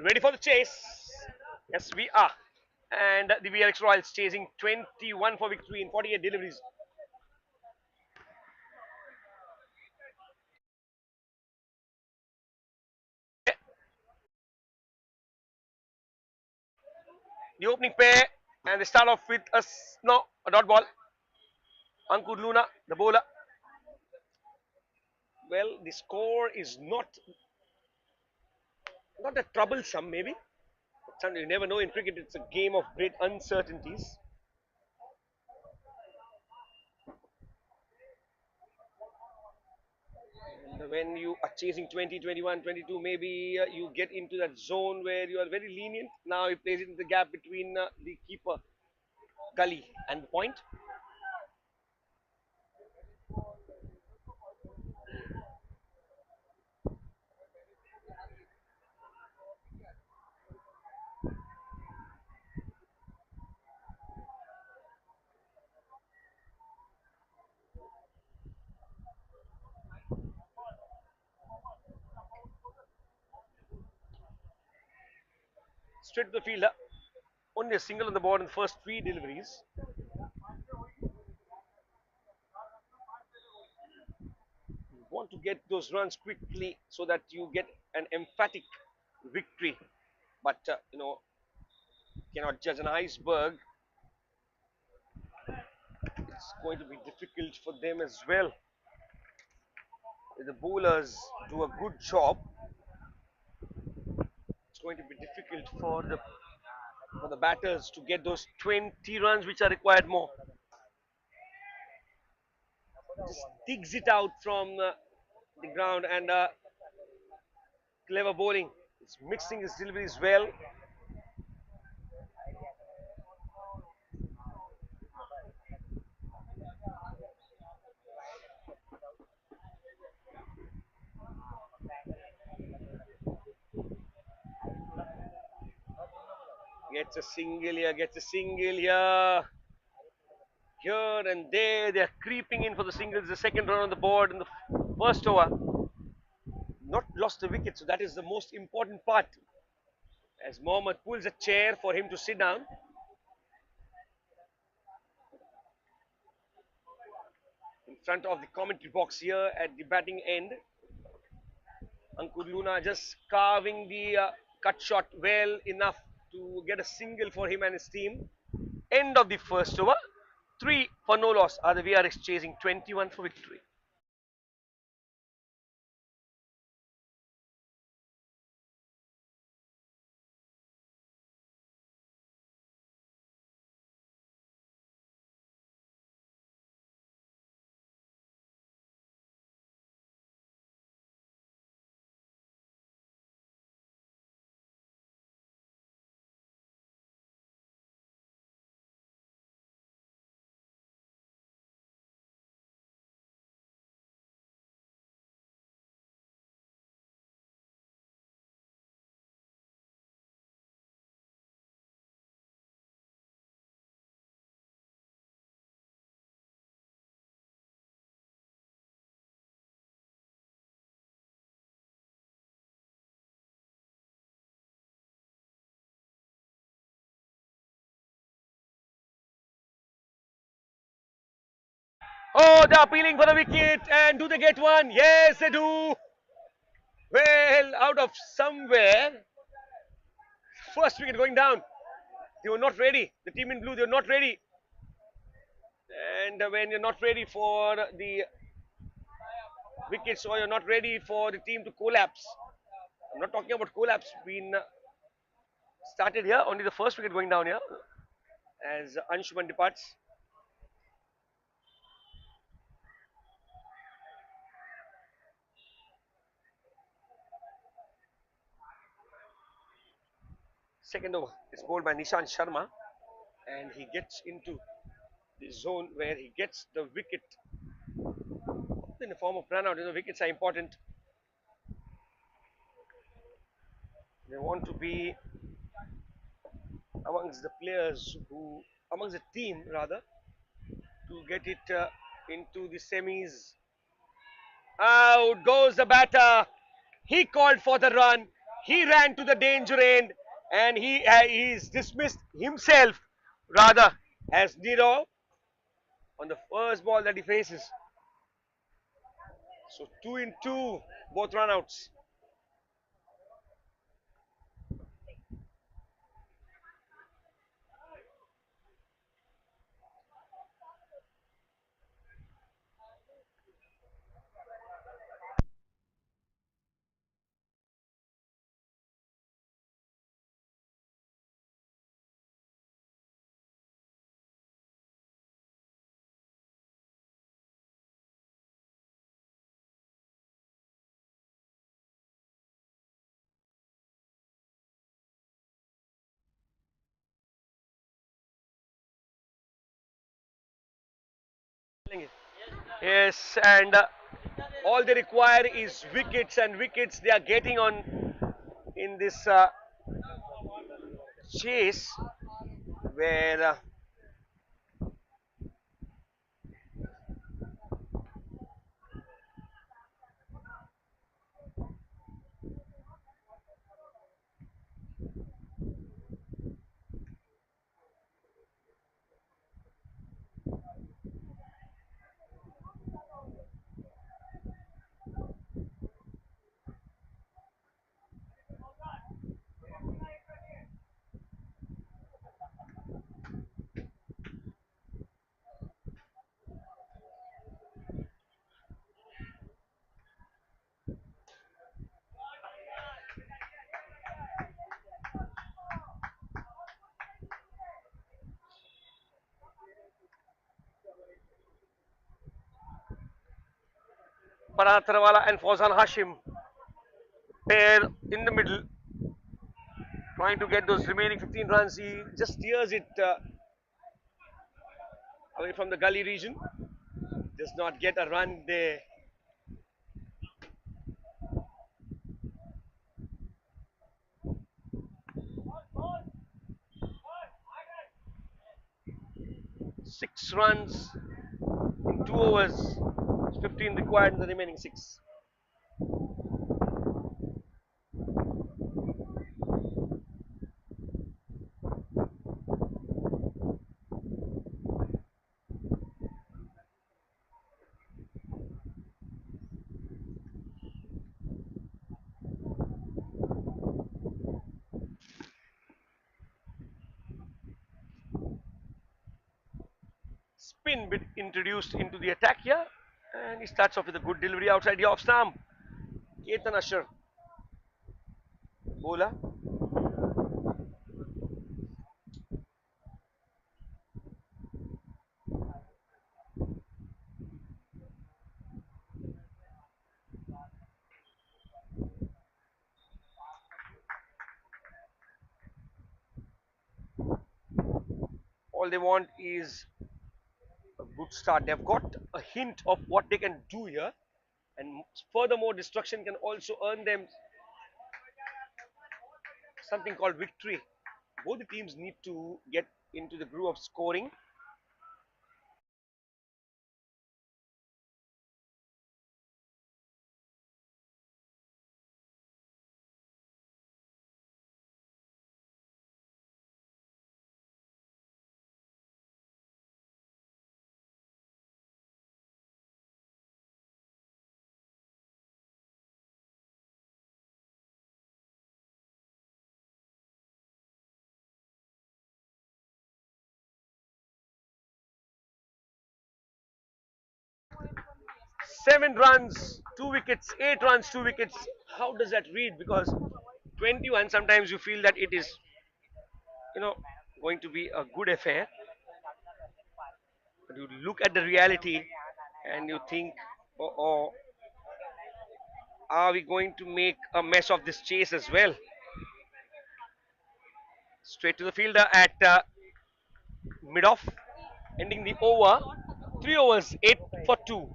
Ready for the chase? Yes, we are. And the VRX Royals chasing 21 for victory in 48 deliveries. The opening pair, and they start off with a dot ball. Ankur Luna, the bowler. Well, the score is not that troublesome, maybe. But you never know in cricket. It's a game of great uncertainties. And when you are chasing 20, 21, 22, maybe you get into that zone where you are very lenient. Now he plays it in the gap between the keeper, Gully, and the point. Straight to the fielder. Only a single on the board in the first three deliveries. You want to get those runs quickly so that you get an emphatic victory. But, cannot judge an iceberg. It's going to be difficult for them as well. If the bowlers do a good job, it's going to be difficult for the batters to get those 20 runs which are required more. Just digs it out from the ground, and clever bowling. It's mixing his deliveries well. Gets a single here, gets a single here. Here and there, they're creeping in for the singles. The second run on the board in the first over. Not lost the wicket, so that is the most important part. As Mohammed pulls a chair for him to sit down. In front of the commentary box here at the batting end. Ankur Luna just carving the cut shot well enough to get a single for him and his team. End of the first over. 3 for no loss are the VRX chasing 21 for victory. Oh, they're appealing for the wicket, and do they get one? Yes, they do. Well, out of somewhere, first wicket going down. They were not ready. The team in blue, they were not ready. And when you're not ready for the wickets, or you're not ready for the team to collapse, I'm not talking about collapse being started here. Only the first wicket going down here as Anshuman departs. Second over is bowled by Nishant Sharma, and he gets into the zone where he gets the wicket in the form of run out. Wickets are important. They want to be amongst the players amongst the team rather, to get it into the semis. Out goes the batter. He called for the run. He ran to the danger end and he's dismissed himself rather as Niro on the first ball that he faces. So 2 in 2, both runouts. Yes, and all they require is wickets, and wickets they are getting on in this chase where Farhan Tarawala and Fauzan Hashim pair in the middle, trying to get those remaining 15 runs. He just steers it away from the gully region, does not get a run there. Six runs in 2 overs, 15 required in the remaining six. Spin bit introduced into the attack here, and he starts off with a good delivery outside the off stump. Ketan Asher, bowler. All they want is a good start. They've got a hint of what they can do here, and furthermore, destruction can also earn them something called victory. Both the teams need to get into the groove of scoring. Seven runs, 2 wickets, 8 runs, 2 wickets. How does that read? Because 21, sometimes you feel that it is, you know, going to be a good affair. But you look at the reality and you think, oh, are we going to make a mess of this chase as well? Straight to the fielder at mid off, ending the over. 3 overs, 8 for 2.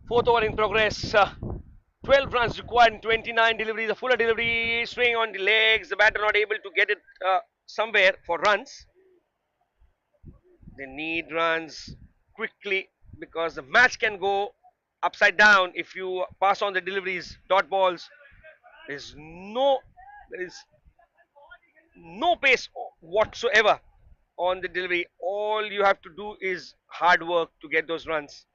Fourth over in progress. 12 runs required in 29 deliveries. A fuller delivery, swing on the legs. The batter not able to get it somewhere for runs. They need runs quickly because the match can go upside down if you pass on the deliveries, dot balls. There's no, there is no pace whatsoever on the delivery. All you have to do is hard work to get those runs.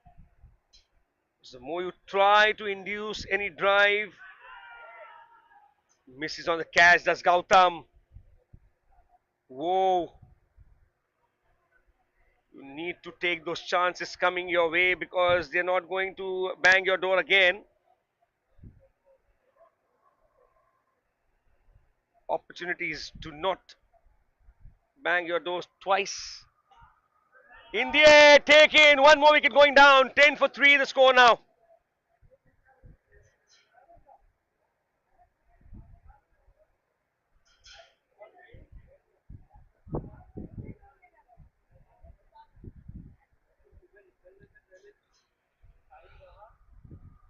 So the more you try to induce any drive, misses on the catch. That's Gautam. Whoa. You need to take those chances coming your way because they're not going to bang your door again. Opportunities do not bang your doors twice. In the air, take in. One more wicket going down. 10 for 3 the score now.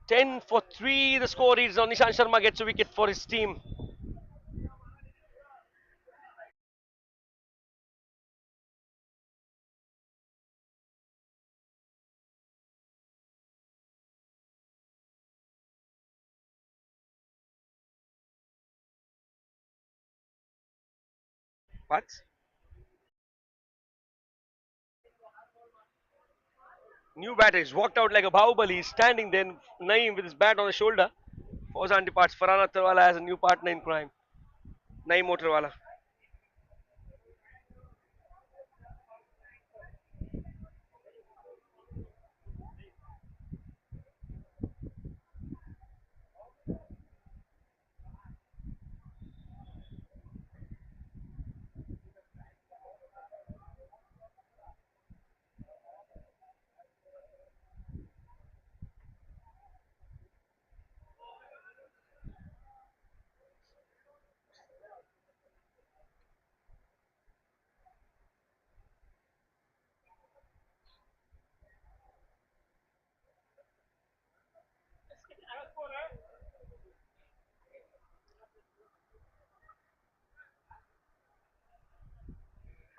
10 for 3 the score is on. Nishan Sharma gets a wicket for his team. But new batter is walked out like a Bahubali. He's standing there, Naeem with his bat on the shoulder. Fauzan departs. Farhan Attarwala has a new partner in crime. Naeem Motorwala.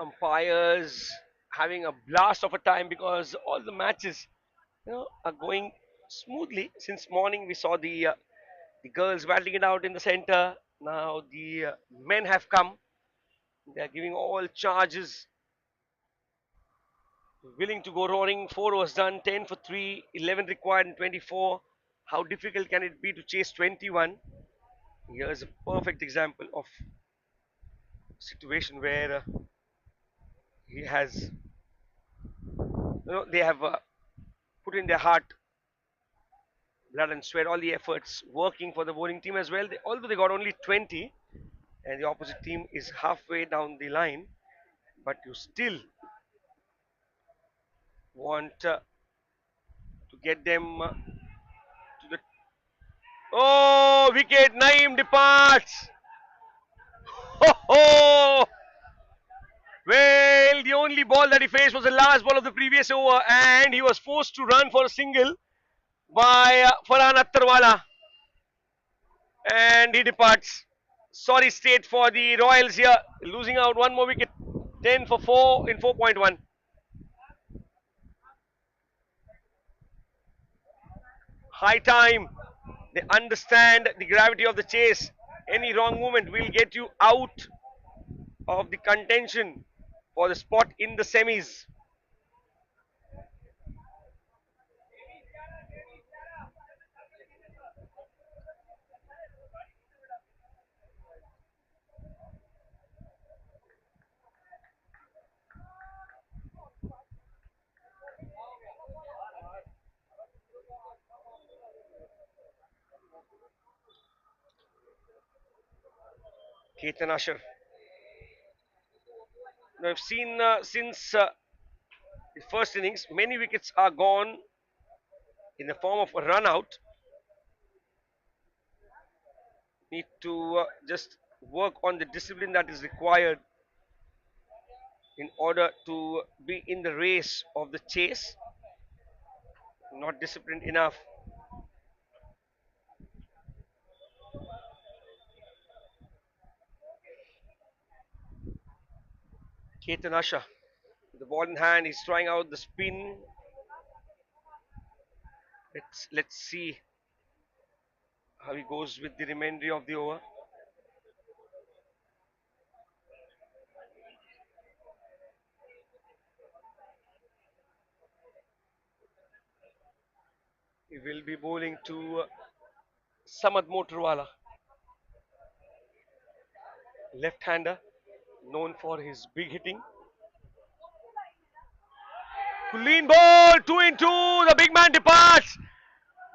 Umpires having a blast of a time because all the matches are going smoothly. Since morning we saw the girls battling it out in the center. Now the men have come. They are giving all charges, willing to go roaring. 4 was done, 10 for 3, 11 required in 24. How difficult can it be to chase 21? Here's a perfect example of situation where he has, they have put in their heart, blood and sweat, all the efforts working for the bowling team as well. Although they got only 20 and the opposite team is halfway down the line, but you still want to get them to the. Oh, wicket! Naeem departs. Ho ho! Well, the only ball that he faced was the last ball of the previous over, and he was forced to run for a single by Farhan Attarwala, and he departs. Sorry state for the Royals here, losing out one more wicket. 10 for 4 in 4.1. High time. They understand the gravity of the chase. Any wrong movement will get you out of the contention for the spot in the semis. Ketan Asher. Now, I've seen since the first innings, many wickets are gone in the form of a run out. Need to just work on the discipline that is required in order to be in the race of the chase. Not disciplined enough. Ketan Asha, the ball in hand, he's trying out the spin. Let's see how he goes with the remainder of the over. He will be bowling to Samad Motorwala, left-hander, known for his big hitting. Clean ball, 2 into, the big man departs.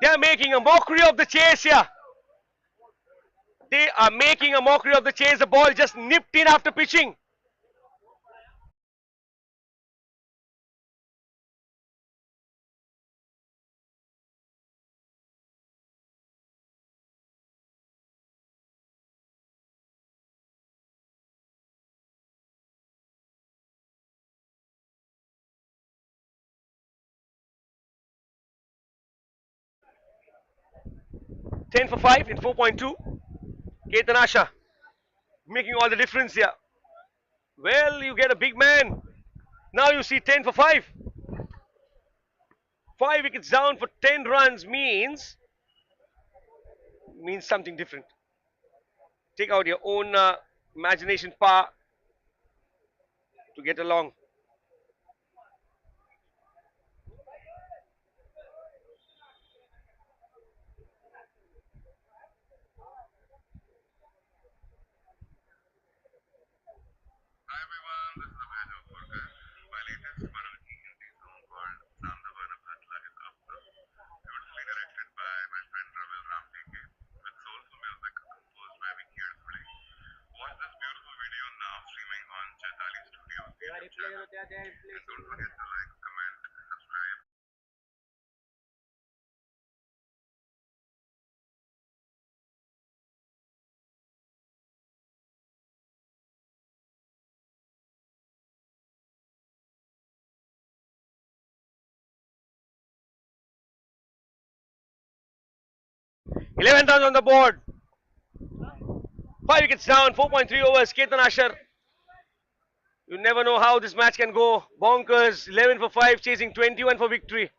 They are making a mockery of the chase here. They are making a mockery of the chase. The ball just nipped in after pitching. Ten for 5 in 4.2. Ketan Asha making all the difference here. Well, you get a big man. Now you see 10 for 5. 5 wickets down for 10 runs means something different. Take out your own imagination power to get along. Hi everyone, this is RAHEJA CORP. My latest Marathi Hindi song called Samdavana Bhatla is up. Beautifully directed by my friend Ravel Ramteke with soulful music composed by Vicky Arthule. Watch this beautiful video now streaming on Chaitali Studios YouTube channel. And don't forget to like, comment, subscribe. 11 runs on the board. 5 wickets down, 4.3 overs. Ketan Asher. You never know how this match can go. Bonkers, 11 for 5, chasing 21 for victory.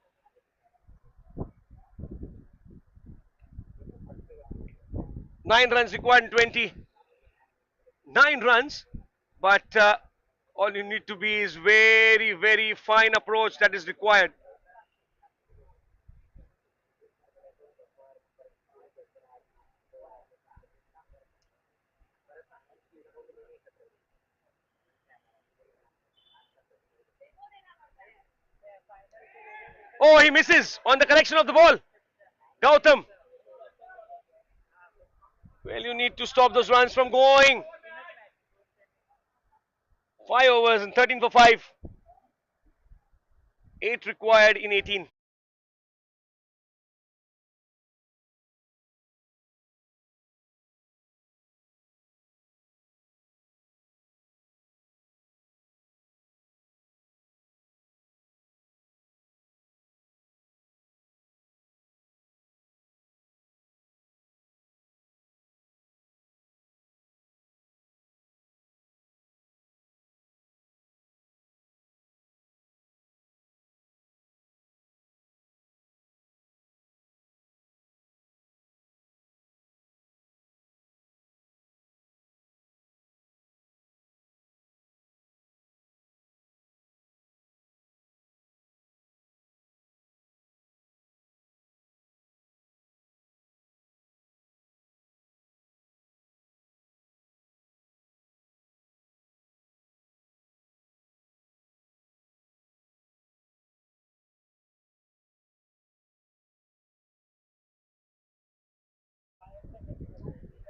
9 runs required in 20. 9 runs, but all you need to be is very, very fine approach that is required. Oh, he misses on the correction of the ball. Gautam. Well, you need to stop those runs from going. 5 overs and 13 for 5. 8 required in 18.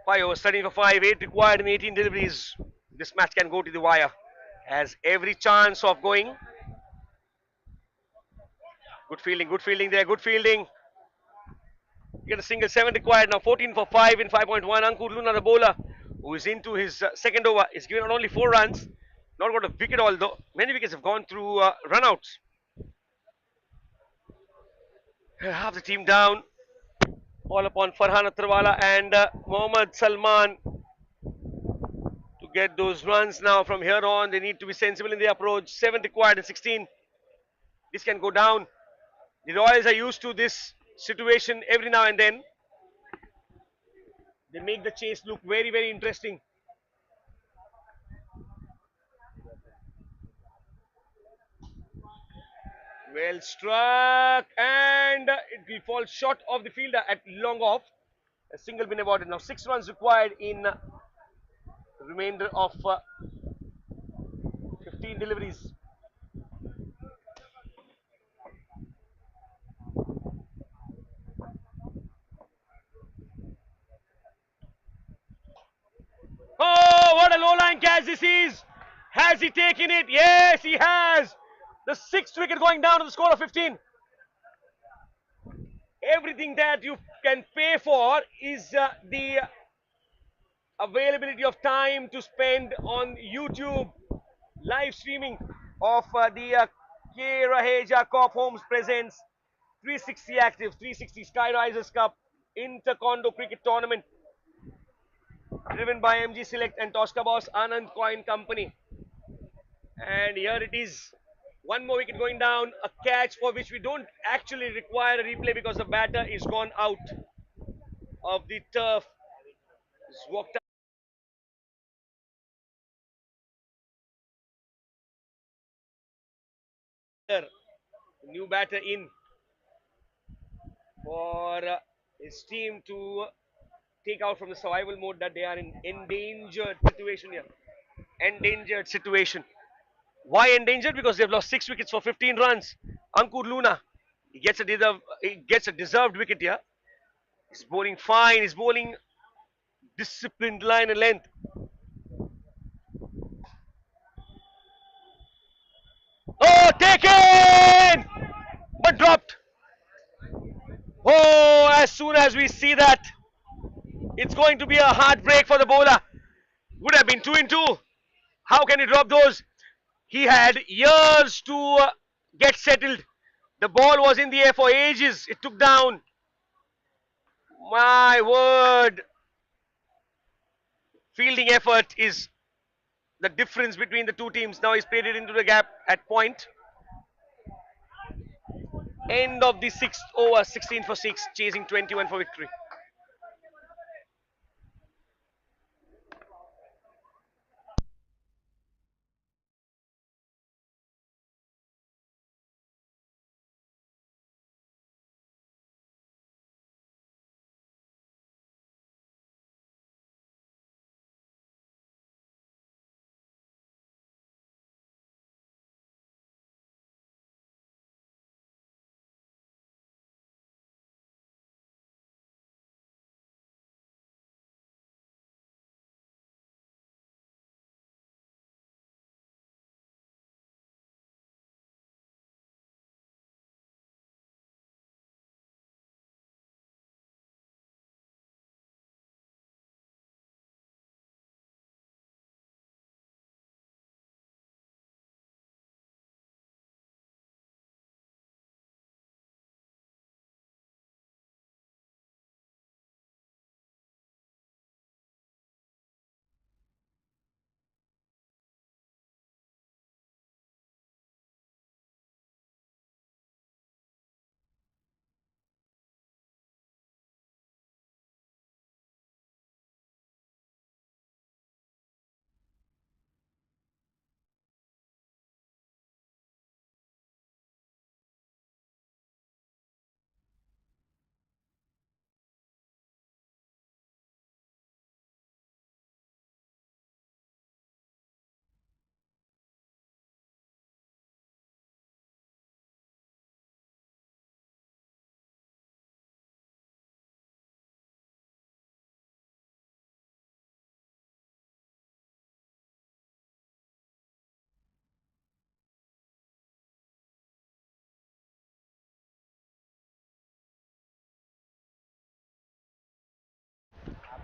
Five overs, 13 for 5, 8 required in 18 deliveries. This match can go to the wire. Has every chance of going. Good fielding there, good fielding. Get a single, 7 required now, 14 for 5 in 5.1. Ankur Luna, the bowler, who is into his second over, is given out only 4 runs. Not got a wicket, although many wickets have gone through runouts. Half the team down. All upon Farhan Attarwala and Mohammad Salman to get those runs now from here on. They need to be sensible in the approach. 7 required and 16. This can go down. The Royals are used to this situation every now and then. They make the chase look very, very interesting. Well struck, and it will fall short of the fielder at long off. A single been awarded. Now 6 runs required in remainder of 15 deliveries. Oh, what a low line catch this is! Has he taken it? Yes, he has. The 6th wicket going down to the score of 15. Everything that you can pay for is the availability of time to spend on YouTube live streaming of the RAHEJA CORP Homes presents 360 Active 360 Sky Risers Cup Inter-Condo Cricket Tournament, driven by MG Select and Tosca Boss Anand Coin Company. And here it is. One more wicket going down, a catch for which we don't actually require a replay because the batter is gone out of the turf. He's walked out. New batter in for his team to take out from the survival mode that they are in. Endangered situation here. Endangered situation. Why endangered? Because they've lost 6 wickets for 15 runs. Ankur Luna, he gets a deserved wicket here. He's bowling fine. He's bowling disciplined line and length. Oh, taken! But dropped. Oh, as soon as we see that, it's going to be a heartbreak for the bowler. Would have been 2 in 2. How can he drop those? He had years to get settled. The ball was in the air for ages. It took down. My word. Fielding effort is the difference between the two teams. Now he's played it into the gap at point. End of the 6th over, 16 for 6, chasing 21 for victory.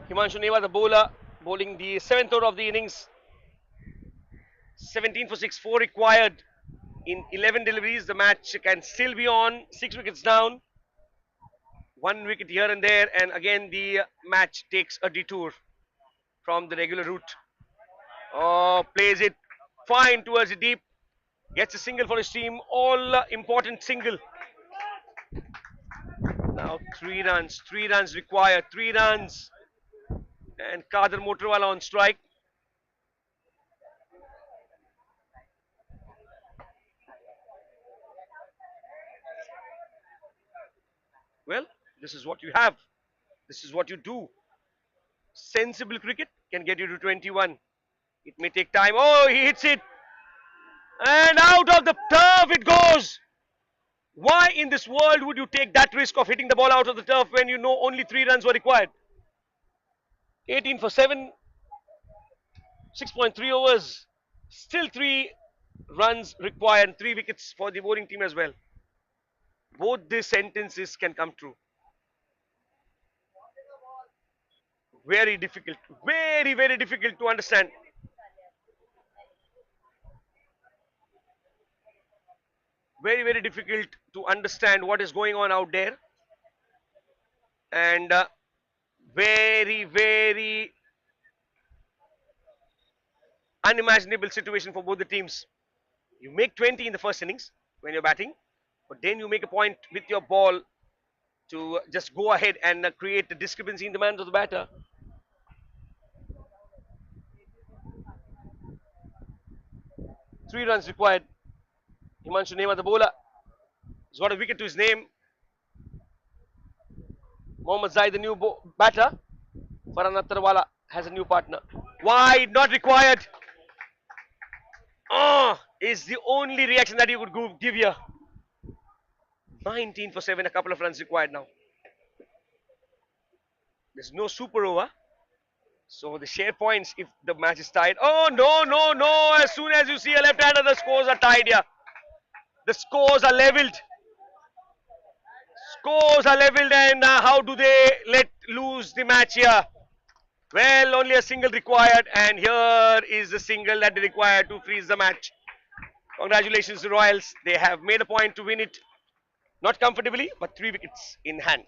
Himanshu Neva, the bowler, bowling the 7th over of the innings. 17 for 6, 4 required in 11 deliveries. The match can still be on. 6 wickets down. 1 wicket here and there, and again the match takes a detour from the regular route. Oh, plays it fine towards the deep. Gets a single for his team. All important single. Now 3 runs. 3 runs required. 3 runs. And Kader Motorwala on strike. Well, this is what you have. This is what you do. Sensible cricket can get you to 21. It may take time. Oh, he hits it. And out of the turf it goes. Why in this world would you take that risk of hitting the ball out of the turf when you know only 3 runs were required? 18 for 7, 6.3 overs. Still 3 runs required, 3 wickets for the bowling team as well. Both these sentences can come true. Very difficult, very, very difficult to understand. Very, very difficult to understand what is going on out there. And very, very unimaginable situation for both the teams. You make 20 in the first innings when you're batting, but then you make a point with your ball to just go ahead and create a discrepancy in the minds of the batter. 3 runs required. Himanshu Nema, the bowler, has got a wicket to his name. Mohammad Zaid, the new batter. Farhan Attarwala has a new partner. Wide, not required. Oh, is the only reaction that you could give here. 19 for 7, a couple of runs required now. There's no super over. So the share points if the match is tied. Oh, no, no, no. As soon as you see a left-hander, the scores are tied here. The scores are leveled. Scores are leveled, and how do they let lose the match here? Well, only a single required, and here is the single that they require to freeze the match. Congratulations to Royals. They have made a point to win it. Not comfortably, but 3 wickets in hand.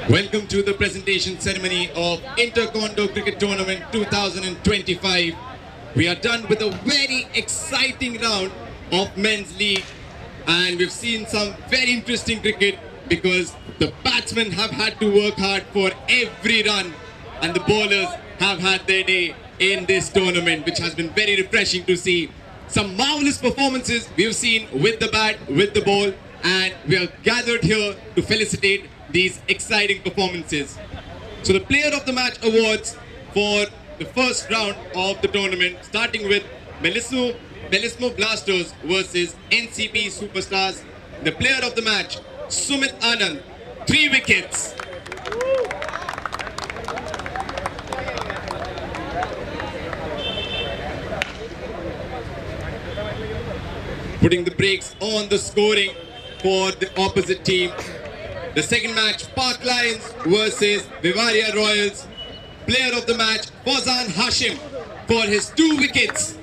Welcome to the presentation ceremony of INTER-CONDO Cricket Tournament 2025. We are done with a very exciting round of Men's League, and we've seen some very interesting cricket because the batsmen have had to work hard for every run and the bowlers have had their day in this tournament, which has been very refreshing to see. Some marvelous performances we've seen with the bat, with the ball, and we are gathered here to felicitate these exciting performances. So the Player of the Match awards for the first round of the tournament, starting with Bellissimo Blasters versus NCP Superstars. The Player of the Match, Sumit Anand, 3 wickets. Putting the brakes on the scoring for the opposite team. The second match, Park Lions versus Vivaria Royals. Player of the match, Fawzan Hashim, for his 2 wickets.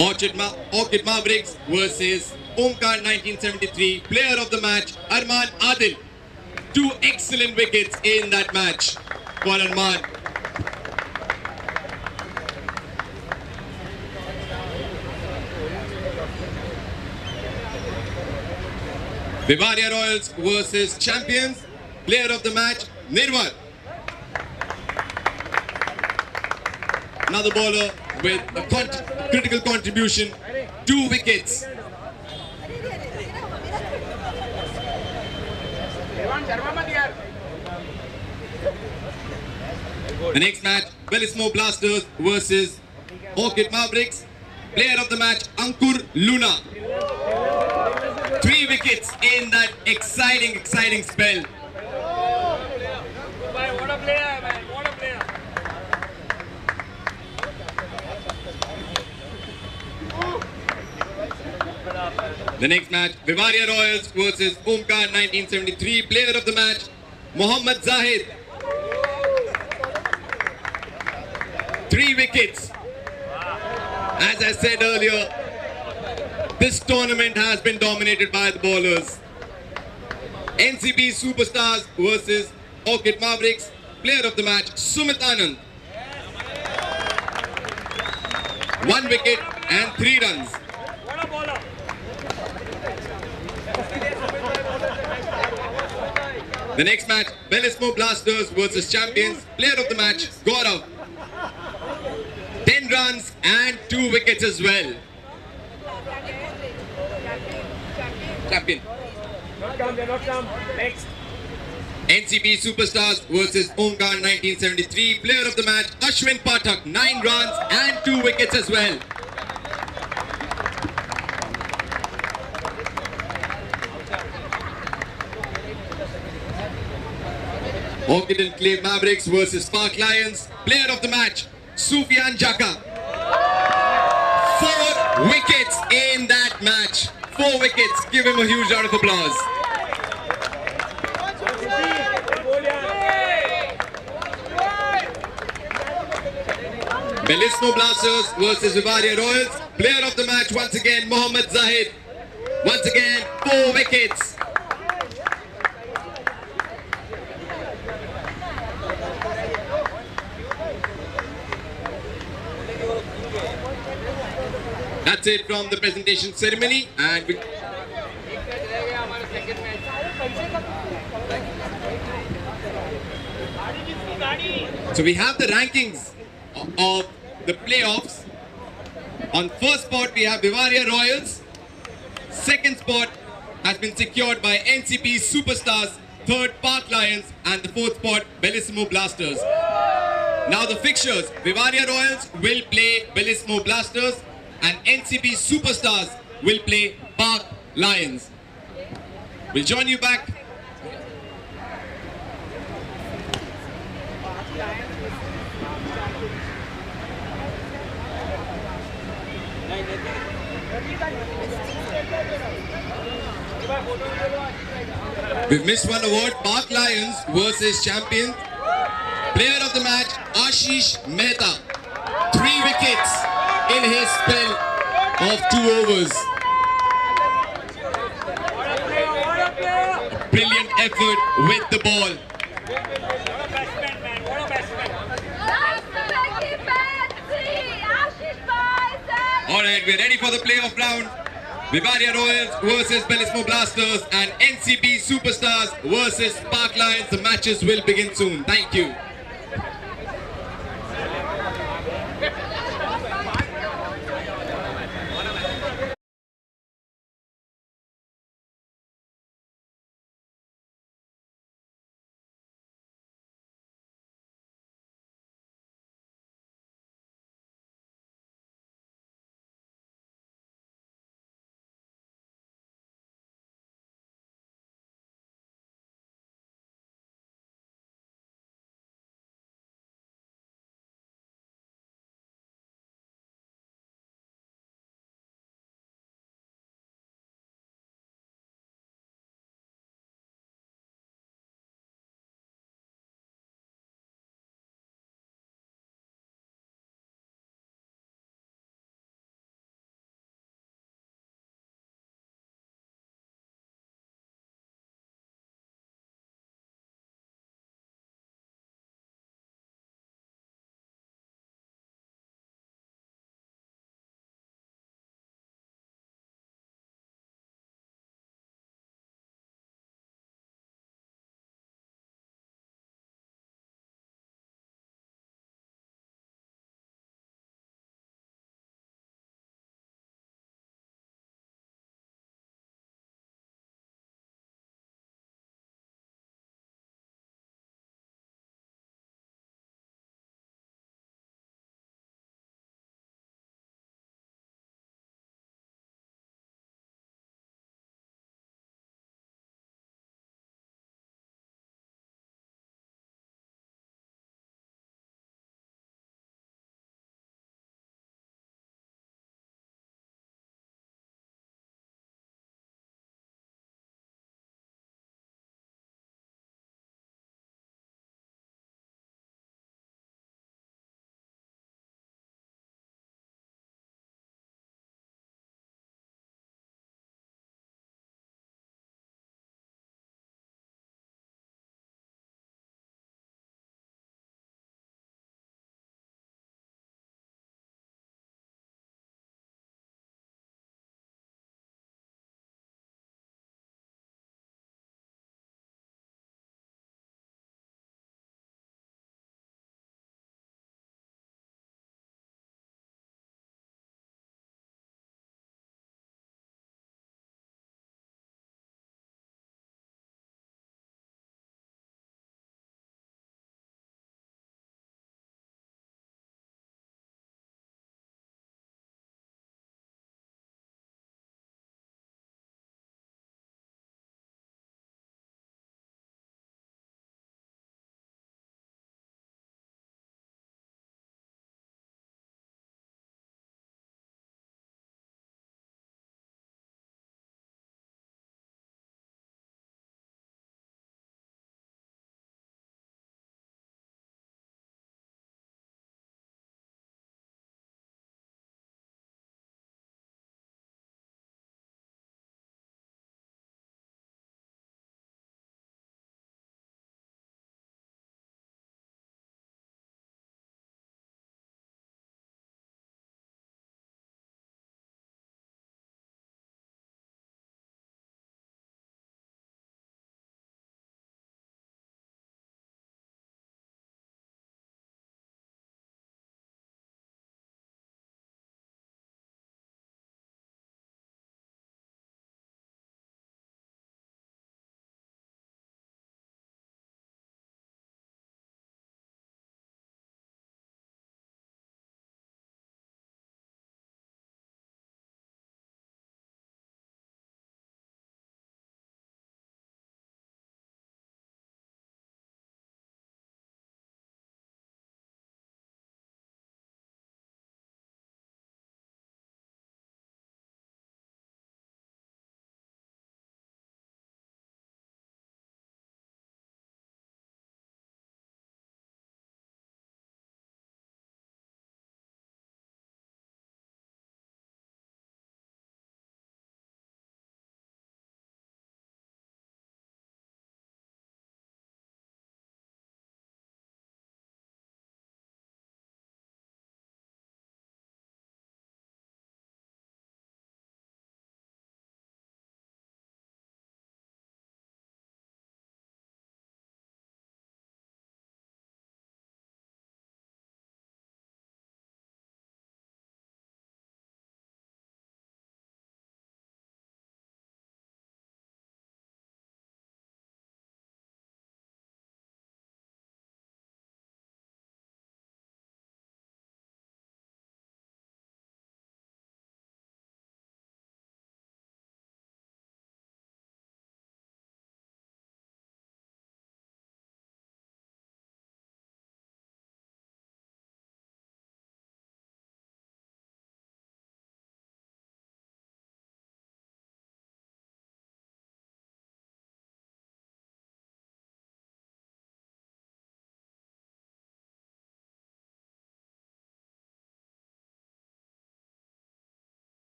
Orchid Mavericks versus Omkar 1973. Player of the match, Arman Adil. 2 excellent wickets in that match for Arman. Vivaria Royals versus Champions. Player of the match, Nirwal. Another bowler with a critical contribution, 2 wickets. The next match, Bellissimo Blasters versus Orchid Mavericks. Player of the match, Ankur Luna. 3 wickets in that exciting spell. What a player, man. What a player. The next match, Vivaria Royals versus Omkar 1973. Player of the match, Mohammad Zahid. 3 wickets. As I said earlier, this tournament has been dominated by the bowlers. NCP Superstars versus Orchid Mavericks. Player of the match, Sumit Anand. 1 wicket and 3 runs. What a bowler. The next match, Bellissimo Blasters versus Champions. Player of the match, Gaurav. 10 runs and 2 wickets as well. Champion. Not come, they're not come. Next. NCP Superstars versus Omkar 1973. Player of the match, Ashwin Pathak. 9 runs and 2 wickets as well. Orchid and Clay Mavericks versus Park Lions. Player of the match, Sufyan Jaka. 4 wickets in that match. 4 wickets. Give him a huge round of applause. Bellissimo Blasters versus Vivaria Royals. Player of the match once again, Mohammad Zahid. Once again, 4 wickets. That's it from the presentation ceremony, and so we have the rankings of the playoffs. On first spot we have Vivaria Royals. Second spot has been secured by NCP Superstars. Third, Park Lions, and the fourth spot, Bellissimo Blasters. Now the fixtures: Vivaria Royals will play Bellissimo Blasters, and NCP Superstars will play Park Lions. We'll join you back. We've missed one award. Park Lions versus Champions. Player of the match, Ashish Mehta. 3 wickets in his spell of 2 overs. Brilliant effort with the ball. Alright, we're ready for the playoff round. Vivaria Royals versus Bellismo Blasters and NCB Superstars versus Park Lions. The matches will begin soon. Thank you.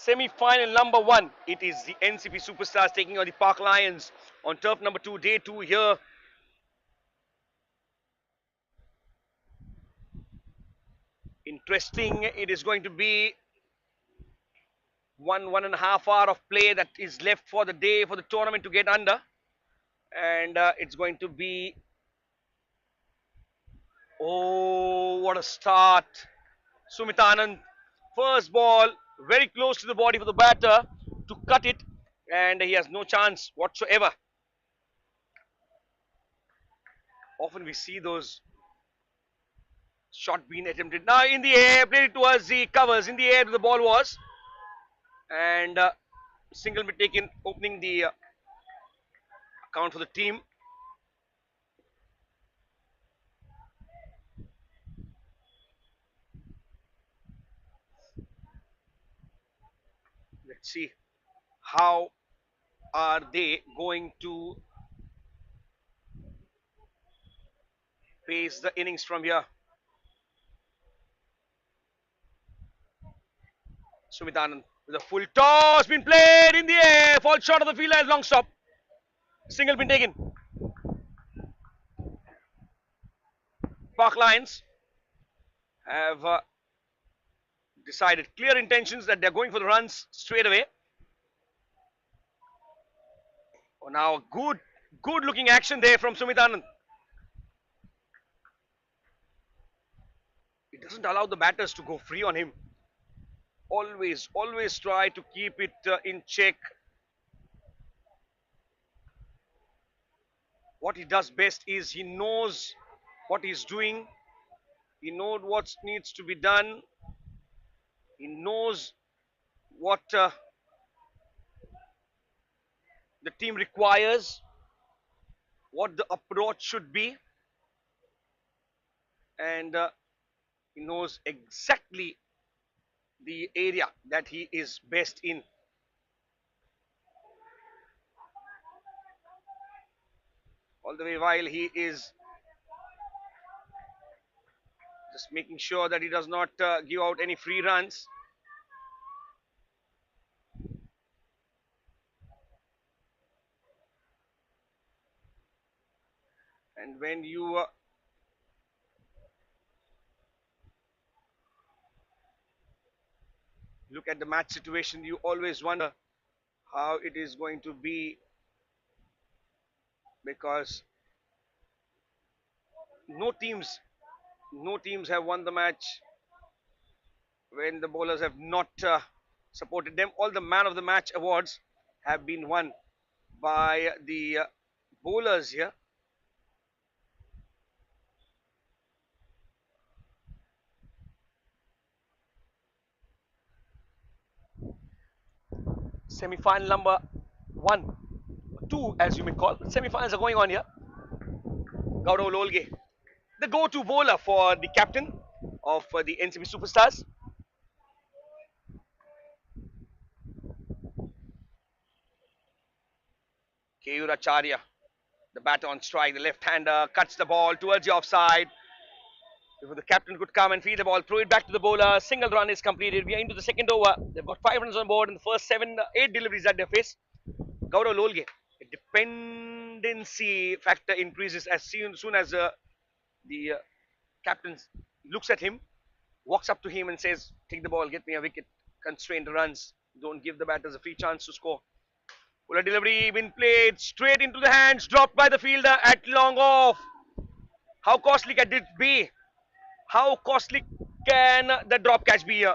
Semi-final number 1. It is the NCP Superstars taking on the Park Lions on turf number 2, day 2 here. Interesting. It is going to be one and a half hour of play that is left for the day for the tournament to get under, and it's going to be, oh, what a start. Sumit Anand, first ball, very close to the body for the batter to cut it, and he has no chance whatsoever. Often we see those shot being attempted. Now in the air, played it towards the covers. In the air, the ball was, and single be taken, opening the account for the team. Let's see how are they going to pace the innings from here. Sumit Anand with a full toss been played in the air, falls short of the fielder as long stop. Single been taken. Park Lions have decided clear intentions that they're going for the runs straight away. Oh, now good looking action there from Sumit Anand. It doesn't allow the batters to go free on him. Always try to keep it in check. What he does best is he knows what he's doing. He knows what needs to be done. He knows what the team requires, what the approach should be, and he knows exactly the area that he is best in. All the way while he is just making sure that he does not give out any free runs. And when you look at the match situation, you always wonder how it is going to be, because no teams have won the match when the bowlers have not supported them. All the man of the match awards have been won by the bowlers here. Semi-final number 1, 2 as you may call. Semi-finals are going on here. Gaurav Lolge, the go-to bowler for the captain of the NCB Superstars. Keyuracharya, the batter on strike, the left-hander cuts the ball towards the offside. Before the captain could come and feed the ball, throw it back to the bowler. Single run is completed. We are into the second over. They've got 5 runs on board in the first 8 deliveries that they face. Gaurav Lolge, a dependency factor increases as soon as the captain looks at him, walks up to him and says, take the ball, get me a wicket, constrain the runs, don't give the batters a free chance to score. Fuller delivery been played straight into the hands, dropped by the fielder at long off. How costly can it be? How costly can the drop catch be here?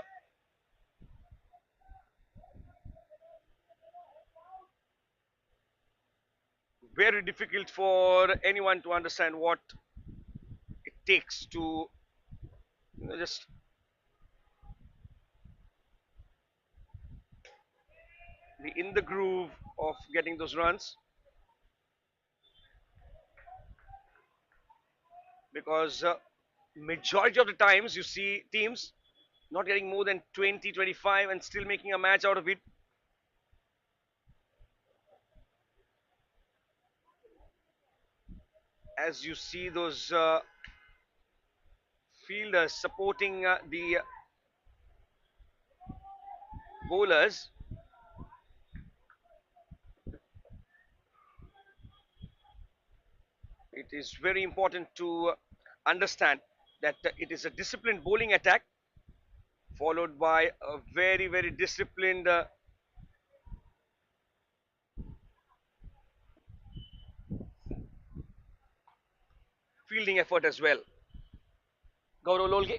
Very difficult for anyone to understand what it takes to just be in the groove of getting those runs, because majority of the times you see teams not getting more than 20-25 and still making a match out of it. As you see those fielders supporting the bowlers, it is very important to understand that it is a disciplined bowling attack followed by a very disciplined fielding effort as well. Gaurav Lolge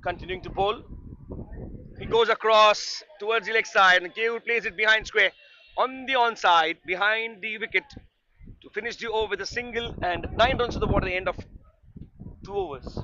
continuing to bowl. He goes across towards the leg side and Keul plays it behind square on the onside behind the wicket to finish the over with a single and 9 runs to the board at the end of 2 overs.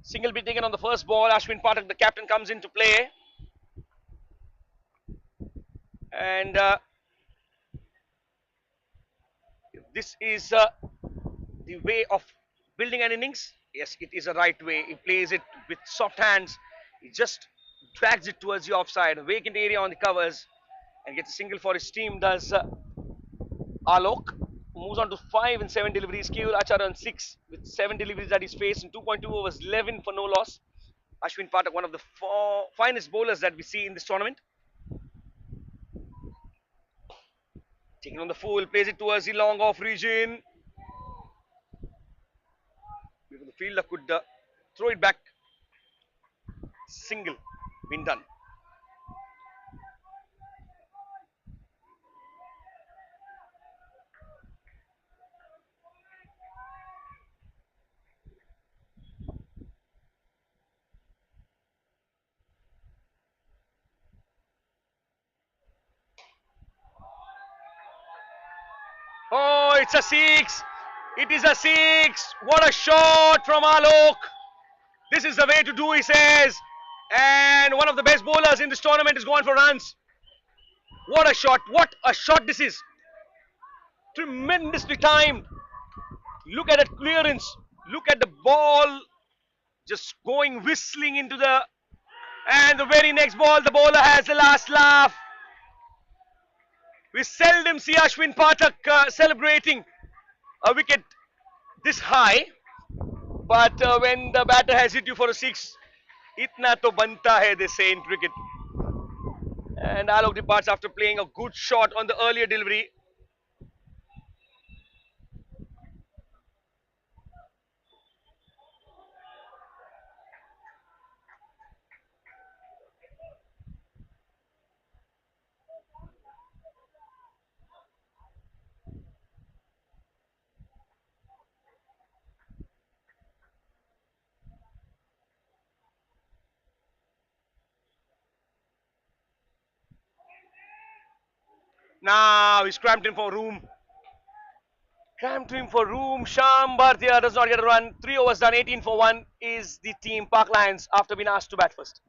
Single be taken on the first ball. Ashwin Pathak, the captain, comes into play. And this is the way of building an innings. Yes, it is a right way. He plays it with soft hands. He just drags it towards the offside, vacant area on the covers, and gets a single for his team. Does Alok moves on to 5 and 7 deliveries. Keul Achar on 6 with 7 deliveries that he's faced in 2.2 overs, 11 for no loss. Ashwin Pathak, one of the finest bowlers that we see in this tournament. Taking on the full, plays it towards the long off region. The fielder could throw it back. Single, been done. Oh, it's a 6. It is a 6. What a shot from Alok. This is the way to do, he says. And one of the best bowlers in this tournament is going for runs. What a shot. What a shot this is. Tremendously timed. Look at that clearance. Look at the ball just going whistling into the. And the very next ball, the bowler has the last laugh. We seldom see Ashwin Pathak celebrating a wicket this high. But when the batter has hit you for a 6, itna to banta hai, they say in cricket. And Alok departs after playing a good shot on the earlier delivery. Now he's cramped in for room. Cramped him for room. Sham Bhartia does not get a run. 3 overs done, 18 for 1 is the team Park Lions after being asked to bat first.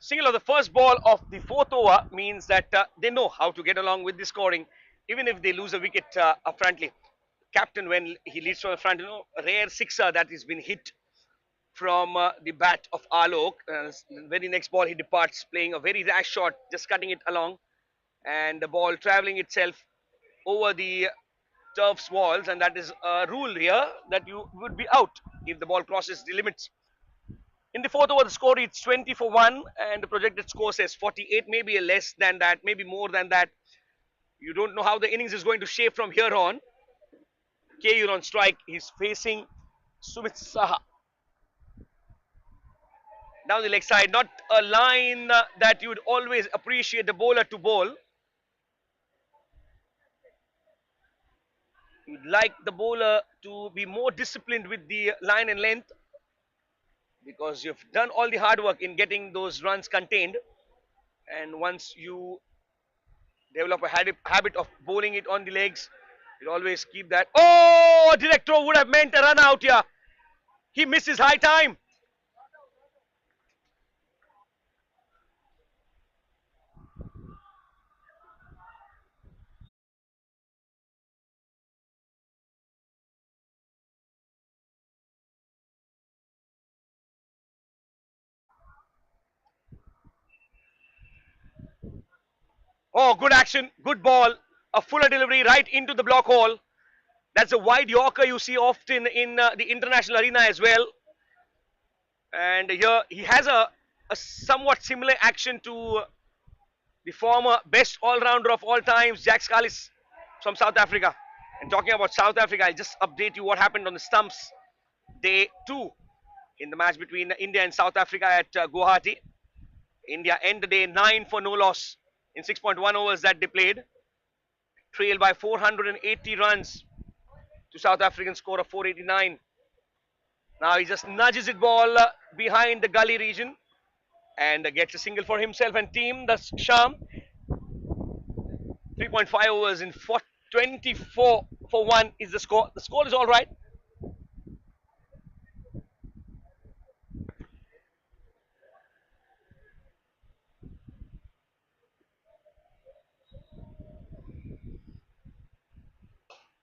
Single of the first ball of the fourth over means that they know how to get along with the scoring, even if they lose a wicket up frontly. Captain, when he leads from the front, a rare sixer that has been hit from the bat of Alok. Very next ball, he departs, playing a very rash shot, just cutting it along, and the ball traveling itself over the turf's walls, and that is a rule here that you would be out if the ball crosses the limits. In the fourth over, the score is 20 for 1, and the projected score says 48, maybe less than that, maybe more than that. You don't know how the innings is going to shape from here on. KU on strike. He's facing Sumit Saha. Down the leg side, not a line that you would always appreciate the bowler to bowl. You'd like the bowler to be more disciplined with the line and length, because you've done all the hard work in getting those runs contained, and once you develop a habit of bowling it on the legs, you always keep that. Oh, direct throw would have meant a run out here. He misses high time. Oh, good action, good ball, a fuller delivery right into the block hole. That's a wide Yorker you see often in the international arena as well. And here he has a somewhat similar action to the former best all-rounder of all times, Jack Scalise from South Africa. And talking about South Africa, I'll just update you what happened on the stumps day 2 in the match between India and South Africa at Guwahati. India end the day 9 for no loss in 6.1 overs that they played, trailed by 480 runs to South African score of 489. Now he just nudges it ball behind the gully region and gets a single for himself and team. That's Sham. 3.5 overs in 24 for 1 is the score. The score is all right.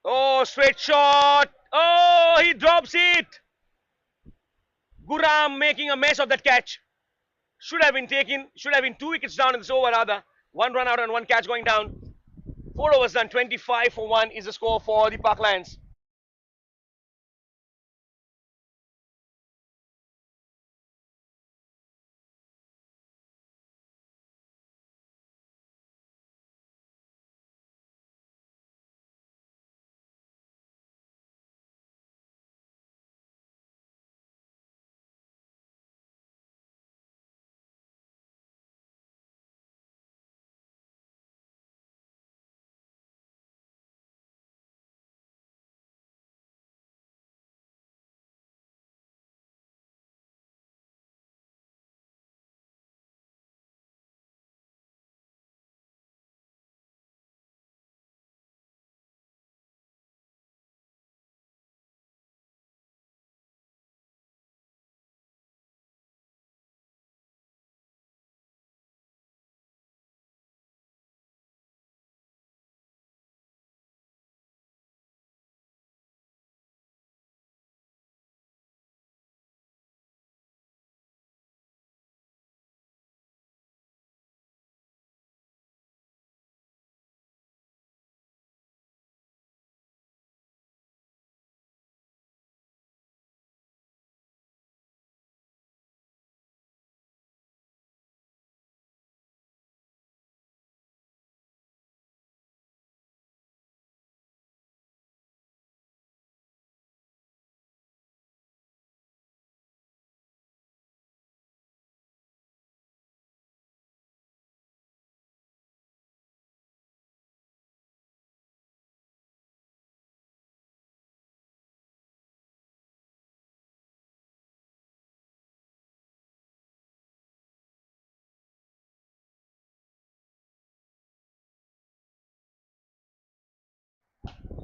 Oh, straight shot. Oh, he drops it. Guram making a mess of that catch. Should have been 2 wickets down in this over rather. 1 run out and 1 catch going down. 4 overs done, 25 for 1 is the score for the Park Lions.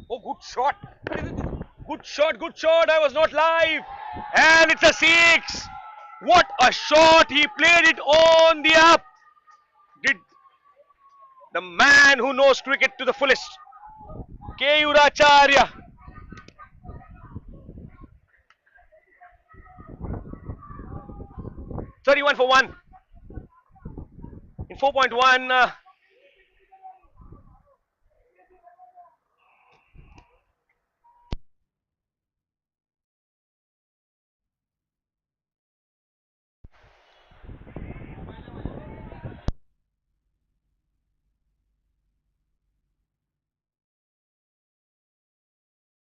Oh, good shot. Good shot, good shot. I was not live. And it's a 6. What a shot. He played it on the up. Did the man who knows cricket to the fullest. Keyuracharya. $31 for 1. In 4.1,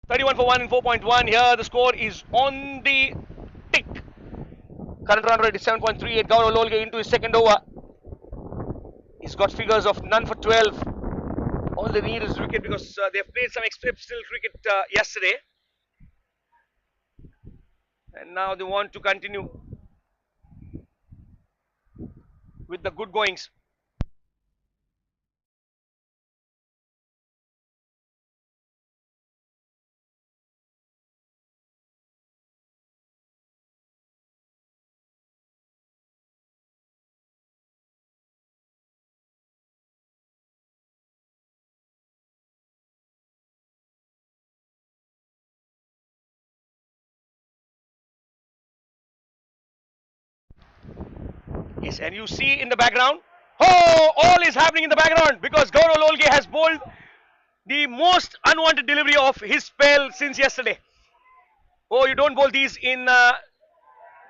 31 for 1 in 4.1. Here the score is on the tick. Current run rate is 7.38. Gaurav Lolge into his second over. He's got figures of none for 12. All they need is wicket because they've played some exceptional cricket yesterday. And now they want to continue with the good goings. Yes, and you see in the background, oh, all is happening in the background because Gaurav Lolge has bowled the most unwanted delivery of his spell since yesterday. Oh, you don't bowl these in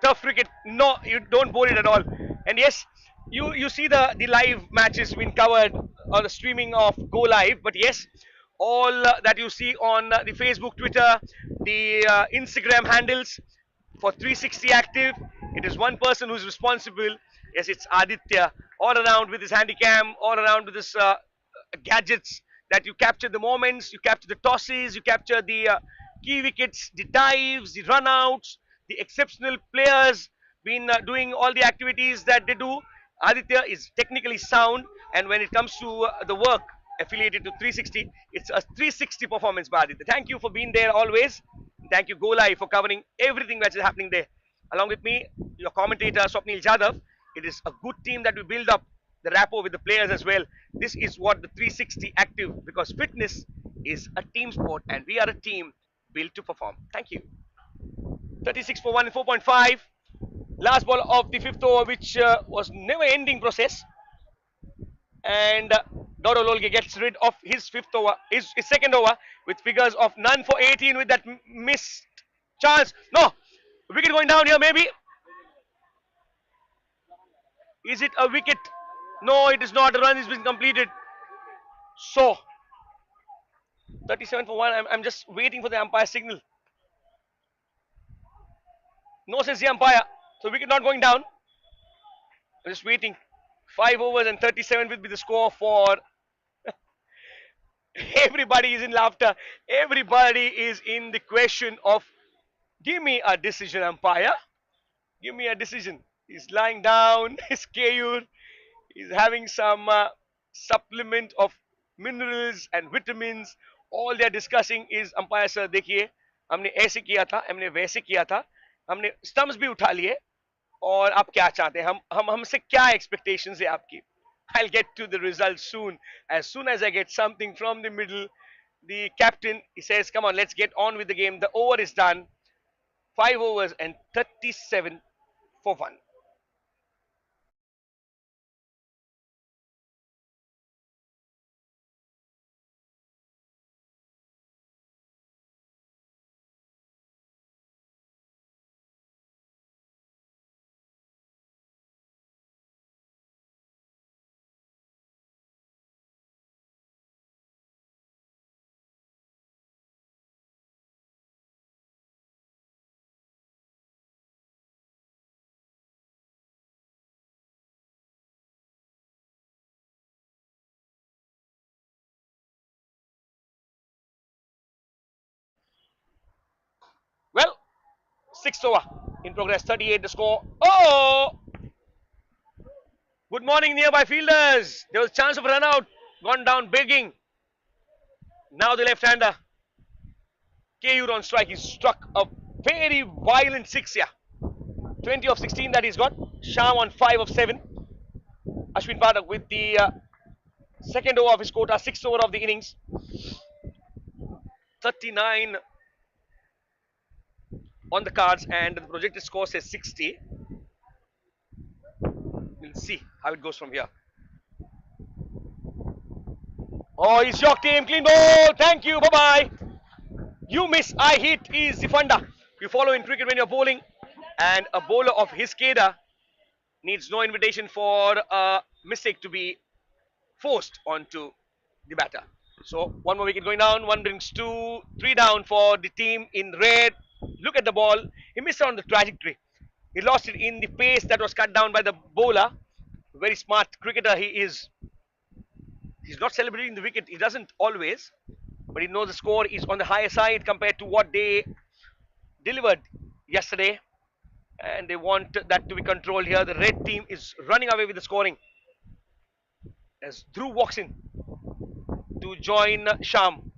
tough cricket. No, you don't bowl it at all. And yes, you see the live matches being covered on the streaming of Go Live. But yes, all that you see on the Facebook, Twitter, the Instagram handles for 360 active, it is one person who's responsible. Yes, it's Aditya. All around with his handycam, all around with his gadgets that you capture the moments, you capture the tosses, you capture the key wickets, the dives, the runouts, the exceptional players been doing all the activities that they do. Aditya is technically sound, and when it comes to the work affiliated to 360, it's a 360 performance by Aditya. Thank you for being there always. Thank you, Go Live, for covering everything that is happening there. Along with me, your commentator, Swapnil Jadhav. It is a good team that we build up the rapport with the players as well. This is what the 360 active, because fitness is a team sport and we are a team built to perform. Thank you. 36 for 1 and 4.5. Last ball of the fifth over, which was never ending process. And Gaurav Lolge gets rid of his fifth over, his second over, with figures of none for 18 with that missed chance. No, wicket going down here maybe. Is it a wicket? No, it is not. A run has been completed. So, 37 for 1. I'm just waiting for the umpire signal. No, says the umpire. So, wicket not going down. I'm just waiting. 5 overs and 37 will be the score for. Everybody is in laughter. Everybody is in the question of, give me a decision, umpire. Give me a decision. He's lying down. His Kayur. He's having some supplement of minerals and vitamins. All they're discussing is, umpire sir देखिए, हमने ऐसे किया था, हमने वैसे किया था, हमने स्टम्प्स भी उठा लिए, और आप क्या चाहते हैं, हम हमसे क्या expectations है आपकी? I'll get to the results soon. As soon as I get something from the middle, the captain, he says, come on, let's get on with the game. The over is done. 5 overs and 37 for 1. Well, 6th over in progress, 38 the score. Oh! Good morning, nearby fielders. There was a chance of run out. Gone down begging. Now the left-hander. Kayur on strike. He struck a very violent 6 here. 20 of 16 that he's got. Sham on 5 of 7. Ashwin Pathak with the second over of his quota. 6th over of the innings. 39 on the cards, and the projected score says 60. We'll see how it goes from here. Oh, he's shocked him. Clean ball. Thank you. Bye-bye. You miss, I hit is the funda. You follow in cricket when you're bowling, and a bowler of his cadre needs no invitation for a mistake to be forced onto the batter. So one more wicket going down. One brings two, three down for the team in red. Look at the ball. He missed out on the trajectory. He lost it in the pace that was cut down by the bowler. Very smart cricketer he is. He's not celebrating the wicket. He doesn't always, but he knows the score is on the higher side compared to what they delivered yesterday, and they want that to be controlled here. The red team is running away with the scoring as Dhruv walks in to join Sham.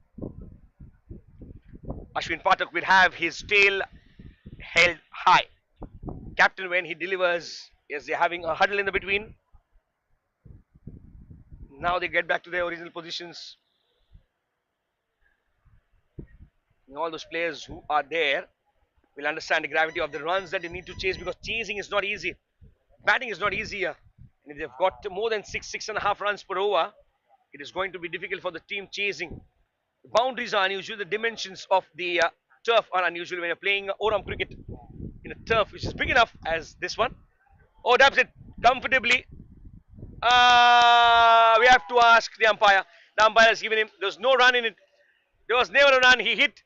Ashwin Pathak will have his tail held high. Captain when he delivers, yes, they're having a huddle in the between. Now they get back to their original positions. And all those players who are there will understand the gravity of the runs that they need to chase, because chasing is not easy. Batting is not easier. And if they've got more than 6.5 runs per over, it is going to be difficult for the team chasing. The boundaries are unusual. The dimensions of the turf are unusual when you're playing Oram cricket in a turf which is big enough as this one. Oh, dabs it comfortably. We have to ask the umpire. The umpire has given him. There was no run in it. There was never a run. He hit.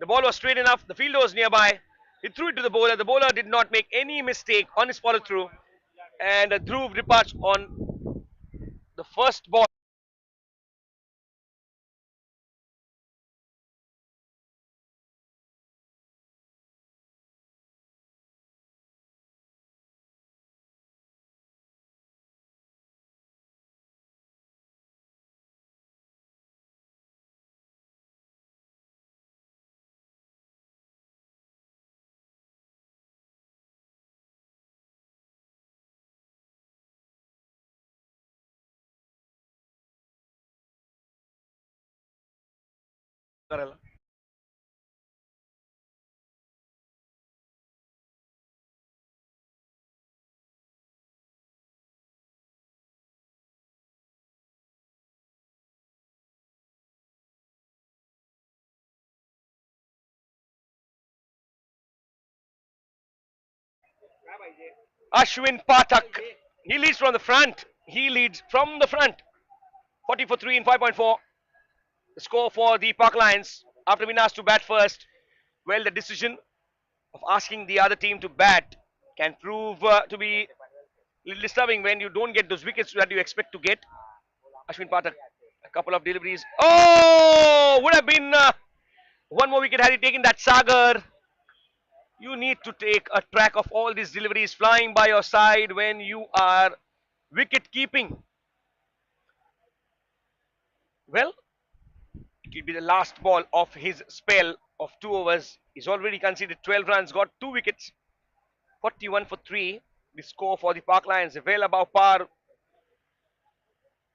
The ball was straight enough. The fielder was nearby. He threw it to the bowler. The bowler did not make any mistake on his follow through. And Dhruv departs on the first ball. Ashwin Pathak. He leads from the front. He leads from the front. 40 for 3 in 5.4. The score for the Park Lions after being asked to bat first. Well, the decision of asking the other team to bat can prove to be a little disturbing when you don't get those wickets that you expect to get. Ashwin Pathak, a couple of deliveries. Oh, would have been one more wicket had he taken that. Sagar. You need to take a track of all these deliveries flying by your side when you are wicket keeping. Well, it will be the last ball of his spell of 2 overs. He's already conceded 12 runs, got 2 wickets. 41 for 3. The score for the Park Lions, well above par.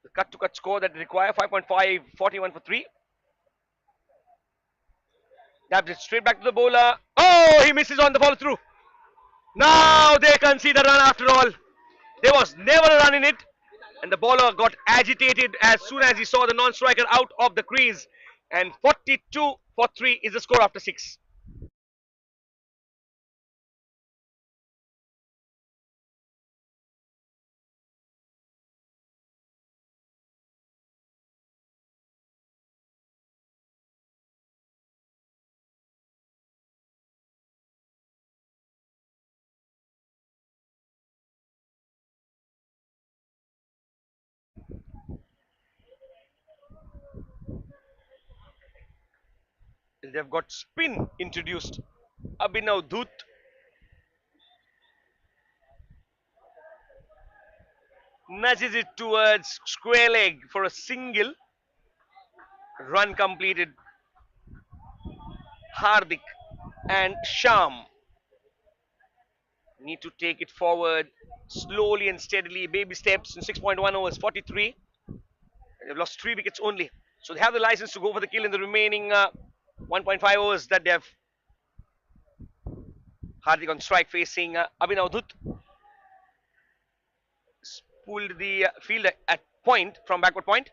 The cut-to-cut score that they require, 5.5, 41 for 3. Dabs it straight back to the bowler. Oh, he misses on the follow through. Now they concede a run after all. There was never a run in it. And the bowler got agitated as soon as he saw the non-striker out of the crease. And 42 for 3 is the score after 6. They've got spin introduced. Abhinav Dhut nudges it towards square leg for a single. Run completed. Hardik and Sham need to take it forward slowly and steadily, baby steps in 6.1 overs, 43. They've lost 3 wickets only. So they have the license to go for the kill in the remaining 1.5 overs that they have. Hardik on strike facing Abhinav Dhut. Pulled the field at point from backward point.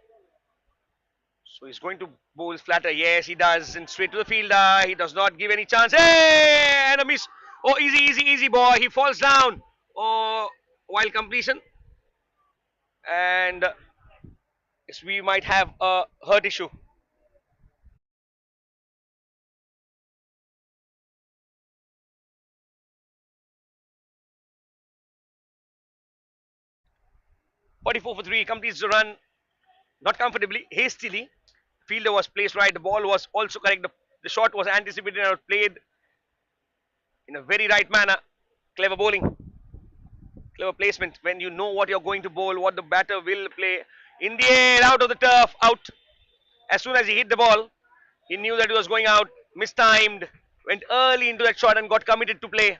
So he's going to bowl flatter. Yes, he does. And straight to the fielder. He does not give any chance. Hey! And a miss. Oh, easy, easy, easy, boy. He falls down. Oh, while completion. And Yes, we might have a hurt issue. .44 for 3, completes the run, not comfortably, hastily. Fielder was placed right, the ball was also correct, the shot was anticipated and played in a very right manner. Clever bowling, clever placement. When you know what you're going to bowl, what the batter will play. In the air, out of the turf, out. As soon as he hit the ball, he knew that it was going out, mistimed, went early into that shot and got committed to play.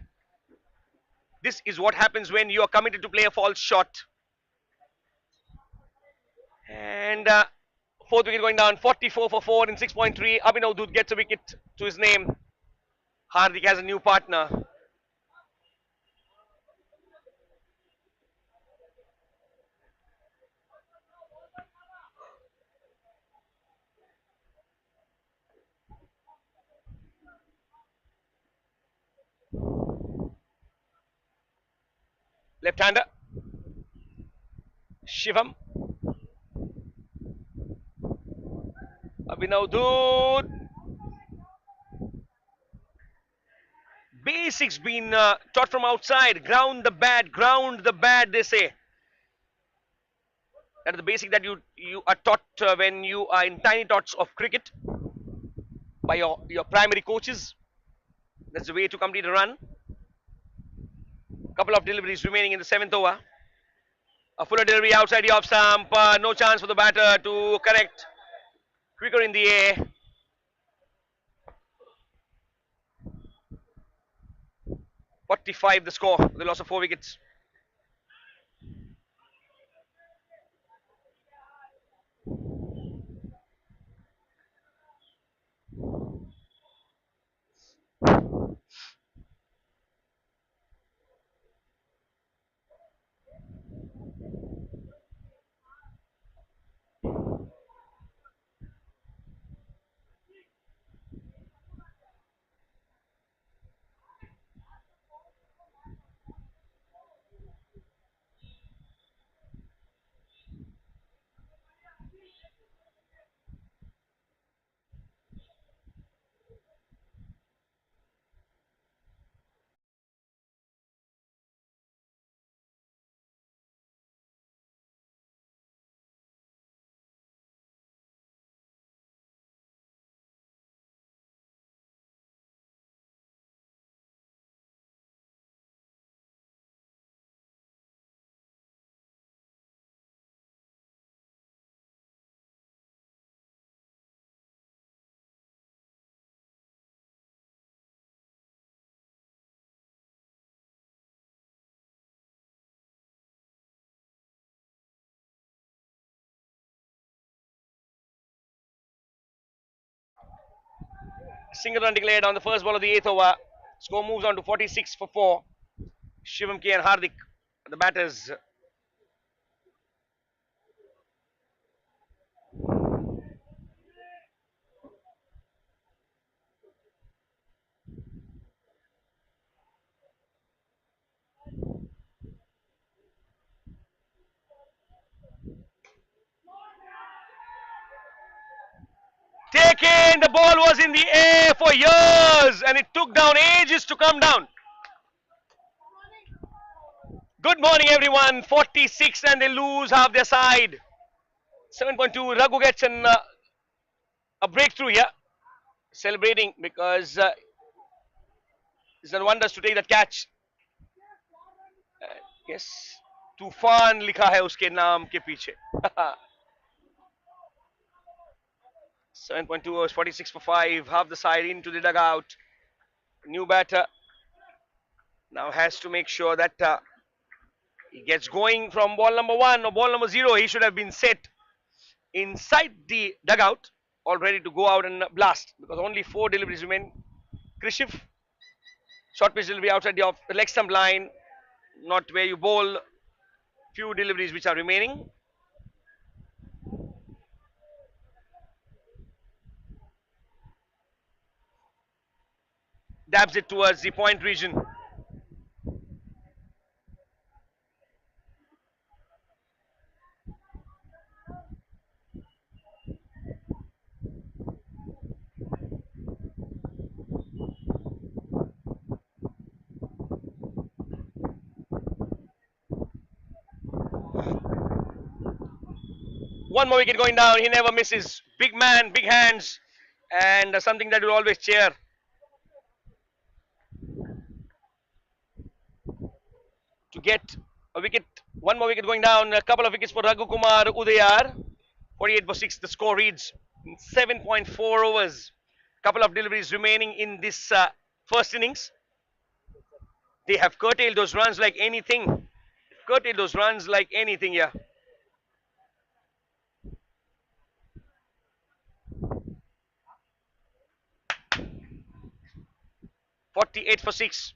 This is what happens when you are committed to play a false shot. And fourth wicket going down, 44 for 4 in 6.3. Abhinav Dud gets a wicket to his name. Hardik has a new partner. Left-hander. Shivam. Abhinav Dud. Basics been taught from outside. Ground the bat, they say. That is the basic that you are taught when you are in tiny tots of cricket by your primary coaches. That's the way to complete a run. Couple of deliveries remaining in the 7th over. A fuller delivery outside the off stump. No chance for the batter to correct. Quicker in the air. 45 the score. The loss of 4 wickets. Single run declared on the first ball of the 8th over. Score moves on to 46 for 4. Shivam K and Hardik, the batters. Taken. The ball was in the air for years and it took down ages to come down. Good morning, everyone. 46 and they lose half their side. 7.2. Raghu gets a breakthrough here. Celebrating because he's done wonders to take that catch. Yes. तूफान लिखा है उसके नाम के पीछे. 7.2 overs, 46 for 5. Half the side into the dugout. New batter now has to make sure that he gets going from ball number 1 or ball number 0. He should have been set inside the dugout, all ready to go out and blast because only 4 deliveries remain. Krishif, short pitch delivery outside the leg stump line, not where you bowl. Few deliveries which are remaining. Dabs it towards the point region. One more wicket going down. He never misses. Big man, big hands, and something that will always cheer. To get a wicket, one more wicket going down. A couple of wickets for Raghu Kumar Udayar. 48 for 6. The score reads 7.4 overs. Couple of deliveries remaining in this first innings. They have curtailed those runs like anything. Curtailed those runs like anything, yeah. 48 for 6.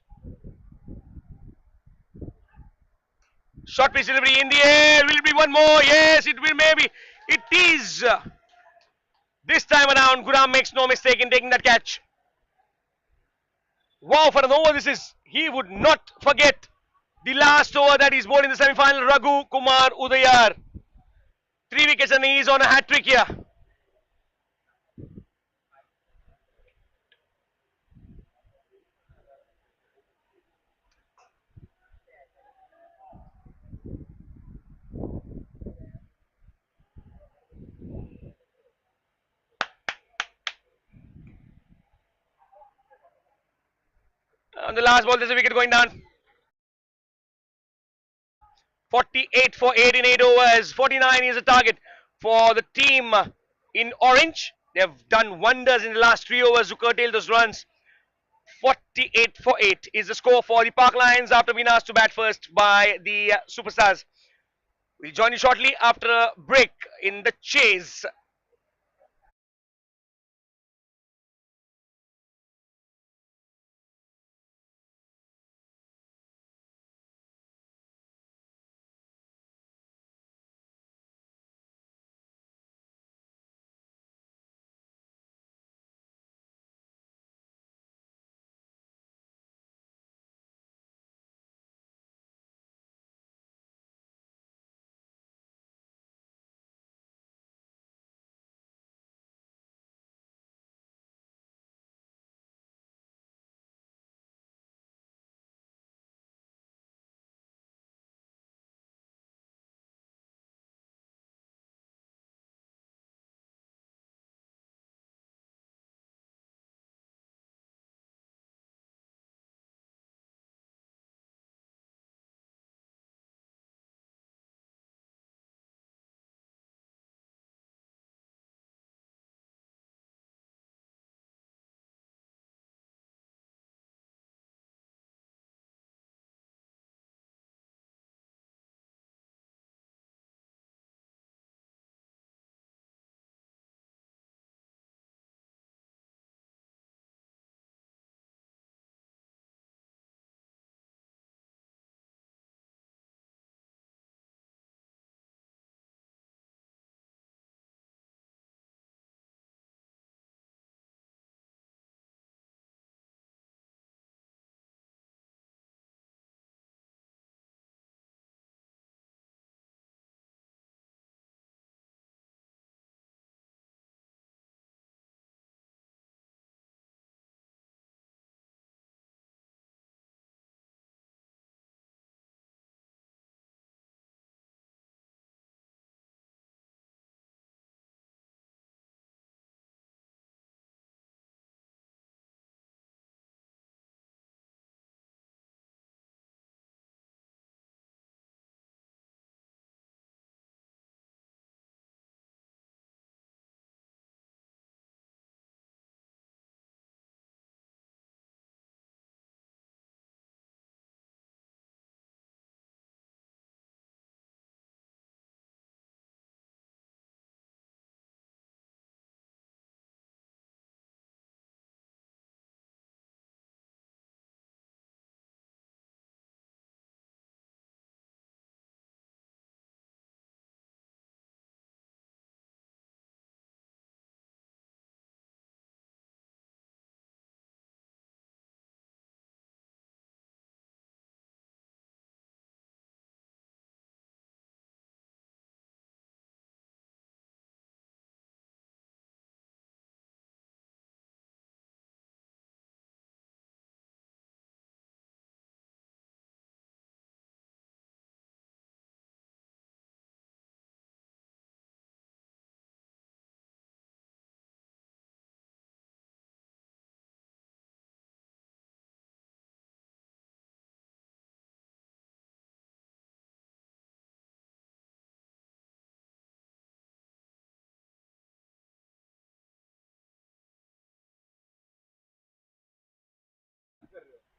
Short pitch delivery in the air. Will it be one more? Yes, it will maybe. It is. This time around, Guram makes no mistake in taking that catch. Wow, for an over this is. He would not forget the last over that he's bowled in the semi-final. Raghu Kumar Udayar. 3 wickets and he's on a hat-trick here. On the last ball, there's a wicket going down. 48 for 8 in 8 overs. 49 is the target for the team in orange. They have done wonders in the last 3 overs to curtail those runs. 48 for 8 is the score for the Park Lions after being asked to bat first by the Superstars. We'll join you shortly after a break in the chase.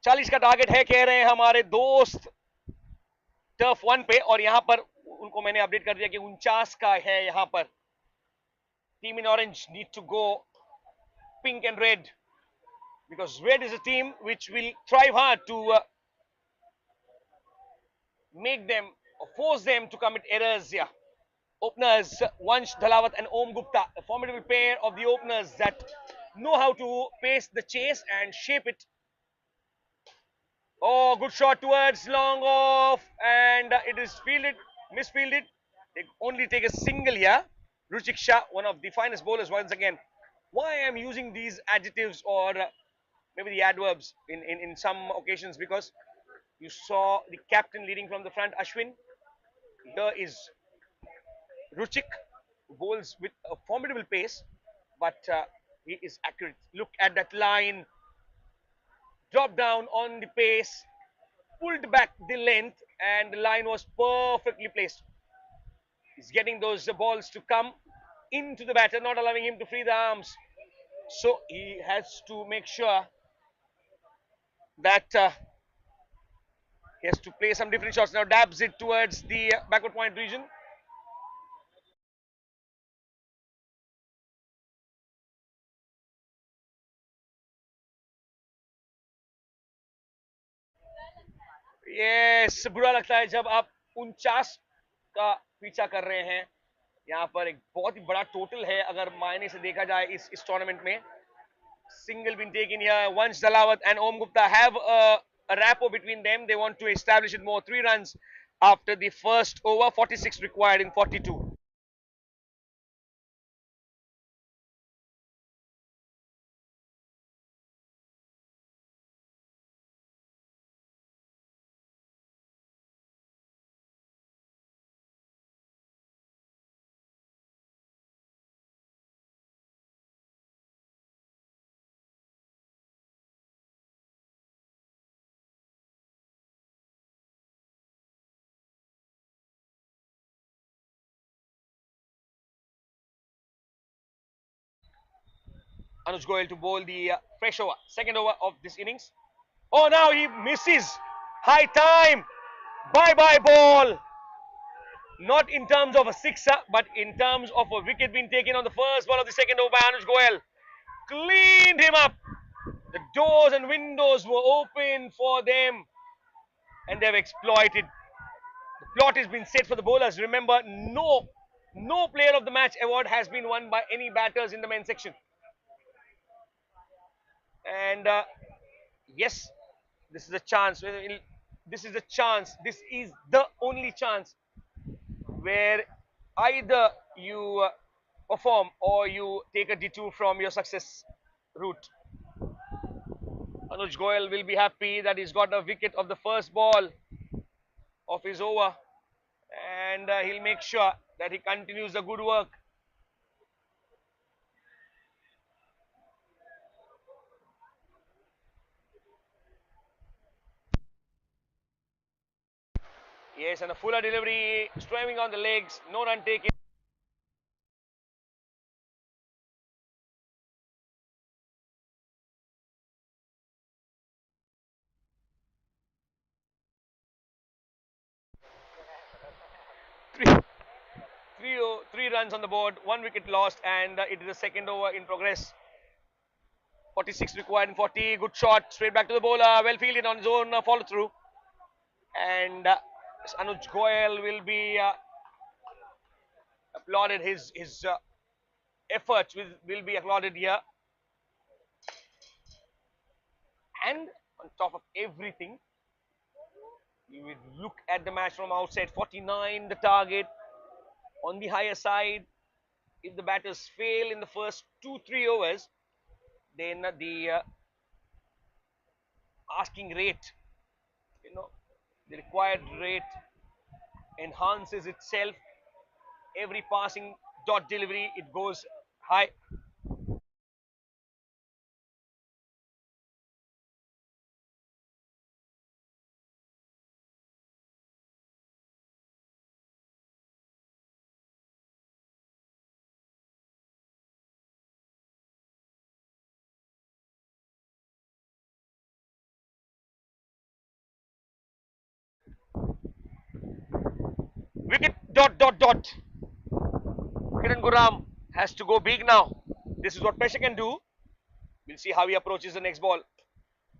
40 का target है कह रहे हैं हमारे दोस्त turf 1 पे, और यहां पर उनको मैंने अपडेट कर दिया कि 49 का है यहां पर. Team in orange need to go pink and red, because red is a team which will thrive hard to make them or force them to commit errors here. Openers Vansh Dhalawat and Om Gupta, a formidable pair of the openers that know how to pace the chase and shape it. Oh, good shot towards long off, and it is fielded, misfielded. They only take a single here. Ruchik Shah, one of the finest bowlers once again. Why I am using these adjectives or maybe the adverbs in some occasions, because you saw the captain leading from the front, Ashwin. Here is Ruchik, who bowls with a formidable pace, but he is accurate. Look at that line, drop down on the pace, pulled back the length, and the line was perfectly placed. He's getting those balls to come into the batter, not allowing him to free the arms. So he has to make sure that he has to play some different shots. Now dabs it towards the backward point region. Yes, बुरा लगता है जब आप 49 का पीछा कर रहे हैं. यहाँ पर एक बहुत ही बड़ा टोटल है अगर मायने से देखा जाए इस टूर्नामेंट में. Single been taken here. Once Dalawat and Om Gupta have a rapport between them. They want to establish it more. 3 runs after the first over. 46 required in 42. Anuj Goyal to bowl the fresh over, second over of this innings. Oh, now he misses. High time. Bye bye ball. Not in terms of a sixer, but in terms of a wicket being taken on the first ball of the second over by Anuj Goyal. Cleaned him up. The doors and windows were open for them, and they've exploited. The plot has been set for the bowlers. Remember, no player of the match award has been won by any batters in the men's section. And yes, this is a chance. This is a chance. This is the only chance where either you perform or you take a detour from your success route. Anuj Goyal will be happy that he's got a wicket of the first ball of his over, and he'll make sure that he continues the good work. Yes, and a fuller delivery, swimming on the legs, no run taken. Three, three runs on the board, one wicket lost, and it is the second over in progress. 46 required in 40. Good shot, straight back to the bowler. Well fielded on his own follow through. And Anuj Goyal will be applauded. His efforts will be applauded here. And on top of everything, you will look at the match from outside. 49 the target. On the higher side, if the batters fail in the first 2-3 overs, then the asking rate, the required rate enhances itself. Every passing dot delivery, it goes high. Wicket dot dot dot. Kiran Guram has to go big now. This is what pressure can do. We'll see how he approaches the next ball.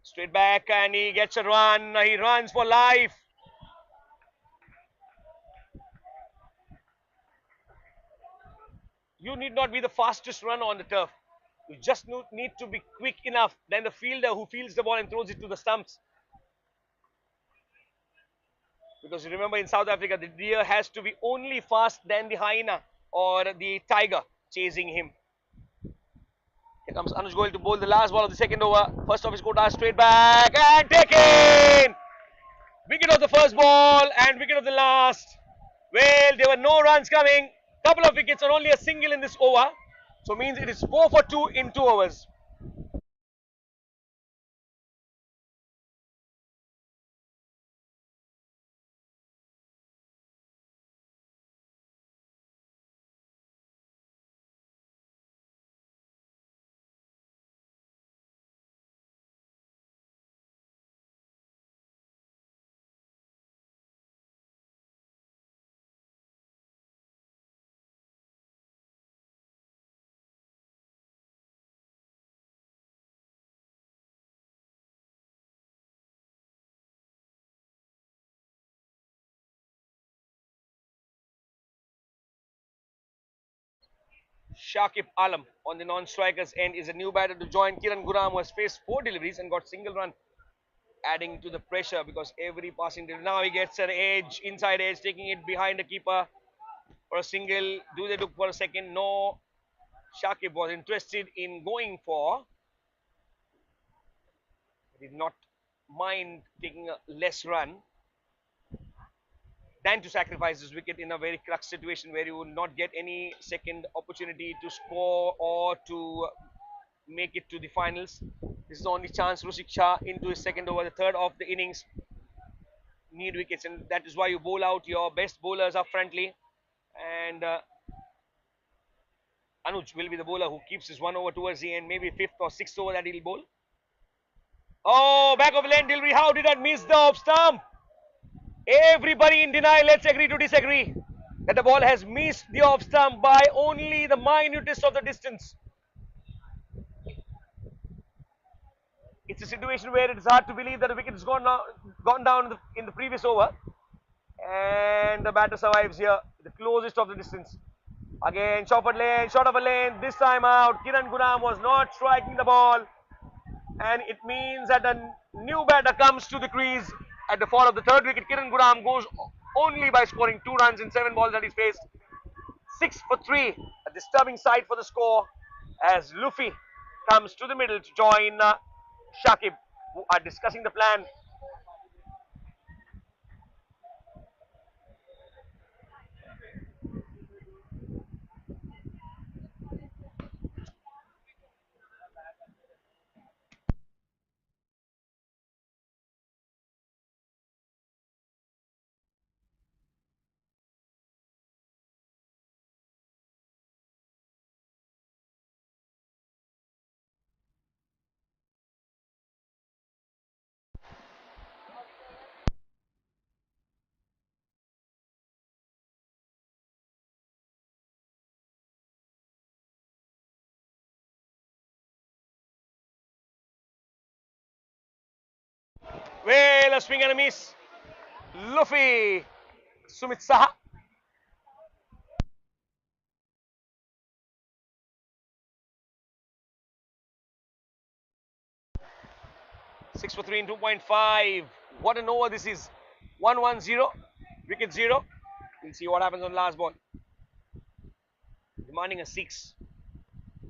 Straight back and he gets a run. He runs for life. You need not be the fastest runner on the turf. You just need to be quick enough. Then the fielder who fields the ball and throws it to the stumps. Because you remember in South Africa, the deer has to be only fast than the hyena or the tiger chasing him. Here comes Anuj Goyal to bowl the last ball of the second over. First off his quota, straight back and taken. Wicket of the first ball and wicket of the last. Well, there were no runs coming. Couple of wickets and only a single in this over. So means it is 4 for 2 in 2 overs. Shakib Alam on the non-strikers end is a new batter to join Kiran Guram, who has faced 4 deliveries and got single run, adding to the pressure because every passing delivery. Now he gets an edge, inside edge, taking it behind the keeper for a single. Do they look for a second? No. Shakib was interested in going for. He did not mind taking a less run than to sacrifice this wicket in a very crux situation where you will not get any second opportunity to score or to make it to the finals. This is the only chance. Rushik Shah into his second over, the third of the innings. Need wickets, and that is why you bowl out your best bowlers up frontly. And Anuj will be the bowler who keeps his 1 over towards the end, maybe 5th or 6th over that he'll bowl. Oh, back of the lane delivery. How did that miss the off stump? Everybody in denial. Let's agree to disagree that the ball has missed the off stump by only the minutest of the distance. It's a situation where it is hard to believe that the wicket has gone down in the previous over. And the batter survives here, the closest of the distance. Again, short of a lane, this time out. Kiran Guram was not striking the ball. And it means that a new batter comes to the crease at the fall of the third wicket. Kiran Guram goes only by scoring 2 runs in 7 balls that he's faced. 6 for 3, a disturbing sight for the score as Luffy comes to the middle to join Shakib, who are discussing the plan. Well, a swing and a miss. Luffy, Sumit Saha. 6 for 3 in 2.5. What an over this is. 1-1-0. Wicket 0. We'll see what happens on the last ball. Demanding a 6.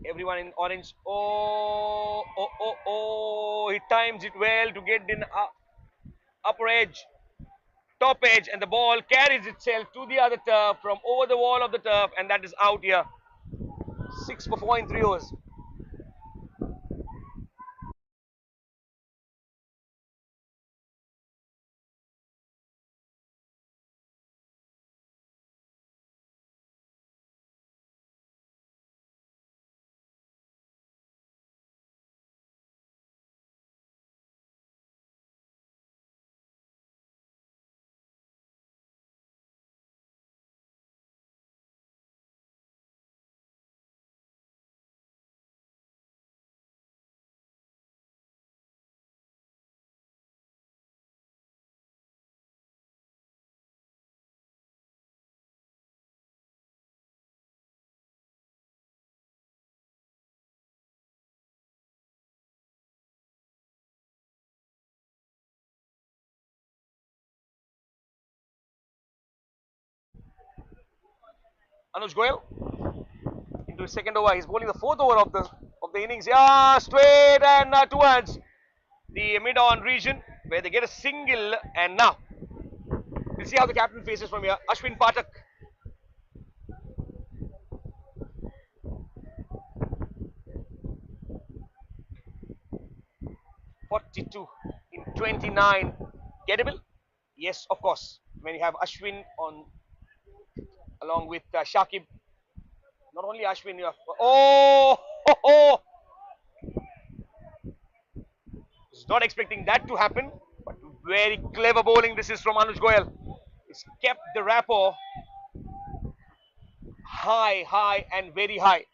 Everyone in orange. Oh. He times it well to get in upper edge, top edge, and the ball carries itself to the other turf from over the wall of the turf, and that is out here. 6 for 4 in 3 overs. Anuj Goyal into his second over. He's bowling the fourth over of the innings. Yeah, straight and towards the mid-on region where they get a single. And now we'll see how the captain faces from here. Ashwin Pathak. 42 in 29. Gettable? Yes, of course. When you have Ashwin on along with Shakib. Not only Ashwin, you have. Oh! Was not expecting that to happen. But very clever bowling. This is from Anuj Goyal. He's kept the rapport high, and very high.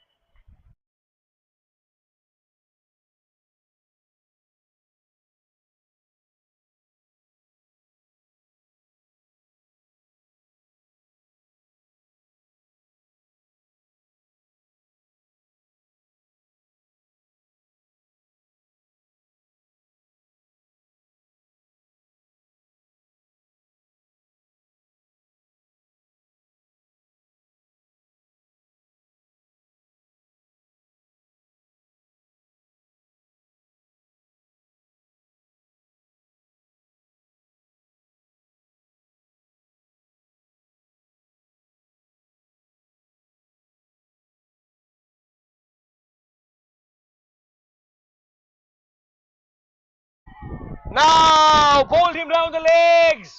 Now bowled him down the legs.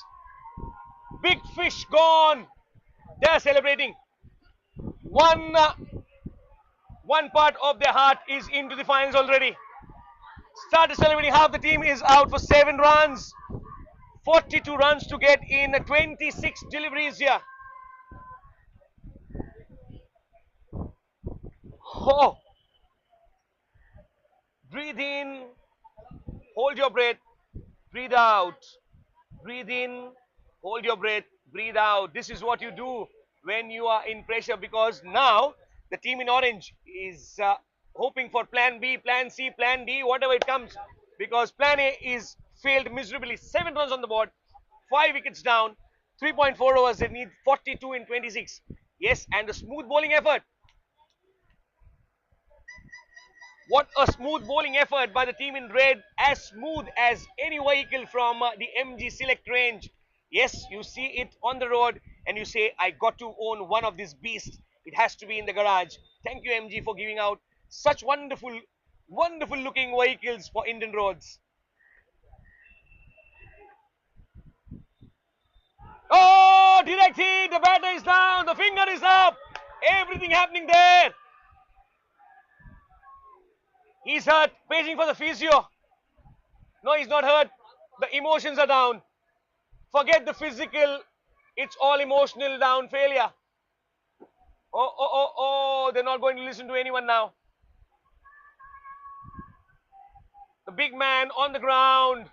Big fish gone. They're celebrating. One part of their heart is into the finals already. Started celebrating. Half the team is out for 7 runs. 42 runs to get in 26 deliveries here. Oh, breathe in, hold your breath, breathe out, breathe in, hold your breath, breathe out. This is what you do when you are in pressure, because now the team in orange is hoping for plan B, plan C, plan D, whatever it comes, because plan A is failed miserably. 7 runs on the board, 5 wickets down, 3.4 overs. They need 42 in 26. Yes, and the smooth bowling effort. What a smooth bowling effort by the team in red, as smooth as any vehicle from the MG Select range. Yes, you see it on the road and you say, I got to own one of these beasts. It has to be in the garage. Thank you, MG, for giving out such wonderful, wonderful looking vehicles for Indian roads. Oh, direct hit. The batter is down. The finger is up. Everything happening there. He's hurt, paging for the physio. No, he's not hurt. The emotions are down. Forget the physical. It's all emotional down failure. Oh. They're not going to listen to anyone now. The big man on the ground.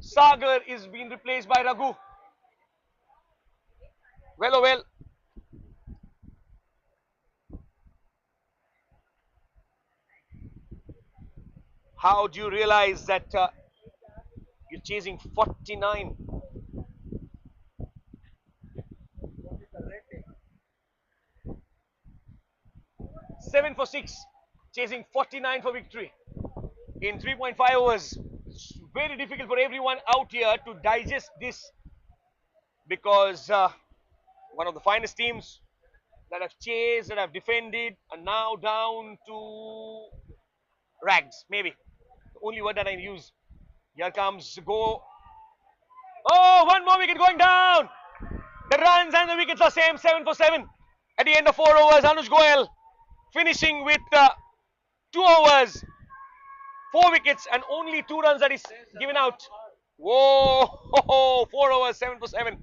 Sagar is being replaced by Raghu. Well, oh well. How do you realize that you're chasing 49? 7 for 6. Chasing 49 for victory. In 3.5 overs. It's very difficult for everyone out here to digest this, because one of the finest teams that have chased, that have defended, are now down to rags, maybe. The only word that I use. Here comes go. Oh, one more wicket going down. The runs and the wickets are same, 7 for 7. At the end of 4 overs, Anuj Goyal finishing with 2 overs, 4 wickets, and only 2 runs that is given out. Whoa, 4 overs, 7 for 7.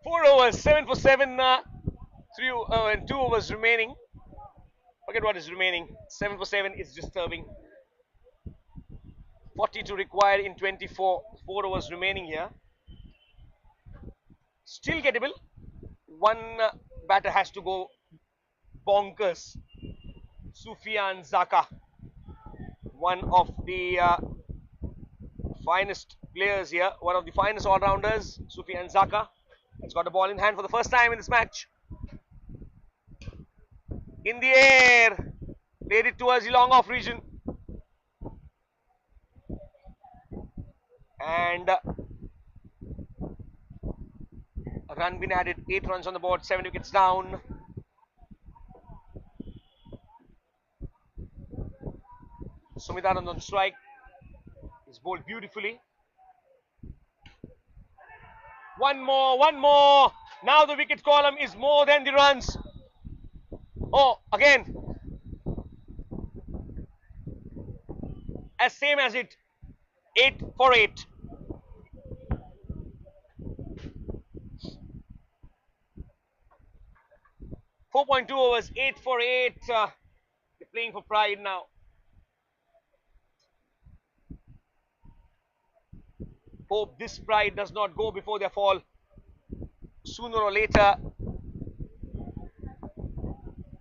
4 overs, 7 for 7, 2 overs remaining. Forget what is remaining. 7 for 7 is disturbing. 42 required in 24. 4 overs remaining here. Still gettable. One batter has to go bonkers. Sufyan Zaka, one of the finest players here, one of the finest all-rounders. Sufyan Zaka has got the ball in hand for the first time in this match. In the air, played it towards the long off region, and a run been added. 8 runs on the board, 7 wickets down. Sumitanand on strike. He's bowled beautifully. One more, one more. Now the wicket column is more than the runs. Oh, again, as same as it. 8 for 8. 4.2 overs, 8 for 8. They're playing for pride now. Hope this pride does not go before their fall. Sooner or later,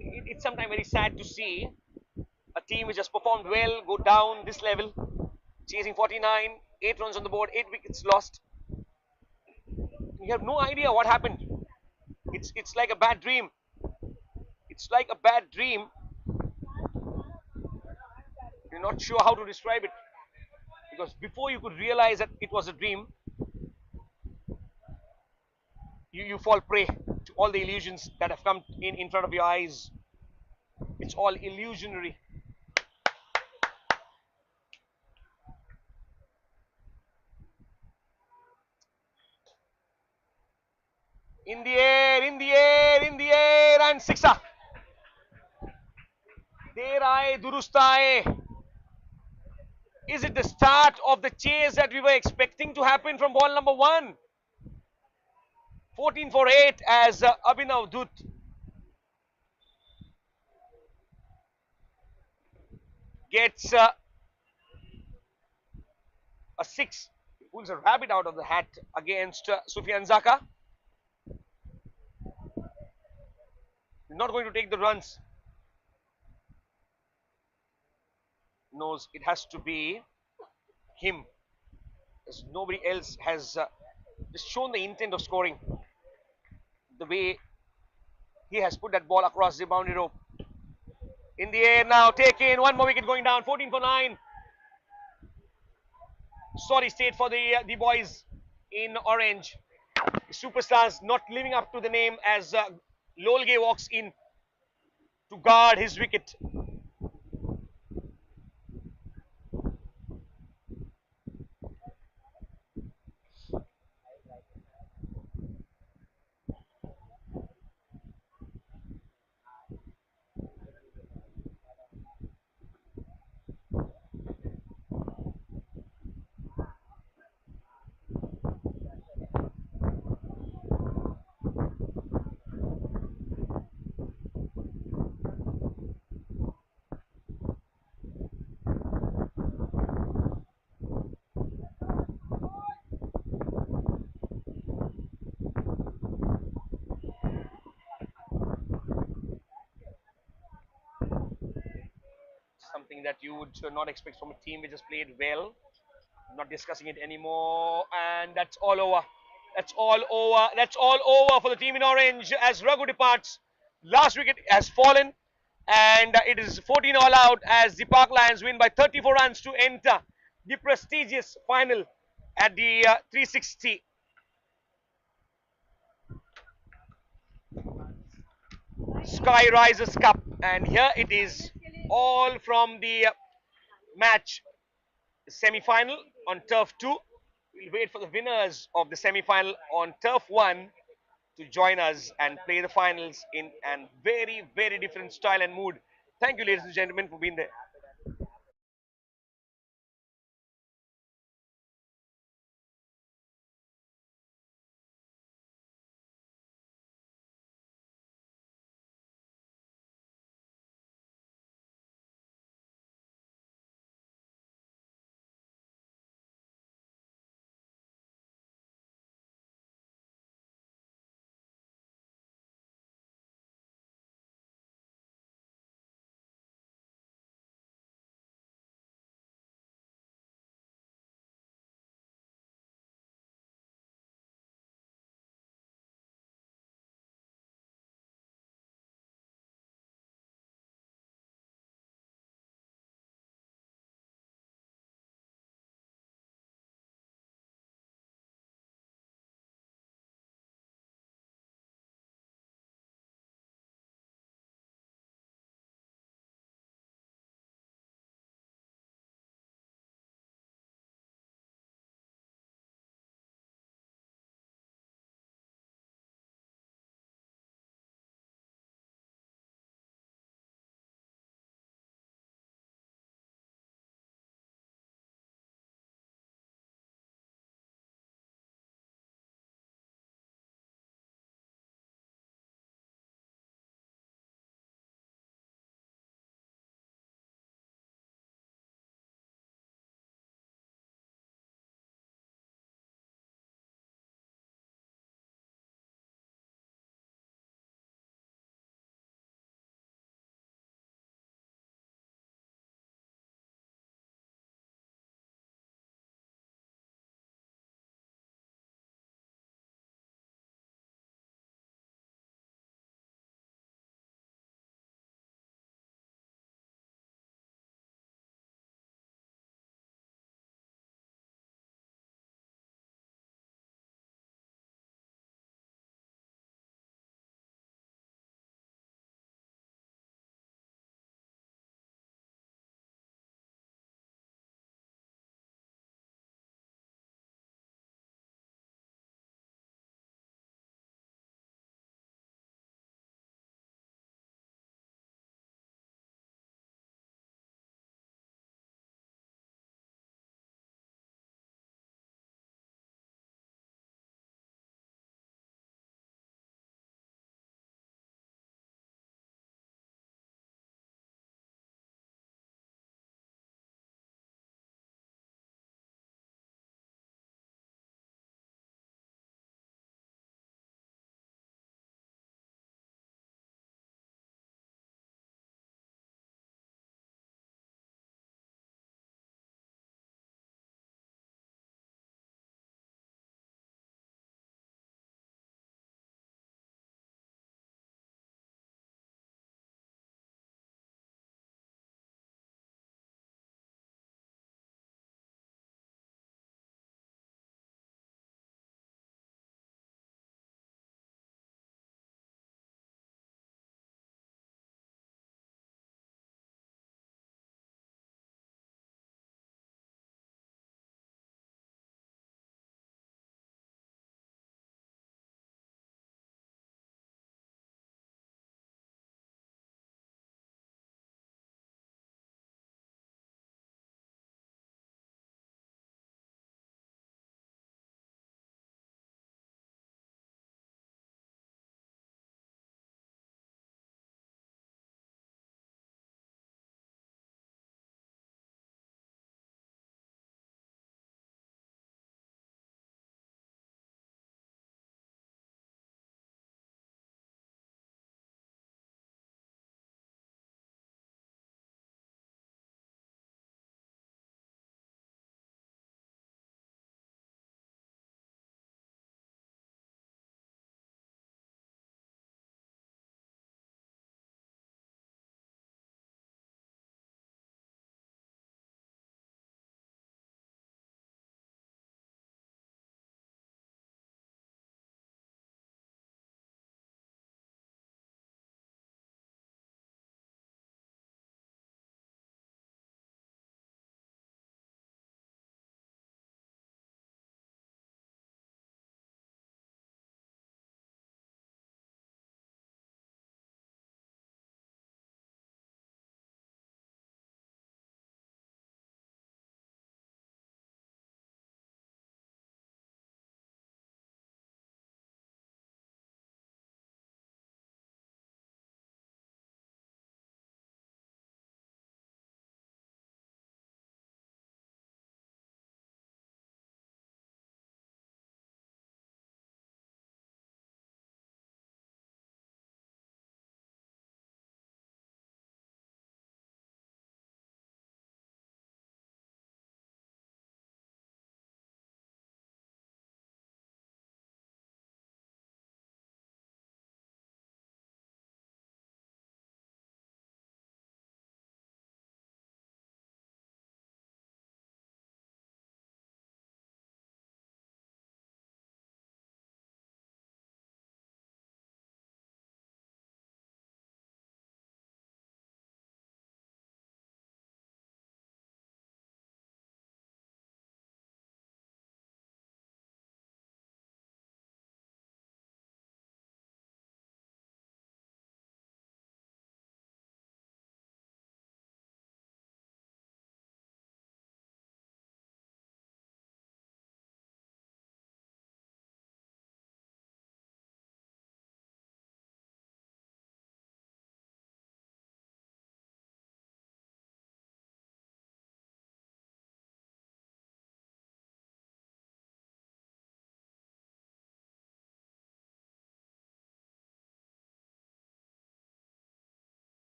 it's sometimes very sad to see a team which has performed well go down this level, chasing 49, 8 runs on the board, 8 wickets lost. You have no idea what happened. It's like a bad dream. It's like a bad dream. You're not sure how to describe it, because before you could realize that it was a dream, you fall prey to all the illusions that have come in front of your eyes. It's all illusionary. In the air, in the air, in the air, and sixer. Der aaye, durust aaye. Is it the start of the chase that we were expecting to happen from ball number 1? 14 for 8 as Abhinav Dut gets a 6. Pulls a rabbit out of the hat against Sufyan Zaka. He's not going to take the runs. Knows it has to be him, as nobody else has just shown the intent of scoring. The way he has put that ball across the boundary rope. In the air now, taken. One more wicket going down. 14 for 9. Sorry state for the boys in orange. The superstars not living up to the name as Lolge walks in to guard his wicket. Something that you would not expect from a team which has played well. Not discussing it anymore, and that's all over. That's all over. That's all over for the team in orange as Raghu departs. Last wicket has fallen, and it is 14 all out as the Park Lions win by 34 runs to enter the prestigious final at the 360. Sky Risers Cup, and here it is all from the match semi-final on turf 2. We'll wait for the winners of the semi-final on turf 1 to join us and play the finals in a very, very different style and mood. Thank you, ladies and gentlemen, for being there.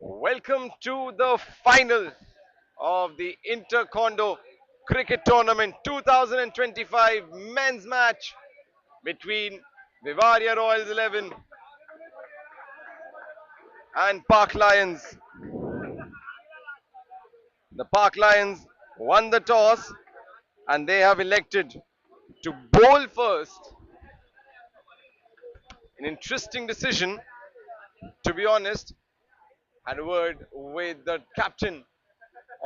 Welcome to the final of the Inter-Condo Cricket Tournament 2025 men's match between Vivaria Royals 11 and Park Lions. The Park Lions won the toss and they have elected to bowl first. An interesting decision, to be honest. Had a word with the captain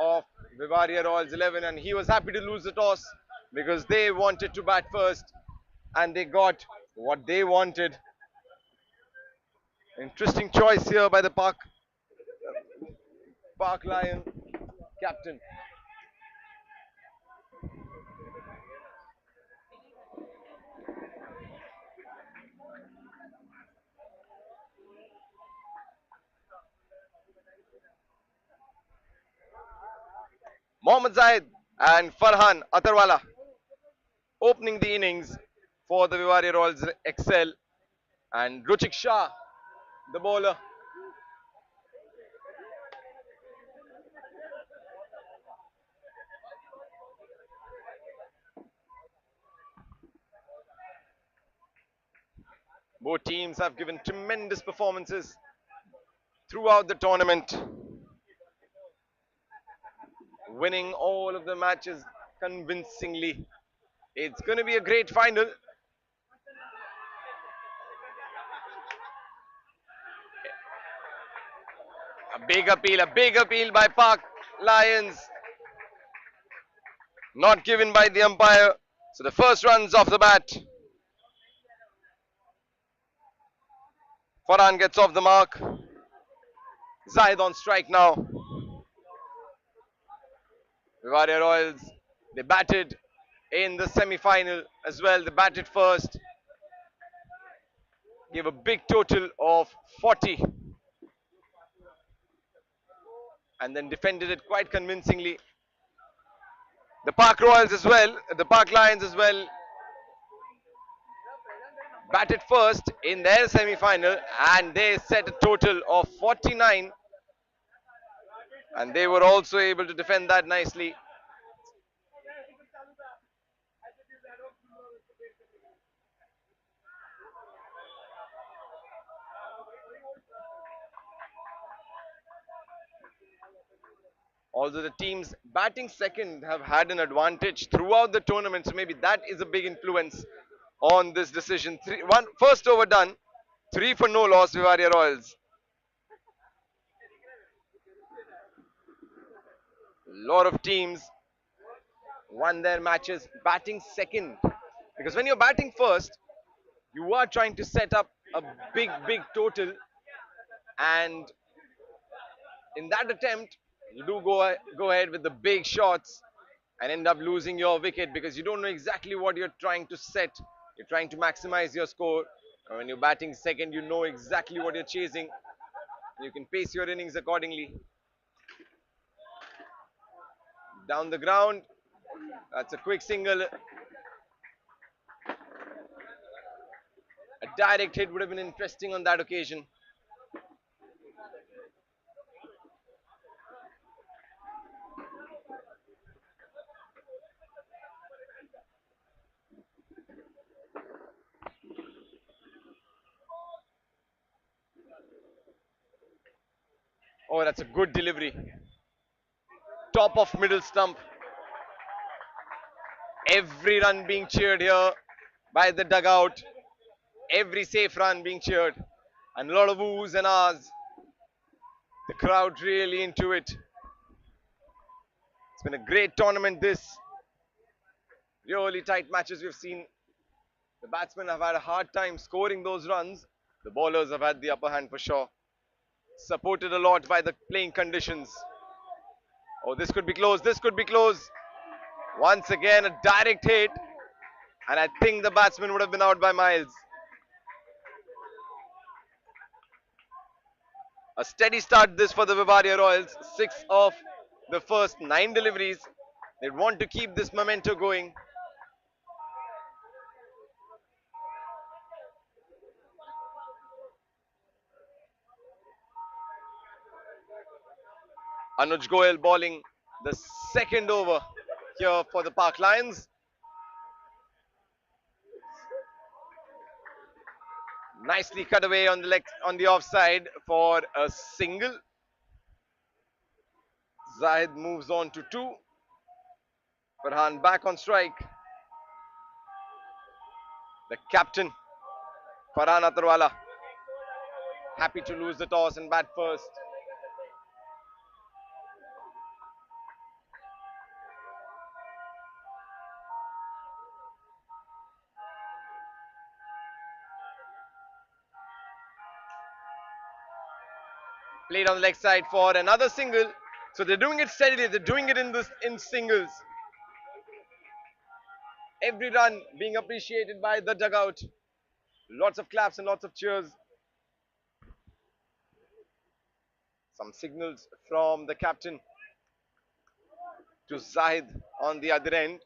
of Vivaria Royals 11 and he was happy to lose the toss because they wanted to bat first and they got what they wanted. Interesting choice here by the Park Lion captain. Mohammad Zahid and Farhan Atarwala opening the innings for the Vivaria Royals XL and Ruchik Shah, the bowler. Both teams have given tremendous performances throughout the tournament, winning all of the matches convincingly. It's going to be a great final. A big appeal by Park Lions, not given by the umpire. So the first runs off the bat. Farhan gets off the mark. Zahid on strike now. Vivaria Royals, they batted in the semi-final as well. They batted first. Gave a big total of 40. And then defended it quite convincingly. The Park Royals as well, the Park Lions as well, batted first in their semi-final and they set a total of 49 and they were also able to defend that nicely. Although the teams batting second have had an advantage throughout the tournament, so maybe that is a big influence on this decision. First over done, 3 for no loss, Vivaria Royals. A lot of teams won their matches batting second. Because when you're batting first, you are trying to set up a big total. And in that attempt, you do go ahead with the big shots and end up losing your wicket because you don't know exactly what you're trying to set. You're trying to maximize your score. And when you're batting second, you know exactly what you're chasing. You can pace your innings accordingly. Down the ground. That's a quick single. A direct hit would have been interesting on that occasion. Oh, that's a good delivery. Top of middle stump. Every run being cheered here by the dugout. Every safe run being cheered. And a lot of oohs and ahs. The crowd really into it. It's been a great tournament this. Really tight matches we've seen. The batsmen have had a hard time scoring those runs. The bowlers have had the upper hand for sure. Supported a lot by the playing conditions. Oh, this could be close. This could be close. Once again, a direct hit. And I think the batsman would have been out by miles. A steady start this for the Vivaria Royals. 6 of the first 9 deliveries. They want to keep this momentum going. Anuj Goyal bowling the second over here for the Park Lions. Nicely cut away on the leg, on the offside for a single. Zahid moves on to 2. Farhan back on strike. The captain, Farhan Atarwala, happy to lose the toss and bat first. Played on the leg side for another single. So they're doing it steadily. They're doing it in singles. Every run being appreciated by the dugout. Lots of claps and lots of cheers. Some signals from the captain to Zahid on the other end.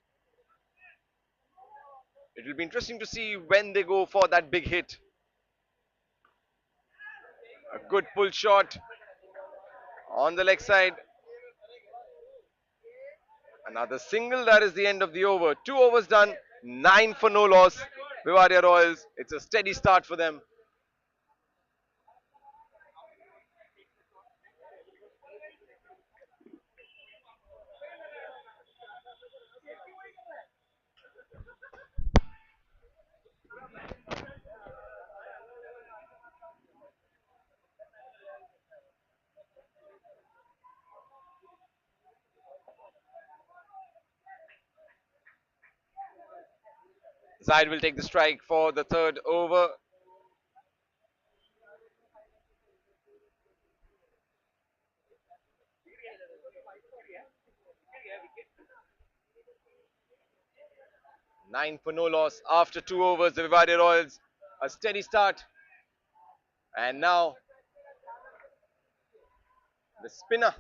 It will be interesting to see when they go for that big hit. A good pull shot on the leg side. Another single. That is the end of the over. 2 overs done. 9 for no loss. Vivaria Royals. It's a steady start for them. Zahid will take the strike for the third over. Nine for no loss after 2 overs. The Vivaria Royals, a steady start. And now the spinner.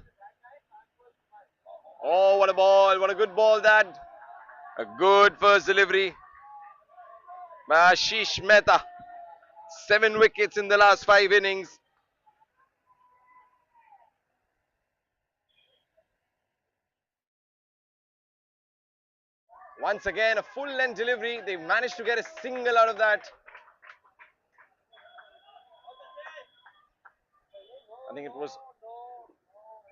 Oh, what a ball. What a good ball that. A good first delivery by Ashish Mehta. 7 wickets in the last 5 innings. Once again, a full length delivery. They managed to get a single out of that. I think it was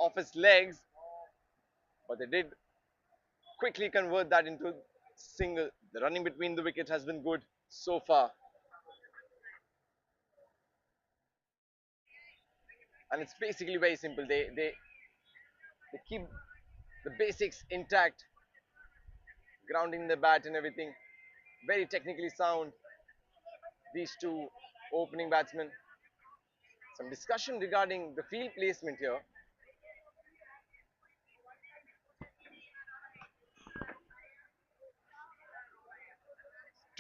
off his legs, but they did quickly convert that into single. The running between the wickets has been good so far. And it's basically very simple. They keep the basics intact, grounding the bat and everything. Very technically sound. These two opening batsmen. Some discussion regarding the field placement here.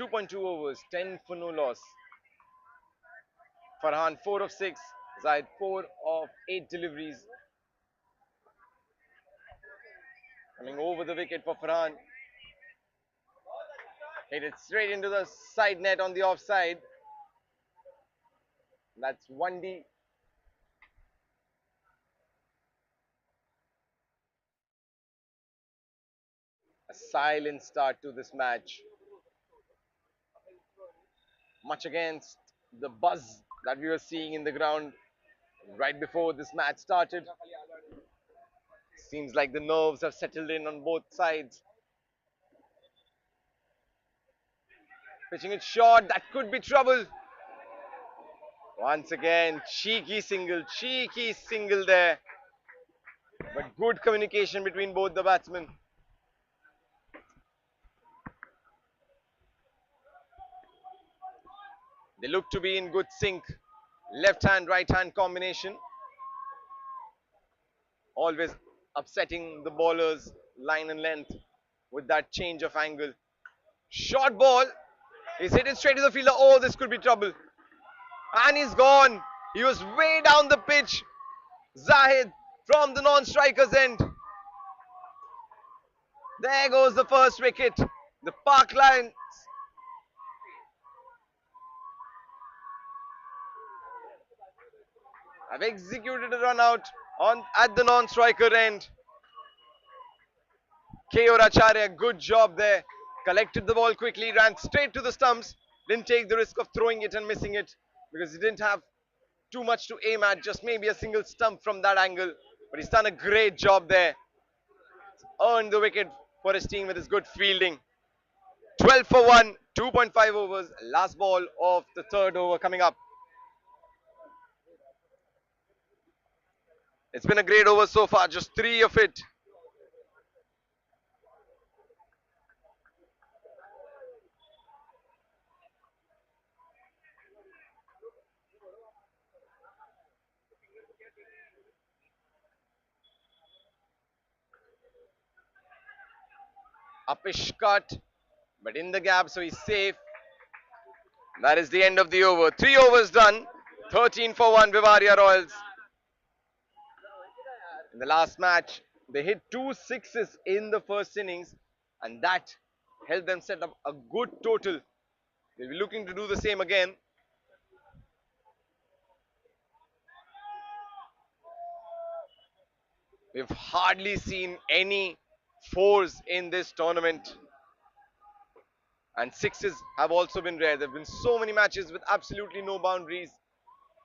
.2 overs, 10 for no loss. Farhan 4 of 6, Zahid 4 of 8 deliveries. Coming over the wicket for Farhan. Hit it straight into the side net on the offside. That's 1D. A silent start to this match. Much against the buzz that we were seeing in the ground right before this match started. Seems like the nerves have settled in on both sides. Pitching it short, that could be trouble. Once again, cheeky single there. But good communication between both the batsmen. They look to be in good sync. Left hand, right hand combination. Always upsetting the bowler's line and length with that change of angle. Short ball. He's hit it straight to the fielder. Oh, this could be trouble. And he's gone. He was way down the pitch. Zahid from the non-striker's end. There goes the first wicket. The Park Lions have executed a run out. on at the non-striker end. Keoracharya, good job there. Collected the ball quickly, ran straight to the stumps. Didn't take the risk of throwing it and missing it because he didn't have too much to aim at, just maybe a single stump from that angle. But he's done a great job there. Earned the wicket for his team with his good fielding. 12 for 1, 2.5 overs. Last ball of the third over coming up. It's been a great over so far, just 3 of it. Upish cut, but in the gap, so he's safe. That is the end of the over. 3 overs done. 13 for 1, Vivaria Royals. In the last match, they hit 2 sixes in the first innings, and that helped them set up a good total. They'll be looking to do the same again. We've hardly seen any fours in this tournament. And sixes have also been rare. There have been so many matches with absolutely no boundaries.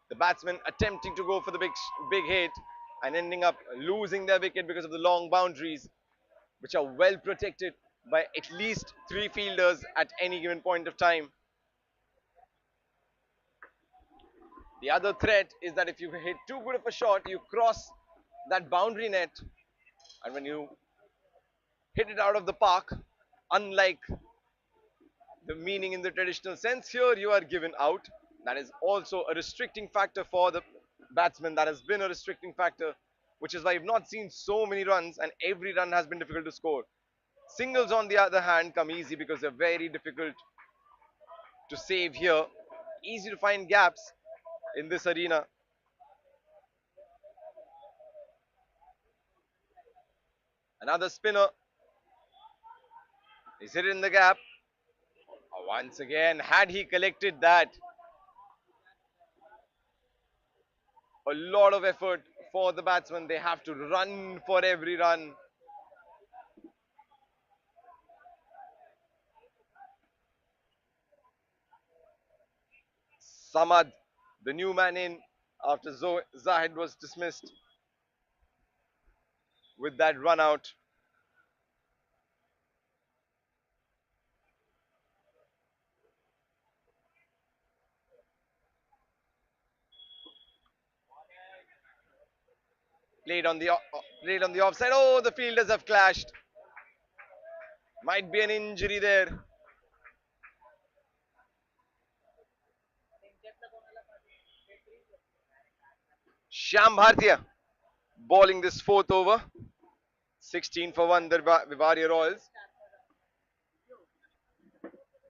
The batsmen attempting to go for the big hit and ending up losing their wicket because of the long boundaries, which are well protected by at least 3 fielders at any given point of time. The other threat is that if you hit too good of a shot, you cross that boundary net, and when you hit it out of the park, unlike the meaning in the traditional sense, here you are given out. That is also a restricting factor for the batsman. That has been a restricting factor, which is why we've not seen so many runs, and every run has been difficult to score. Singles, on the other hand, come easy because they're very difficult to save here. Easy to find gaps in this arena. Another spinner. He's hit it in the gap. Once again, had he collected that, a lot of effort for the batsman. They have to run for every run. Samad, the new man in after Zahid was dismissed with that run out. Played on the offside. Oh, the fielders have clashed. Might be an injury there. Shyam Bhartia bowling this fourth over. 16 for 1, the Vivaria Royals.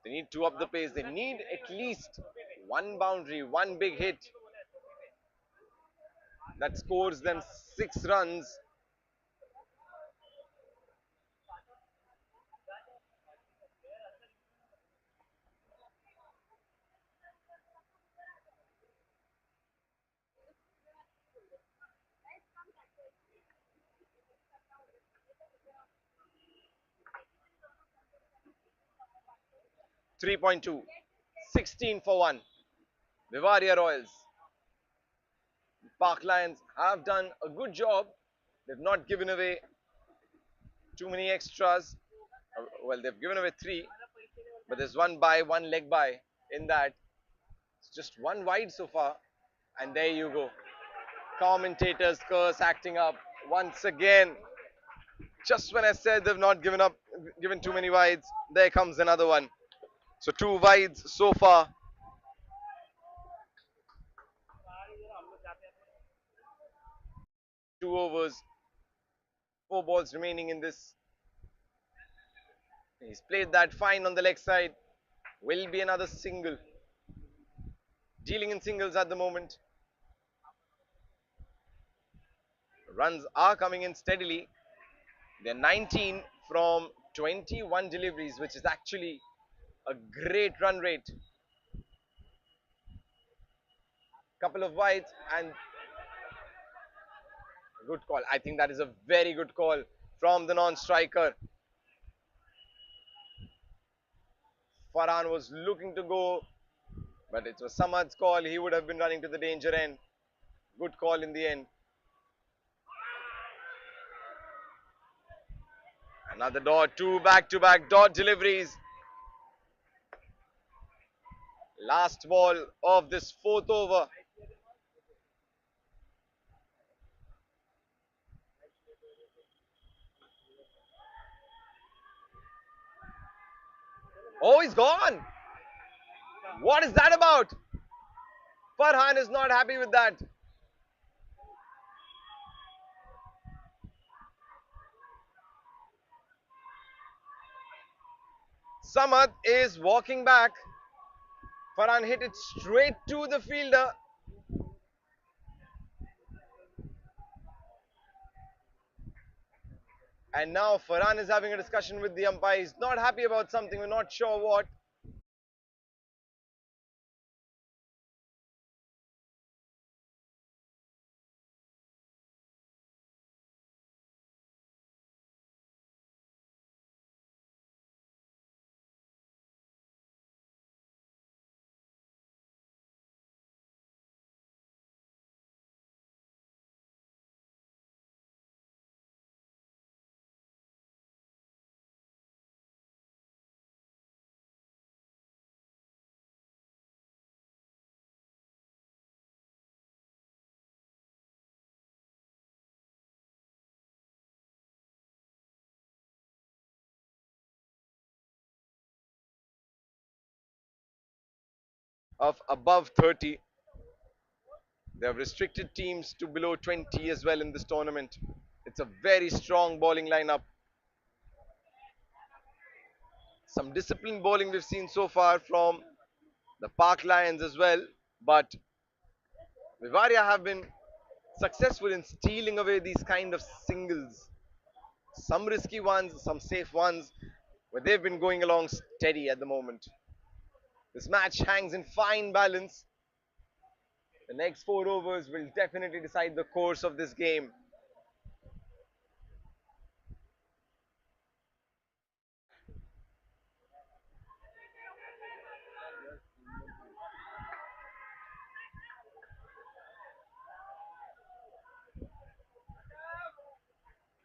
They need to up the pace. They need at least one boundary, one big hit that scores them 6 runs. .2, 16 for 1. Vivaria Royals. Park Lions have done a good job. They've not given away too many extras. Well, they've given away 3, but there's one leg by in that. It's just one wide so far, and there you go. Commentators curse acting up once again. Just when I said they've not given too many wides, there comes another one. So 2 wides so far. Two overs, 4 balls remaining in this. He's played that fine on the leg side. Will be another single. Dealing in singles at the moment. Runs are coming in steadily. They're 19 from 21 deliveries, which is actually a great run rate. Couple of wides, and Good call. I think that is a very good call from the non-striker. Farhan was looking to go, but it was Samad's call. He would have been running to the danger end. Good call in the end. Another dot, two back-to-back dot deliveries. Last ball of this fourth over. Oh, he's gone. What is that about? Farhan is not happy with that. Samad is walking back. Farhan hit it straight to the fielder. And now Farhan is having a discussion with the umpire. He's not happy about something. We're not sure what. Of above 30. They have restricted teams to below 20 as well in this tournament. It's a very strong bowling lineup. Some disciplined bowling we've seen so far from the Park Lions as well. But Vivaria have been successful in stealing away these kind of singles. Some risky ones, some safe ones, but they've been going along steady at the moment. This match hangs in fine balance. The next 4 overs will definitely decide the course of this game.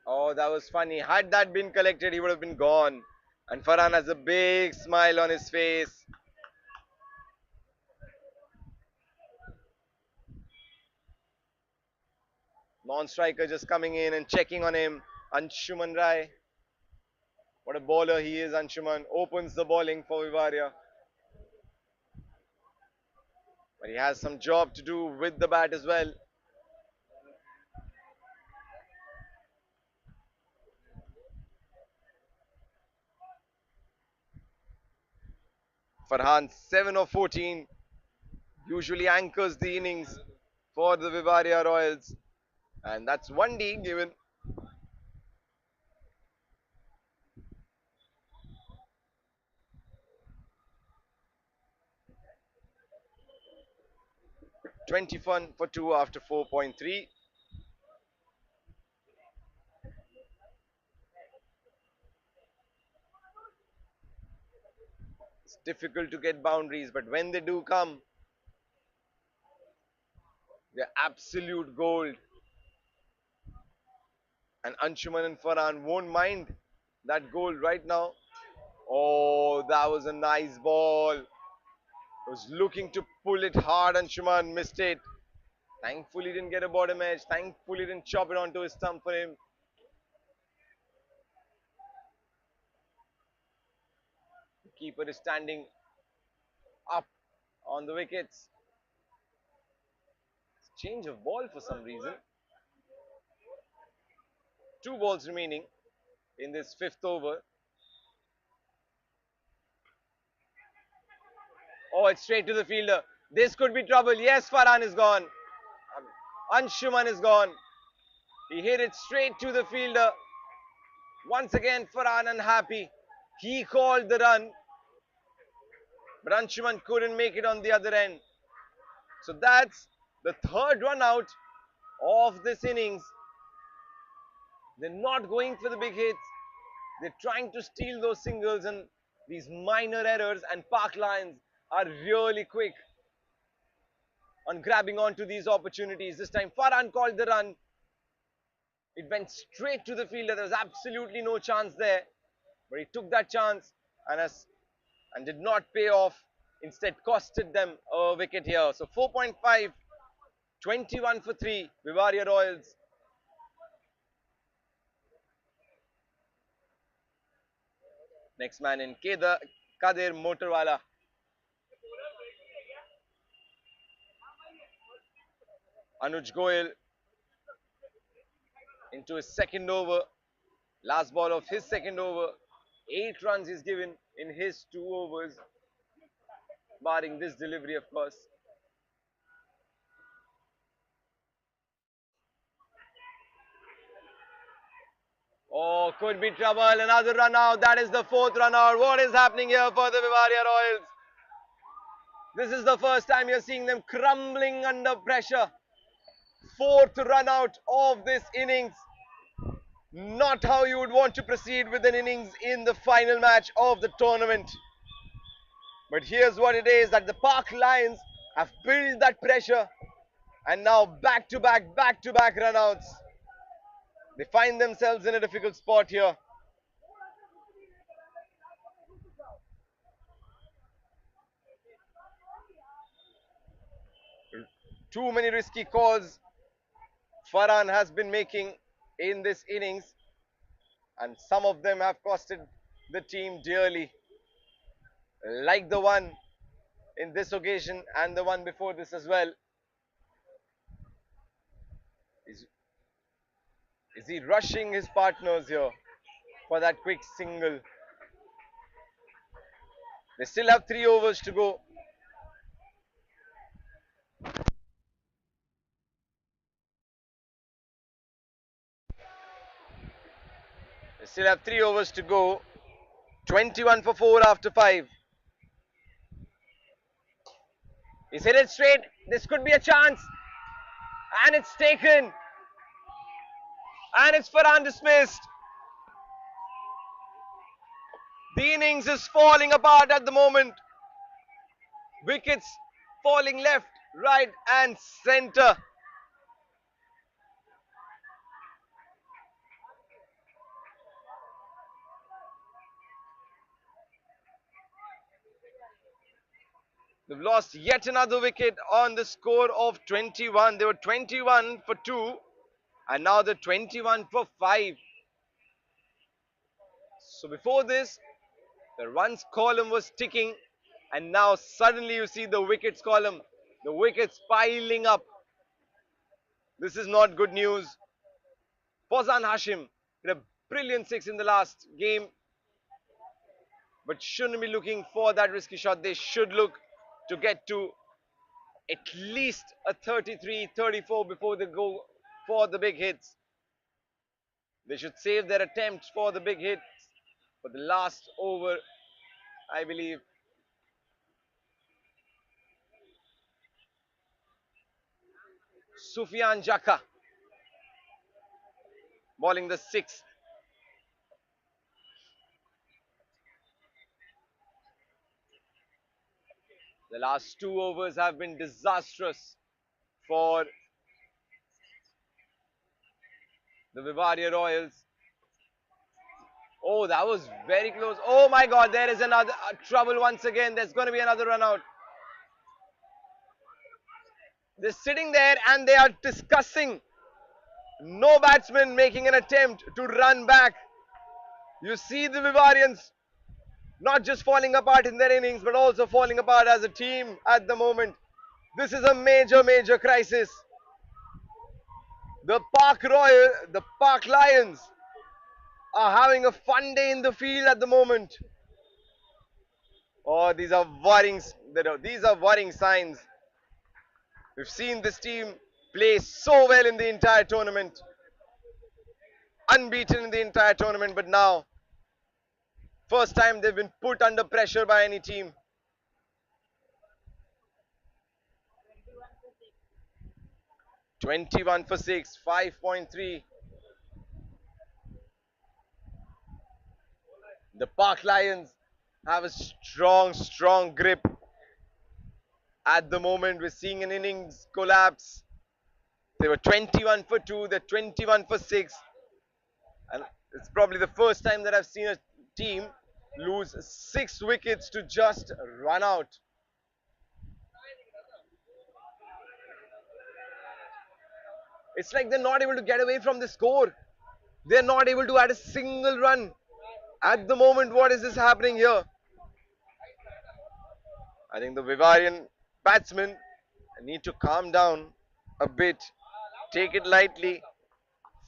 Oh, that was funny. Had that been collected, he would have been gone. And Farhan has a big smile on his face. Non-striker just coming in and checking on him. Anshuman Rai. What a bowler he is, Anshuman. Opens the bowling for Vivaria. But he has some job to do with the bat as well. Farhan, 7 of 14, usually anchors the innings for the Vivaria Royals. And that's 1D given. "21 for 2 after 4.3. It's difficult to get boundaries, but when they do come, they're absolute gold. And Anshuman and Farhan won't mind that goal right now. Oh, that was a nice ball. Was looking to pull it hard. Anshuman missed it. Thankfully, didn't get a bottom edge. Thankfully, didn't chop it onto his thumb for him. The keeper is standing up on the wickets. Change of ball for some reason. 2 balls remaining in this 5th over. Oh, it's straight to the fielder. This could be trouble. Yes, Farhan is gone. Anshuman is gone. He hit it straight to the fielder. Once again, Farhan unhappy. He called the run, but Anshuman couldn't make it on the other end. So that's the 3rd run out of this innings. They're not going for the big hits. They're trying to steal those singles, and these minor errors, and Park Lions are really quick on grabbing onto these opportunities. This time Farhan called the run. It went straight to the fielder. There was absolutely no chance there, but he took that chance and did not pay off. Instead costed them a wicket here. So 4.5, 21 for 3, Vivaria Royals. Next man in, Kadir Motorwala. Anuj Goyal into his second over. Last ball of his second over. 8 runs he's given in his 2 overs. Barring this delivery, of course. Oh, could be trouble. Another run out. That is the 4th run out. What is happening here for the Vivaria Royals? This is the first time you're seeing them crumbling under pressure. 4th run out of this innings. Not how you would want to proceed with an innings in the final match of the tournament. But here's what it is, that the Park Lions have built that pressure, and now back-to-back run-outs. They find themselves in a difficult spot here. Too many risky calls Farhan has been making in this innings, and some of them have costed the team dearly. Like the one in this occasion and the one before this as well. Is he rushing his partners here for that quick single? They still have 3 overs to go. They still have 3 overs to go. 21 for 4 after 5. He's hit it straight. This could be a chance. And it's taken. And it's Farhan dismissed. The innings is falling apart at the moment. Wickets falling left, right and centre. They've lost yet another wicket on the score of 21. They were 21 for 2 and now they're 21 for 5. So before this, the runs column was ticking, and now suddenly you see the wickets column, the wickets piling up. This is not good news. Fawzan Hashim hit a brilliant 6 in the last game, but shouldn't be looking for that risky shot. They should look to get to at least a 33, 34 before they go for the big hits. They should save their attempts for the big hits for the last over, I believe. Sufyan Jaka bowling the 6th. The last 2 overs have been disastrous for the Vivaria Royals. Oh, that was very close. Oh my God, there is another trouble once again. There's going to be another run out. They're sitting there and they are discussing. No batsman making an attempt to run back. You see the Vivarians not just falling apart in their innings, but also falling apart as a team at the moment. This is a major crisis. The Park Lions are having a fun day in the field at the moment. Oh, these are worrying signs. We've seen this team play so well in the entire tournament. Unbeaten in the entire tournament, but now, first time they've been put under pressure by any team. (21 for 6), 5.3. The Park Lions have a strong grip. At the moment, we're seeing an innings collapse. They were 21 for 2, they're 21 for 6. And it's probably the first time that I've seen a team lose 6 wickets to just run out. It's like they're not able to get away from the score. They're not able to add a single run. At the moment, what is this happening here? I think the Vivarian batsmen need to calm down a bit. Take it lightly.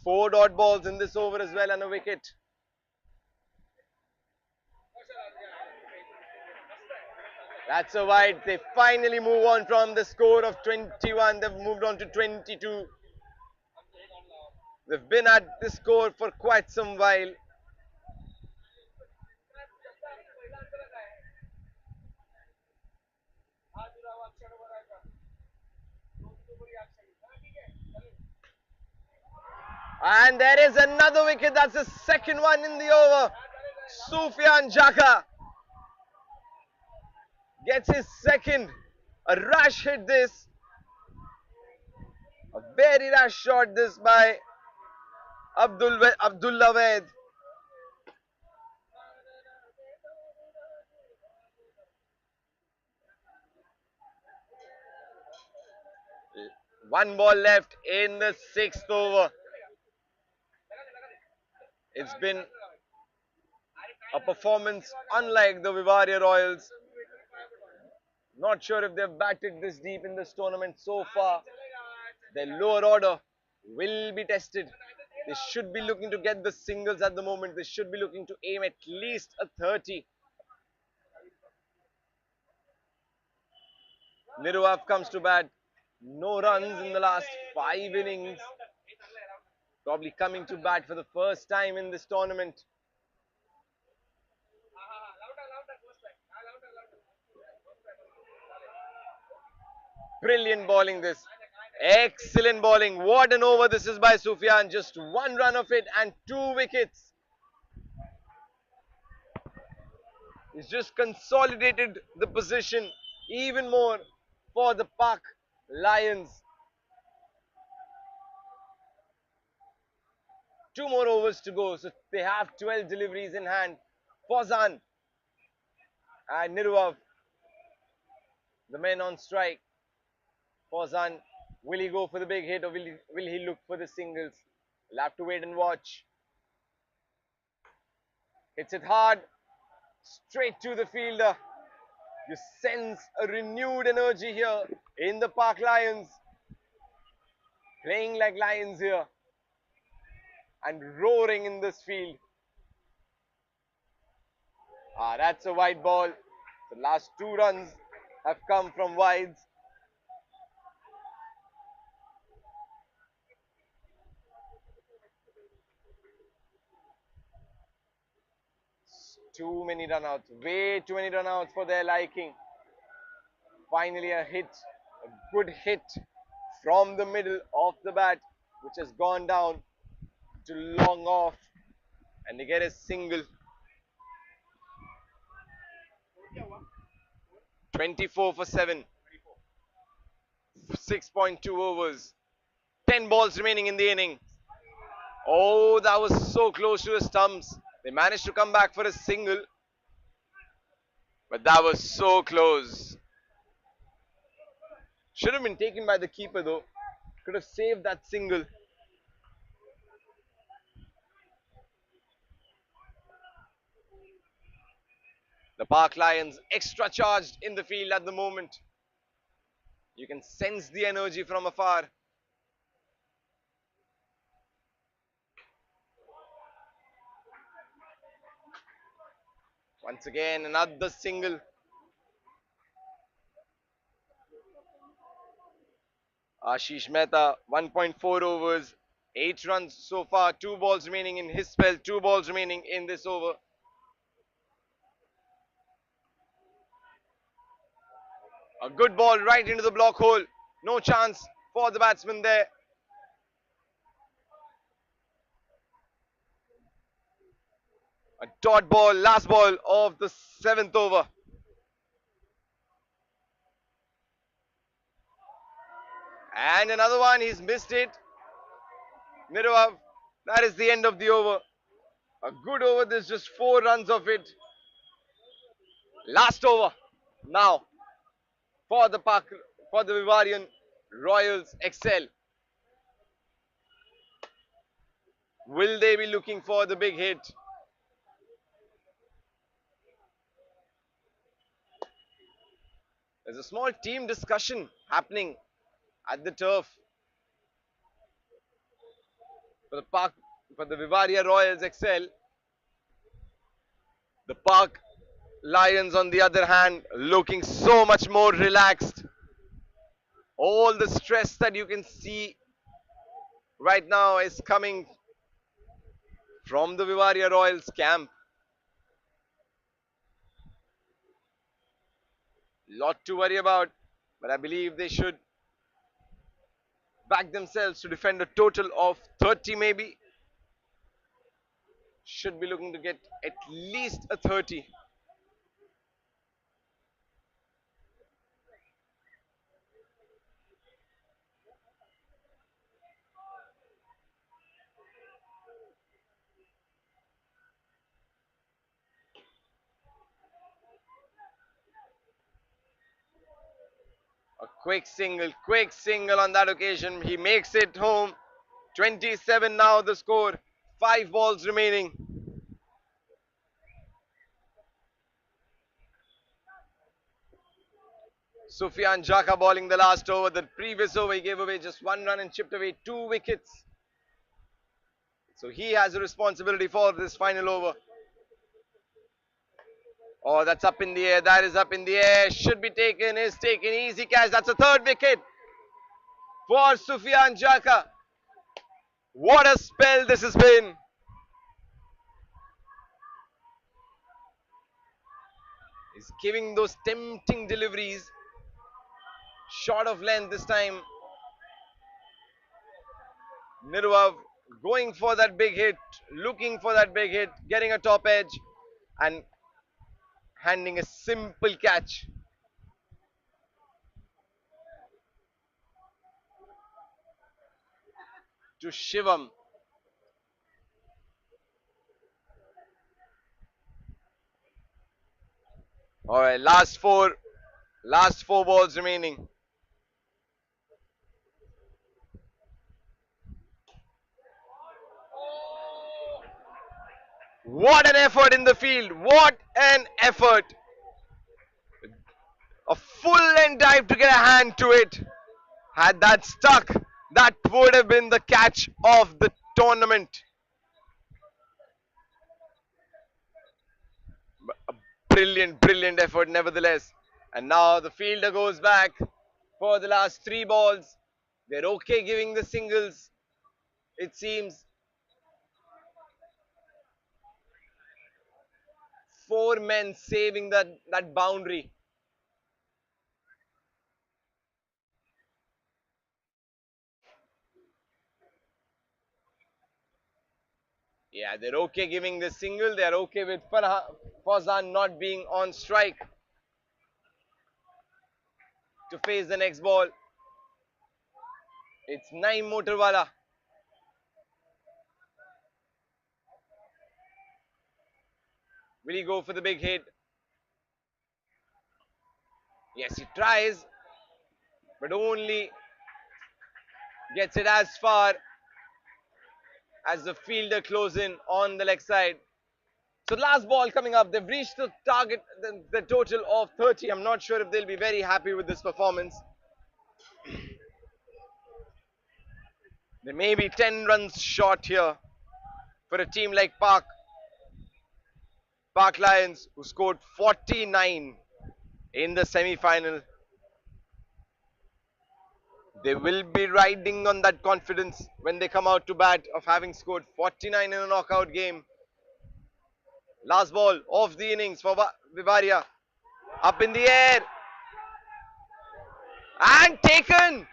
4 dot balls in this over as well and a wicket. That's a wide. They finally move on from the score of 21. They've moved on to 22. They've been at this score for quite some while. And there is another wicket. That's the second one in the over. Sufyan Jaka gets his second. A rash hit this. A very rash shot this by Abdullah Waid. One ball left in the 6th over. It's been a performance unlike the Vivaria Royals. Not sure if they've batted this deep in this tournament so far. Their lower order will be tested. They should be looking to get the singles at the moment. They should be looking to aim at least a 30. Niruv comes to bat. No runs in the last 5 innings. Probably coming to bat for the first time in this tournament. Brilliant bowling this. Excellent bowling. What an over this is by Sufyan. Just 1 run of it and 2 wickets. He's just consolidated the position even more for the Park Lions. 2 more overs to go. So they have 12 deliveries in hand. Fawzan and Niruv, the men on strike. Fawzan, will he go for the big hit or will he look for the singles? We'll have to wait and watch. Hits it hard, straight to the fielder. You sense a renewed energy here in the Park Lions. Playing like lions here and roaring in this field. That's a wide ball. The last 2 runs have come from wides. Too many runouts, way too many runouts for their liking. Finally a hit, a good hit from the middle of the bat, which has gone down to long off, and they get a single. 24 for 7. 6.2 overs. 10 balls remaining in the inning. Oh, that was so close to the stumps. They managed to come back for a single. But that was so close. Should have been taken by the keeper though. Could have saved that single. The Park Lions extra charged in the field at the moment. You can sense the energy from afar. Once again, another single. Ashish Mehta, 1.4 overs, 8 runs so far, 2 balls remaining in his spell, 2 balls remaining in this over. A good ball right into the block hole. No chance for the batsman there. A dot ball, last ball of the 7th over. And another one, he's missed it. Mirov, that is the end of the over. A good over, there's just 4 runs of it. Last over now for the Vivarian Royals excel. Will they be looking for the big hit? There's a small team discussion happening at the turf for the Vivaria Royals excel. The Park Lions, on the other hand, looking so much more relaxed. All the stress that you can see right now is coming from the Vivaria Royals camp. Lot to worry about, but I believe they should back themselves to defend a total of 30 maybe. Should be looking to get at least a 30. A quick single on that occasion. He makes it home. 27 now the score. 5 balls remaining. Sufyan Jaka bowling the last over. The previous over he gave away just 1 run and chipped away 2 wickets. So he has a responsibility for this final over. Oh, that's up in the air. That is up in the air. Should be taken. Is taken. Easy catch. That's a 3rd wicket for Sufyan Jaka. What a spell this has been. He's giving those tempting deliveries. Short of length this time. Nirvav going for that big hit, looking for that big hit, getting a top edge and handing a simple catch. To Shivam. Alright, last four balls remaining. What an effort in the field. What an effort. A full length dive to get a hand to it. Had that stuck, that would have been the catch of the tournament. A brilliant effort nevertheless. And now the fielder goes back for the last 3 balls. They're okay giving the singles, it seems. 4 men saving that boundary. Yeah, they're okay giving the single. They're okay with Fazan not being on strike to face the next ball. It's Naeem Motorwala. Will he go for the big hit? Yes, he tries, but only gets it as far as the fielder closes in on the leg side. So last ball coming up, they've reached the target, the total of 30. I'm not sure if they'll be very happy with this performance. They may be 10 runs short here for a team like Park Lions, who scored 49 in the semi-final. They will be riding on that confidence when they come out to bat of having scored 49 in a knockout game. Last ball of the innings for Vivaria. Up in the air. And taken.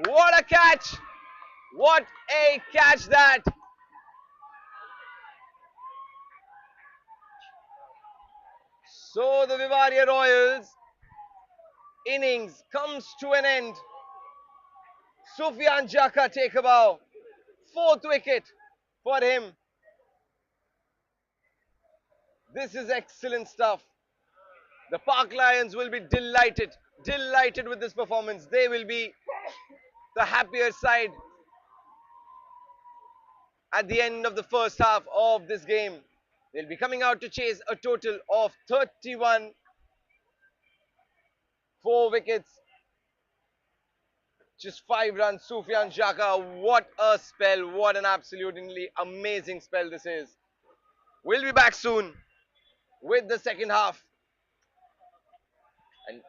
What a catch. What a catch that. So the Vivaria Royals innings comes to an end. Sufyan Jaka take a bow. Fourth wicket for him. This is excellent stuff. The Park Lions will be delighted with this performance. They will be the happier side at the end of the first half of this game. They'll be coming out to chase a total of 31, 4 wickets, just 5 runs. Sufyan Jaka, what a spell, what an absolutely amazing spell this is. We'll be back soon with the second half. And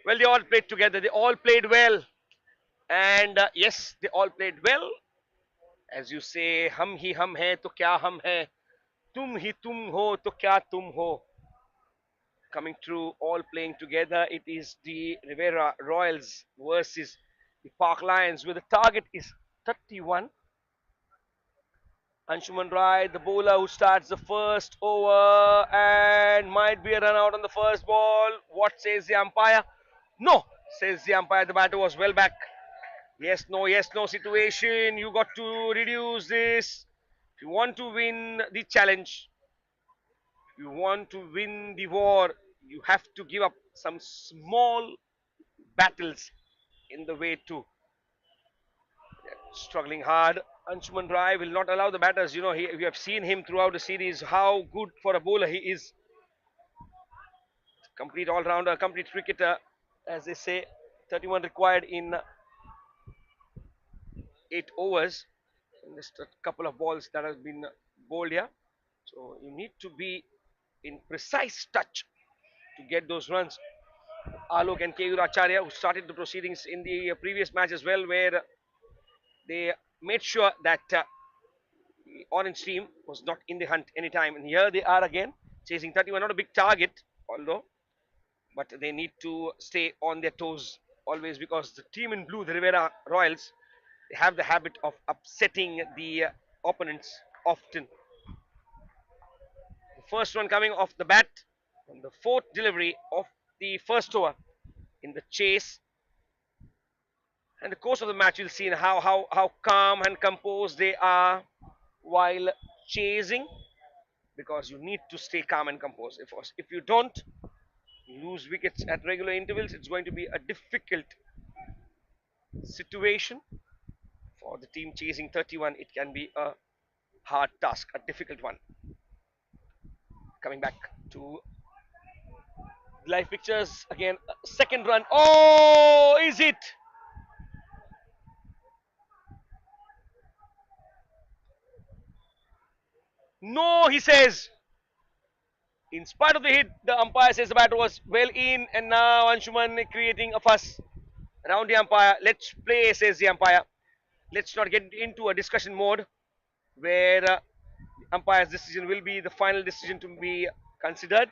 Well, they all played together. They all played well. And yes, they all played well. As you say, हम ही हम हैं तो क्या हम हैं, तुम ही तुम हो तो क्या तुम हो. Coming through, all playing together. It is the Rivera Royals versus the Park Lions, where the target is 31. Anshuman Rai, the bowler who starts the first over and might be a run out on the first ball. What says the umpire? No, says the umpire. The batter was well back. Yes, no situation. You got to reduce this. If you want to win the challenge, if you want to win the war, you have to give up some small battles in the way too. Struggling hard. Anshuman Rai will not allow the batters. You know, we have seen him throughout the series how good for a bowler he is. Complete all-rounder, complete cricketer, as they say. 31 required in 8 overs. Just a couple of balls that have been bowled here. So you need to be in precise touch to get those runs. Alok and Keyur Acharya, who started the proceedings in the previous match as well, where they made sure that the orange team was not in the hunt anytime. And here they are again, chasing 31. Not a big target, although, but they need to stay on their toes always, because the team in blue, the Rivera Royals, they have the habit of upsetting the opponents often. The first one coming off the bat on the fourth delivery of the first over in the chase. And the course of the match, you'll see how calm and composed they are while chasing, because you need to stay calm and composed. If you don't, you lose wickets at regular intervals. It's going to be a difficult situation for the team chasing 31. It can be a hard task, a difficult one. Coming back to live pictures again. Second run. Oh, is it? No, he says. In spite of the hit, the umpire says the batter was well in, and now Anshuman creating a fuss around the umpire. Let's play, says the umpire. Let's not get into a discussion mode where the umpire's decision will be the final decision to be considered.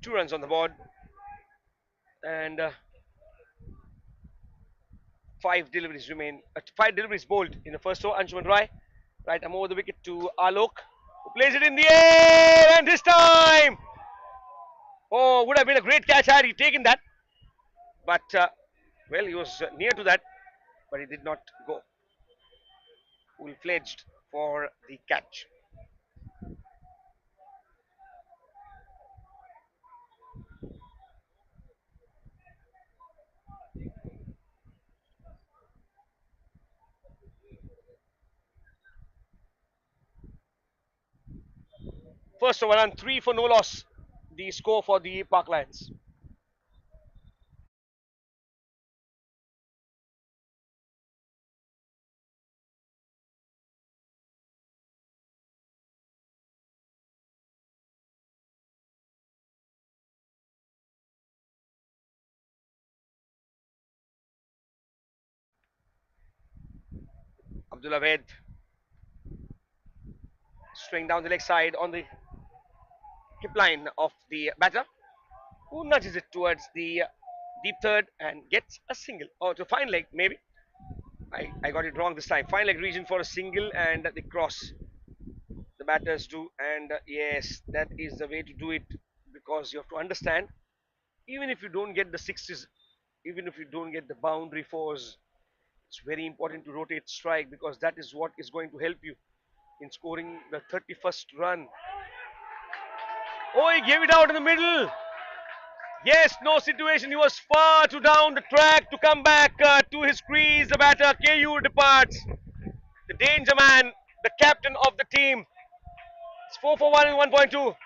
2 runs on the board, and 5 deliveries remain. 5 deliveries bowled in the first over. Anshuman Rai, right arm over the wicket to Alok, who plays it in the air, and this time, oh, would have been a great catch had he taken that. But well, he was near to that, but he did not go full-fledged for the catch. First over run, 3 for no loss. The score for the Park Lions. Abdullah Ved swing down the leg side on the hip line of the batter, who nudges it towards the deep third and gets a single. Or to fine leg, maybe. I got it wrong this time. Fine leg region for a single, and the cross the batters do. And yes, that is the way to do it, because you have to understand, even if you don't get the sixes, even if you don't get the boundary fours, it's very important to rotate strike, because that is what is going to help you in scoring the 31st run. Oh, he gave it out in the middle. Yes, no situation. He was far too down the track to come back to his crease. The batter, KU, departs. The danger man, the captain of the team. It's 4 for 1 in 1.2.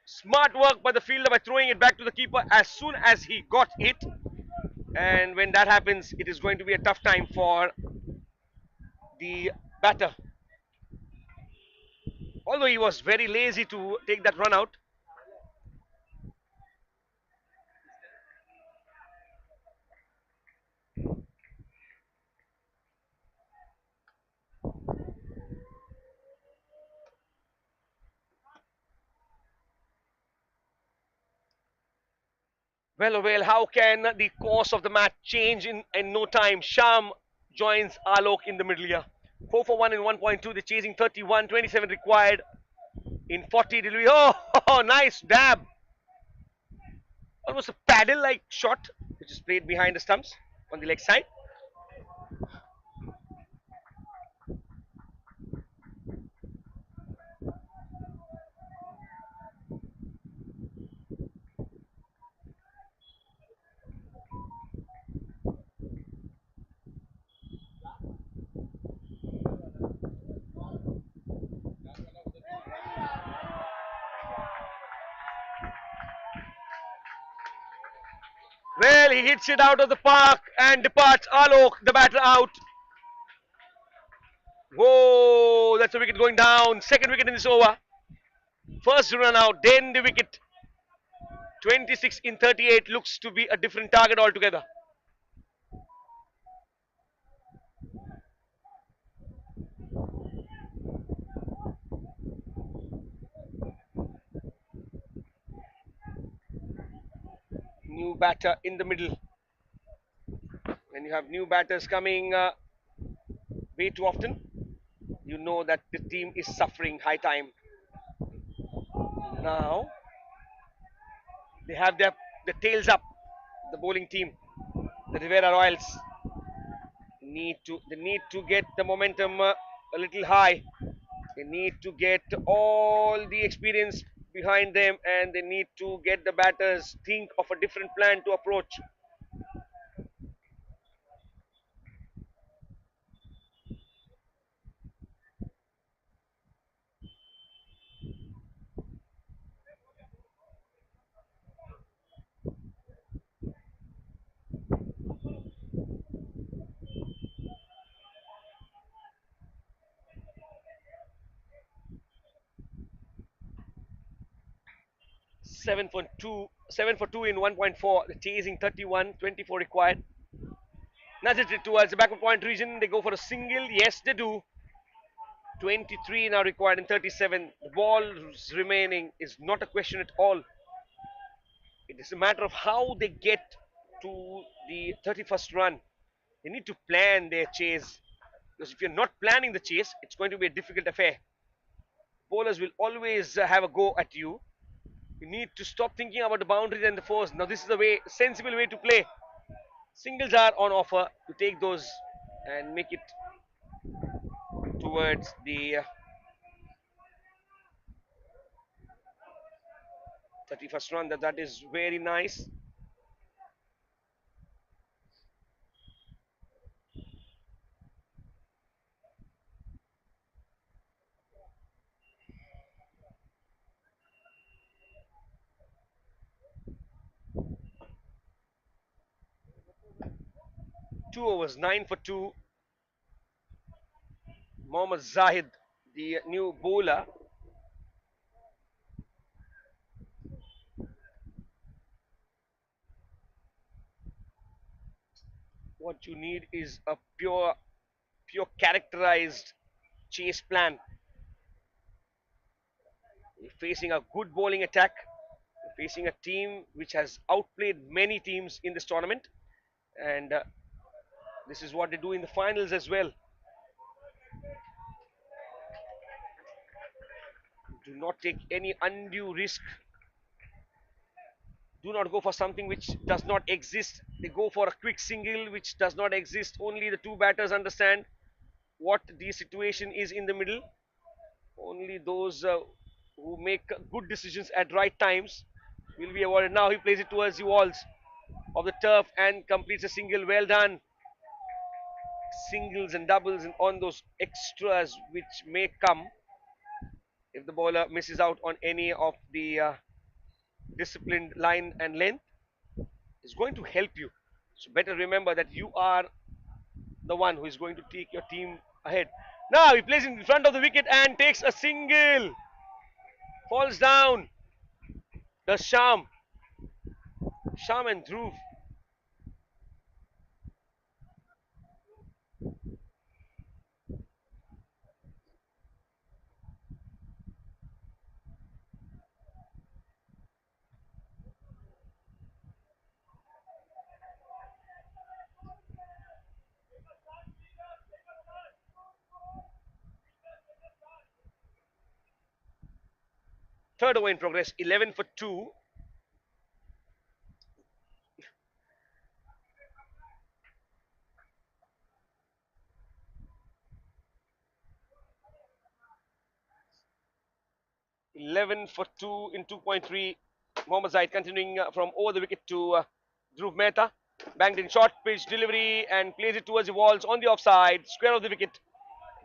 Smart work by the fielder by throwing it back to the keeper as soon as he got it. And when that happens, it is going to be a tough time for the batter. Although he was very lazy to take that run out. Well, oh well, how can the course of the match change in no time? Sham joins Alok in the middle here. 4 for 1 in 1.2. They're chasing 31, 27 required in 40 delivery. Oh, nice dab. Almost a paddle like shot, which is played behind the stumps on the leg side. Well, he hits it out of the park and departs. Alok, the batter, out. Whoa, that's a wicket going down. Second wicket in this over. First run out, then the wicket. 26 in 38 looks to be a different target altogether. New batter in the middle. When you have new batters coming way too often, you know that the team is suffering high time. Now they have their tails up. The bowling team, the Rivera Royals, they need to get the momentum a little high. They need to get all the experience behind them, and they need to get the batters think of a different plan to approach. 7 for 2 in 1.4. They're chasing 31, 24 required. Nudges it towards the backward point region. They go for a single. Yes, they do. 23 now required in 37. The balls remaining is not a question at all. It is a matter of how they get to the 31st run. They need to plan their chase. Because if you're not planning the chase, it's going to be a difficult affair. Bowlers will always have a go at you. You need to stop thinking about the boundaries and the fours. Now, this is the sensible way to play. Singles are on offer. To take those and make it towards the 31st run. That is very nice. 2 overs, 9 for 2. Mohammad Zahid, the new bowler. What you need is a pure characterized chase plan. You're facing a good bowling attack. You're facing a team which has outplayed many teams in this tournament, and this is what they do in the finals as well. Do not take any undue risk. Do not go for something which does not exist. They go for a quick single which does not exist. Only the two batters understand what the situation is in the middle. Only those who make good decisions at right times will be awarded. Now he plays it towards the walls of the turf and completes a single. Well done. Singles and doubles and on those extras which may come if the bowler misses out on any of the disciplined line and length is going to help you. So better remember that you are the one who is going to take your team ahead. Now he plays in front of the wicket and takes a single. Falls down. Does Sham and Dhruv. Third over in progress. 11 for 2. Eleven for 2 in 2.3. Mohammad Zaid continuing from over the wicket to Dhruv Mehta. Banged in short pitch delivery and plays it towards the walls on the offside. Square of the wicket.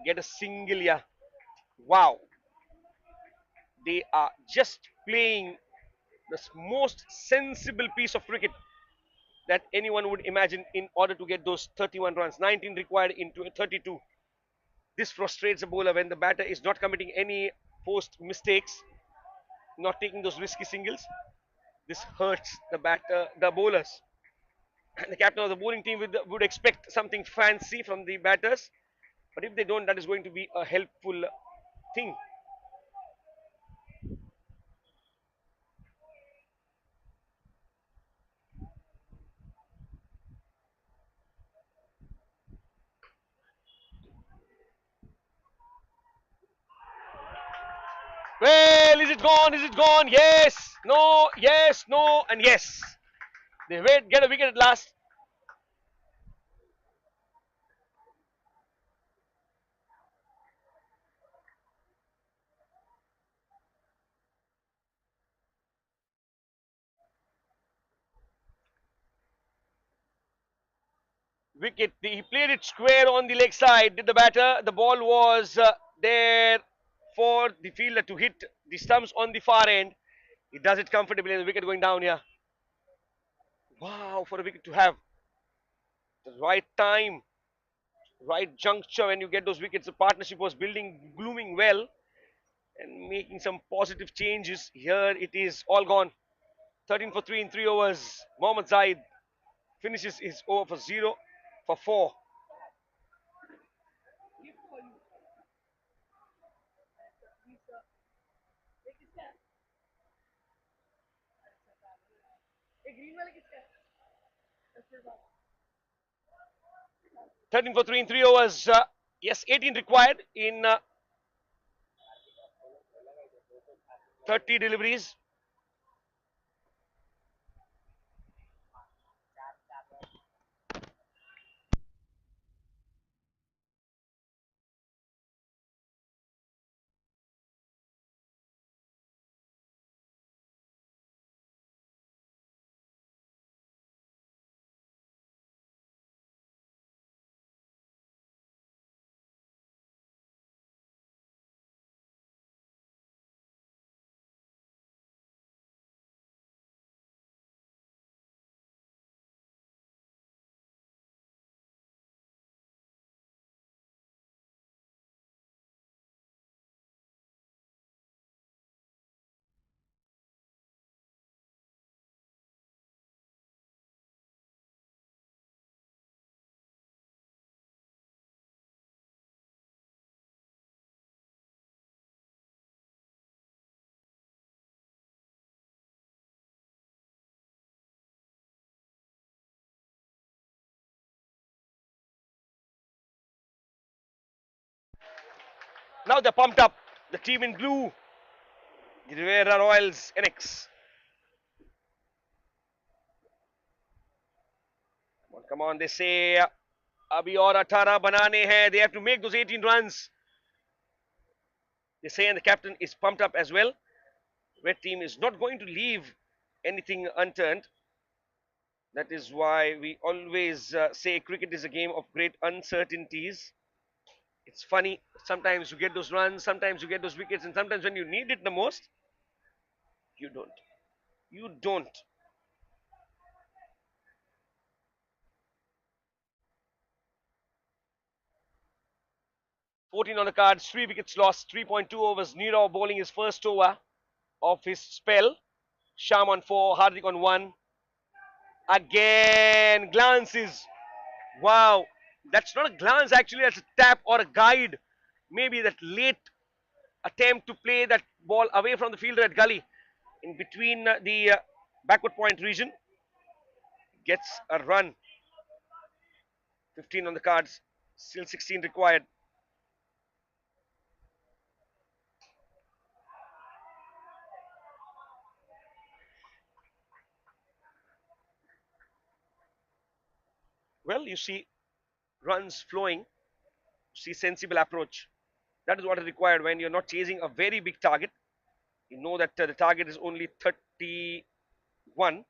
Get a single, yeah. Wow. They are just playing the most sensible piece of cricket that anyone would imagine in order to get those 31 runs. 19 required into 32. This frustrates a bowler when the batter is not committing any forced mistakes, not taking those risky singles. This hurts the bowlers. And the captain of the bowling team would expect something fancy from the batters, but if they don't, that is going to be a helpful thing. Well, is it gone? Is it gone? Yes, no, and yes. They get a wicket at last. Wicket. He played it square on the leg side. Did the batter? The ball was there for the fielder to hit the stumps on the far end. He does it comfortably, and the wicket going down here. Wow, for a wicket to have the right time, right juncture when you get those wickets. The partnership was blooming well, and making some positive changes. Here it is all gone. 13 for 3 in 3 overs. Mohammad Zaid finishes his over for 0 for 4. Thirteen for 3 in 3 overs. Yes, 18 required in 30 deliveries. Now they're pumped up. The team in blue, the Rivera Royals NX. Come on, they say Abhi aur 18 banane hai. They have to make those 18 runs. They say, and the captain is pumped up as well. Red team is not going to leave anything unturned. That is why we always say cricket is a game of great uncertainties. It's funny. Sometimes you get those runs, sometimes you get those wickets, and sometimes when you need it the most, you don't. You don't. 14 on the cards, 3 wickets lost, 3.2 overs. Nirav bowling his first over of his spell. Sham on 4, Hardik on 1. Again, glances. Wow, that's not a glance actually, that's a tap or a guide. Maybe that late attempt to play that ball away from the fielder at gully in between the backward point region gets a run. 15 on the cards, still 16 required. Well, you see runs flowing, see sensible approach. That is what is required when you're not chasing a very big target. You know that the target is only 31.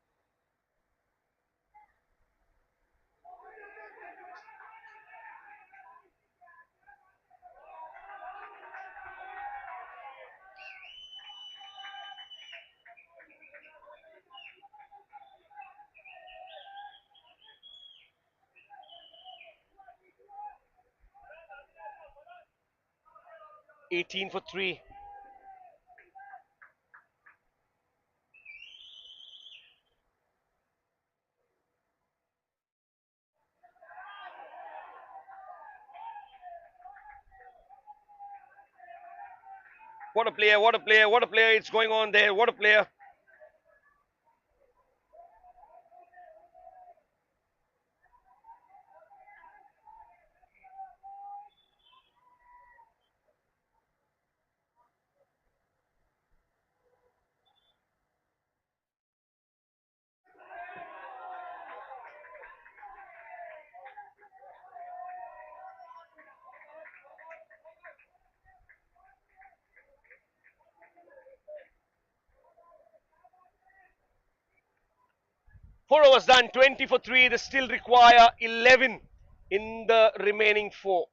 18 for 3. What a player, what a player, what a player. It's going on there. What a player. Four overs done, 20 for 3. They still require 11 in the remaining 4.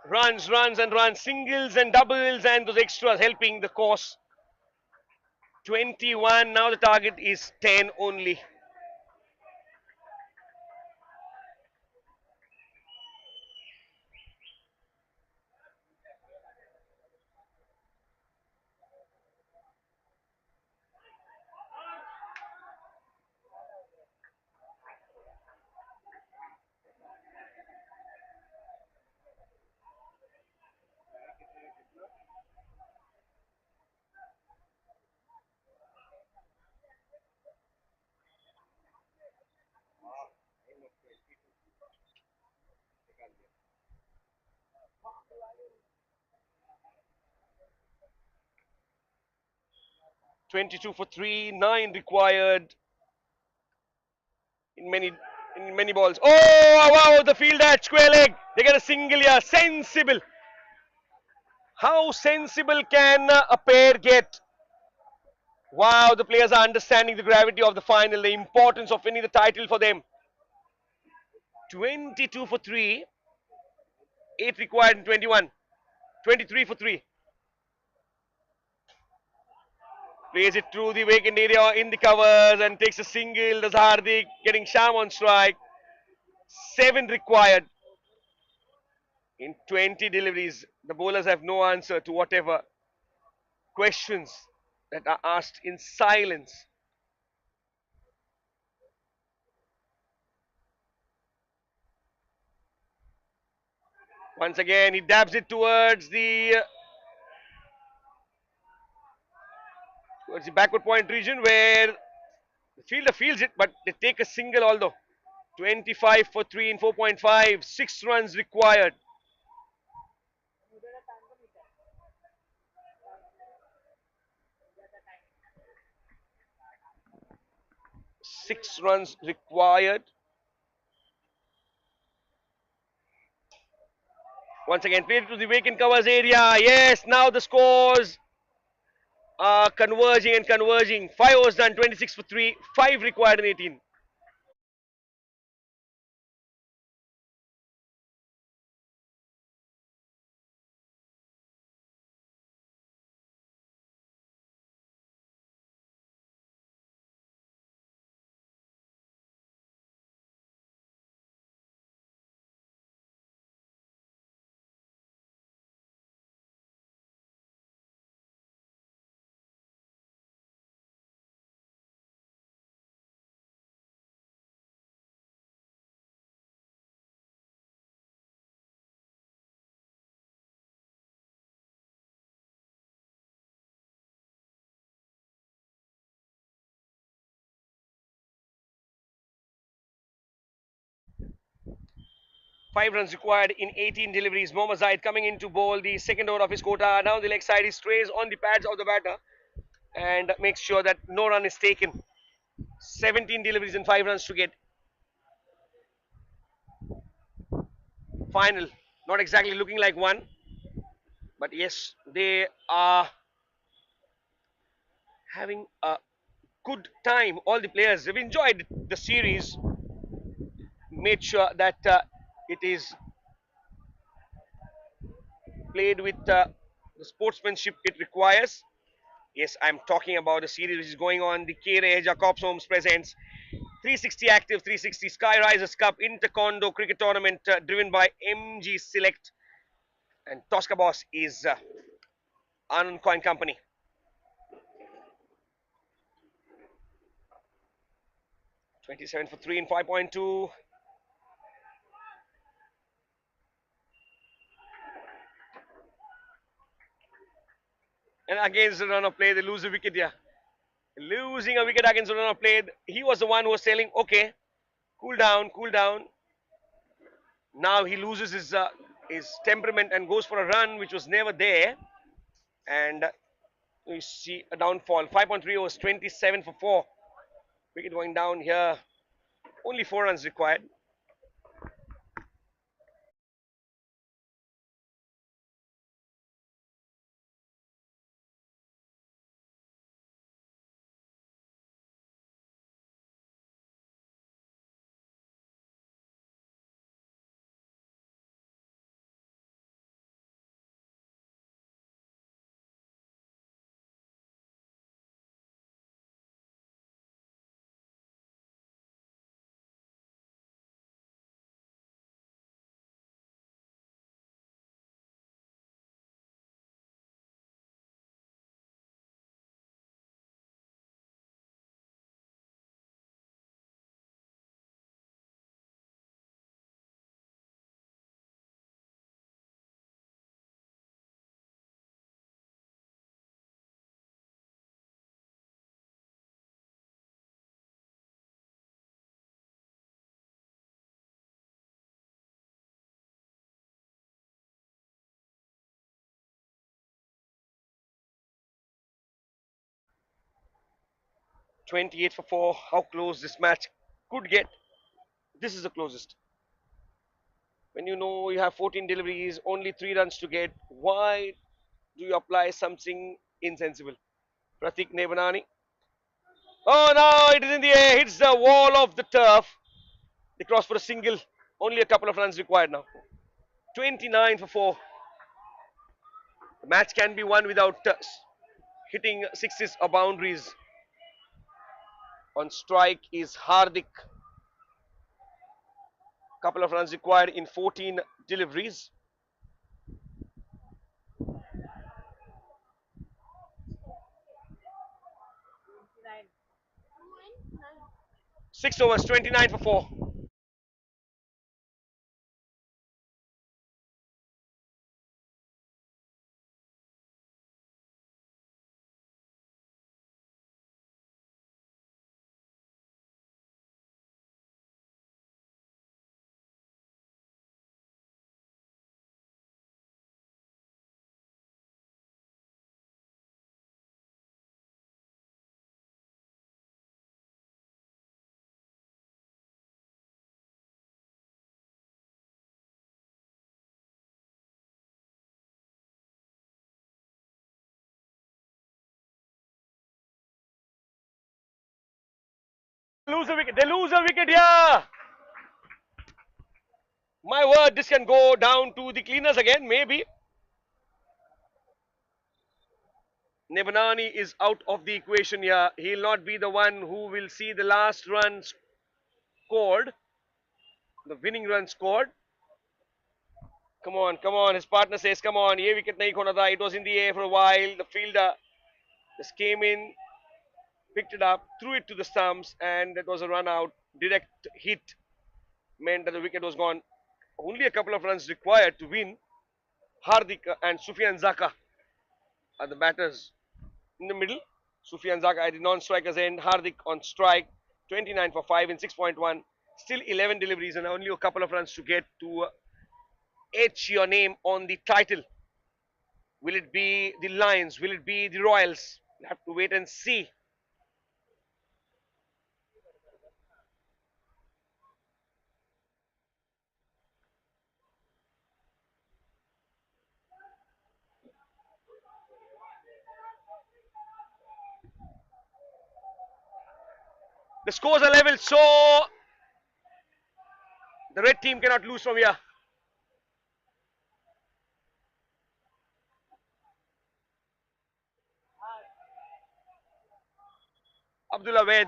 Runs, runs, and runs. Singles and doubles, and those extras helping the cause. 21. Now the target is 10 only. Twenty-two for 3. 9 required in many balls. Oh wow! The field at square leg. They get a single here. Sensible. How sensible can a pair get? Wow, the players are understanding the gravity of the final, the importance of winning the title for them. 22 for 3, 8 required in 21. 23 for 3. Plays it through the vacant area in the covers and takes a single. Does Hardik getting Sham on strike. 7 required in 20 deliveries. The bowlers have no answer to whatever questions that are asked in silence. Once again, he dabs it towards the backward point region where the fielder feels it, but they take a single although. 25 for 3 in 4.5, 6 runs required. 6 runs required. Once again, played to the vacant covers area. Yes, now the scores are converging and converging. 5 overs done, 26 for 3, 5 required in 18. Five runs required in 18 deliveries. Mohammad Zaid coming in to bowl the second over of his quota. Now the leg side, he strays on the pads of the batter and makes sure that no run is taken. 17 deliveries and 5 runs to get. Final. Not exactly looking like one, but yes, they are having a good time. All the players have enjoyed the series, made sure that it is played with the sportsmanship it requires. Yes, I'm talking about the series which is going on. The RAHEJA CORP Homes presents 360 Active 360 Sky Risers Cup Inter-Condo Cricket Tournament driven by MG Select, and Tosca Boss is Anand Coin Company. 27 for 3 in 5.2. And against the run of play, they lose a wicket here. Losing a wicket against the run of play. He was the one who was telling, okay, cool down, cool down. Now he loses his temperament and goes for a run which was never there. And we see a downfall. 5.3 overs, 27 for 4. Wicket going down here. Only 4 runs required. Twenty-eight for 4. How close this match could get. This is the closest. When you know you have 14 deliveries, only 3 runs to get, why do you apply something insensible? Pratik Nebanani. Oh no, it is in the air, hits the wall of the turf. They cross for a single. Only a couple of runs required now. 29 for 4. The match can be won without hitting sixes or boundaries. On strike is Hardik. Couple of runs required in 14 deliveries. 6 overs, 29 for 4. lose a wicket. They lose a wicket here. My word, this can go down to the cleaners again, maybe. Nebanani is out of the equation here. He'll not be the one who will see the last run scored, the winning run scored. Come on, come on. His partner says, come on, ye wicket nahi khona tha. It was in the air for a while. The fielder just came in, picked it up, threw it to the stumps, and that was a run out. Direct hit meant that the wicket was gone. Only a couple of runs required to win. Hardik and Sufyan Zaka are the batters in the middle. Sufyan Zaka at the non-strikers end. Hardik on strike. 29 for 5 in 6.1. Still 11 deliveries and only a couple of runs to get to etch your name on the title. Will it be the Lions? Will it be the Royals? We'll have to wait and see. The scores are level, so the red team cannot lose from here. Abdullah Ved.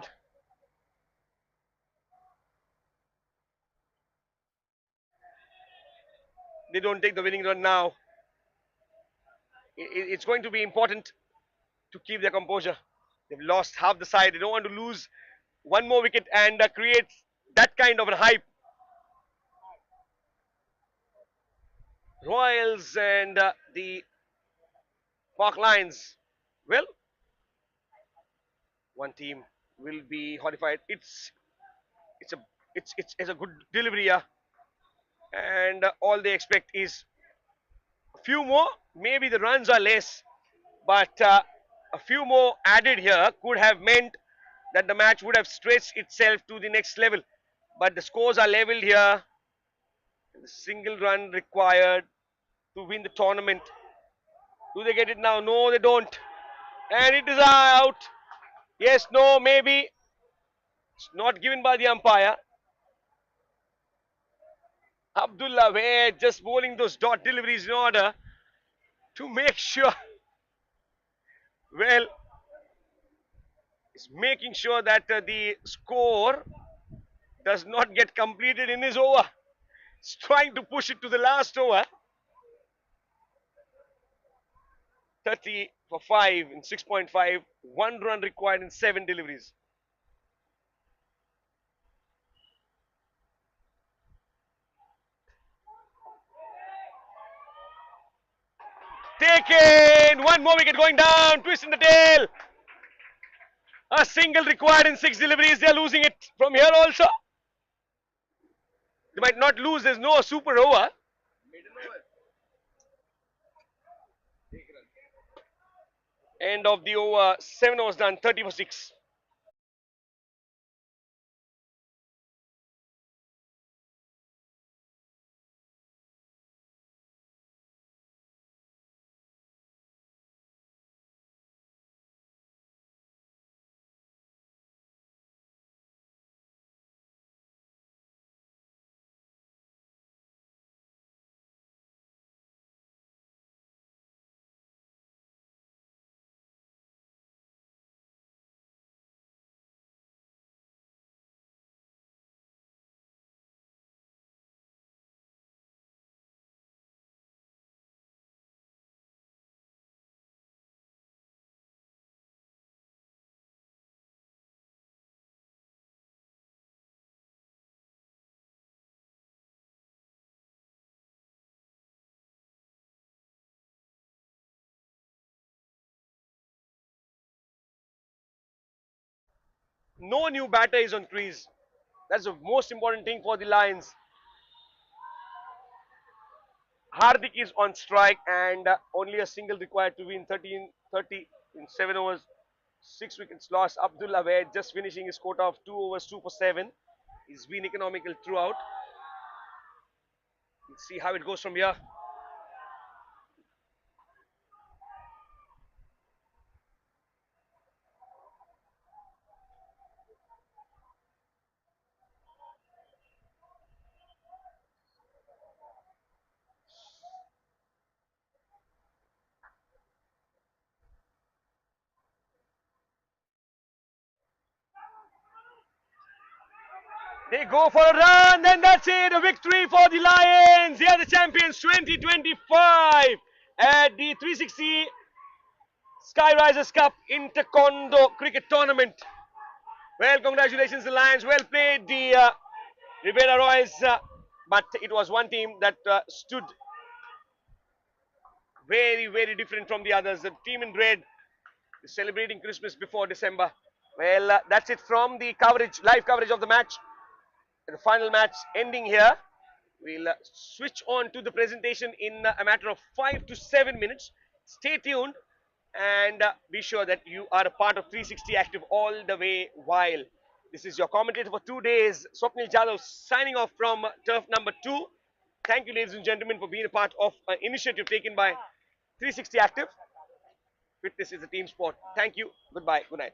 They don't take the winning run now. It's going to be important to keep their composure. They've lost half the side. They don't want to lose one more wicket and create that kind of a hype. Royals and the Park Lions. Well, one team will be horrified. It's a it's a good delivery here, and all they expect is a few more. Maybe the runs are less, but a few more added here could have meant that the match would have stretched itself to the next level. But the scores are leveled here. The single run required to win the tournament. Do they get it now? No, they don't. And it is out. Yes, no, maybe. It's not given by the umpire. Abdullah Wade just bowling those dot deliveries in order to make sure, well, is making sure that the score does not get completed in his over. He's trying to push it to the last over. 30 for 5 in 6.5. 1 run required in 7 deliveries. Taken! One more wicket going down. Twist in the tail. A single required in 6 deliveries. They are losing it from here also. They might not lose. There's no super over. End of the over. 7 overs done. 30 for 6. No new batter is on crease. That's the most important thing for the Lions. Hardik is on strike and only a single required to win 13-30 in 7 overs. 6 wickets lost. Abdullah Wade just finishing his quota of 2 overs, 2 for 7. He's been economical throughout. Let's see how it goes from here. They go for a run, and that's it. A victory for the Lions. They are the champions 2025 at the 360 Sky Risers Cup Inter-Condo cricket tournament. Well, congratulations, the Lions. Well played, the Ribera Royals. But it was one team that stood very, very different from the others. The team in red is celebrating Christmas before December. Well, that's it from the coverage, live coverage of the match. The final match ending here. We'll switch on to the presentation in a matter of 5 to 7 minutes. Stay tuned and be sure that you are a part of 360 Active all the way while. This is your commentator for 2 days, Swapnil Jadhav, signing off from turf number 2. Thank you, ladies and gentlemen, for being a part of an initiative taken by 360 Active. Fitness is a team sport. Thank you. Goodbye. Good night.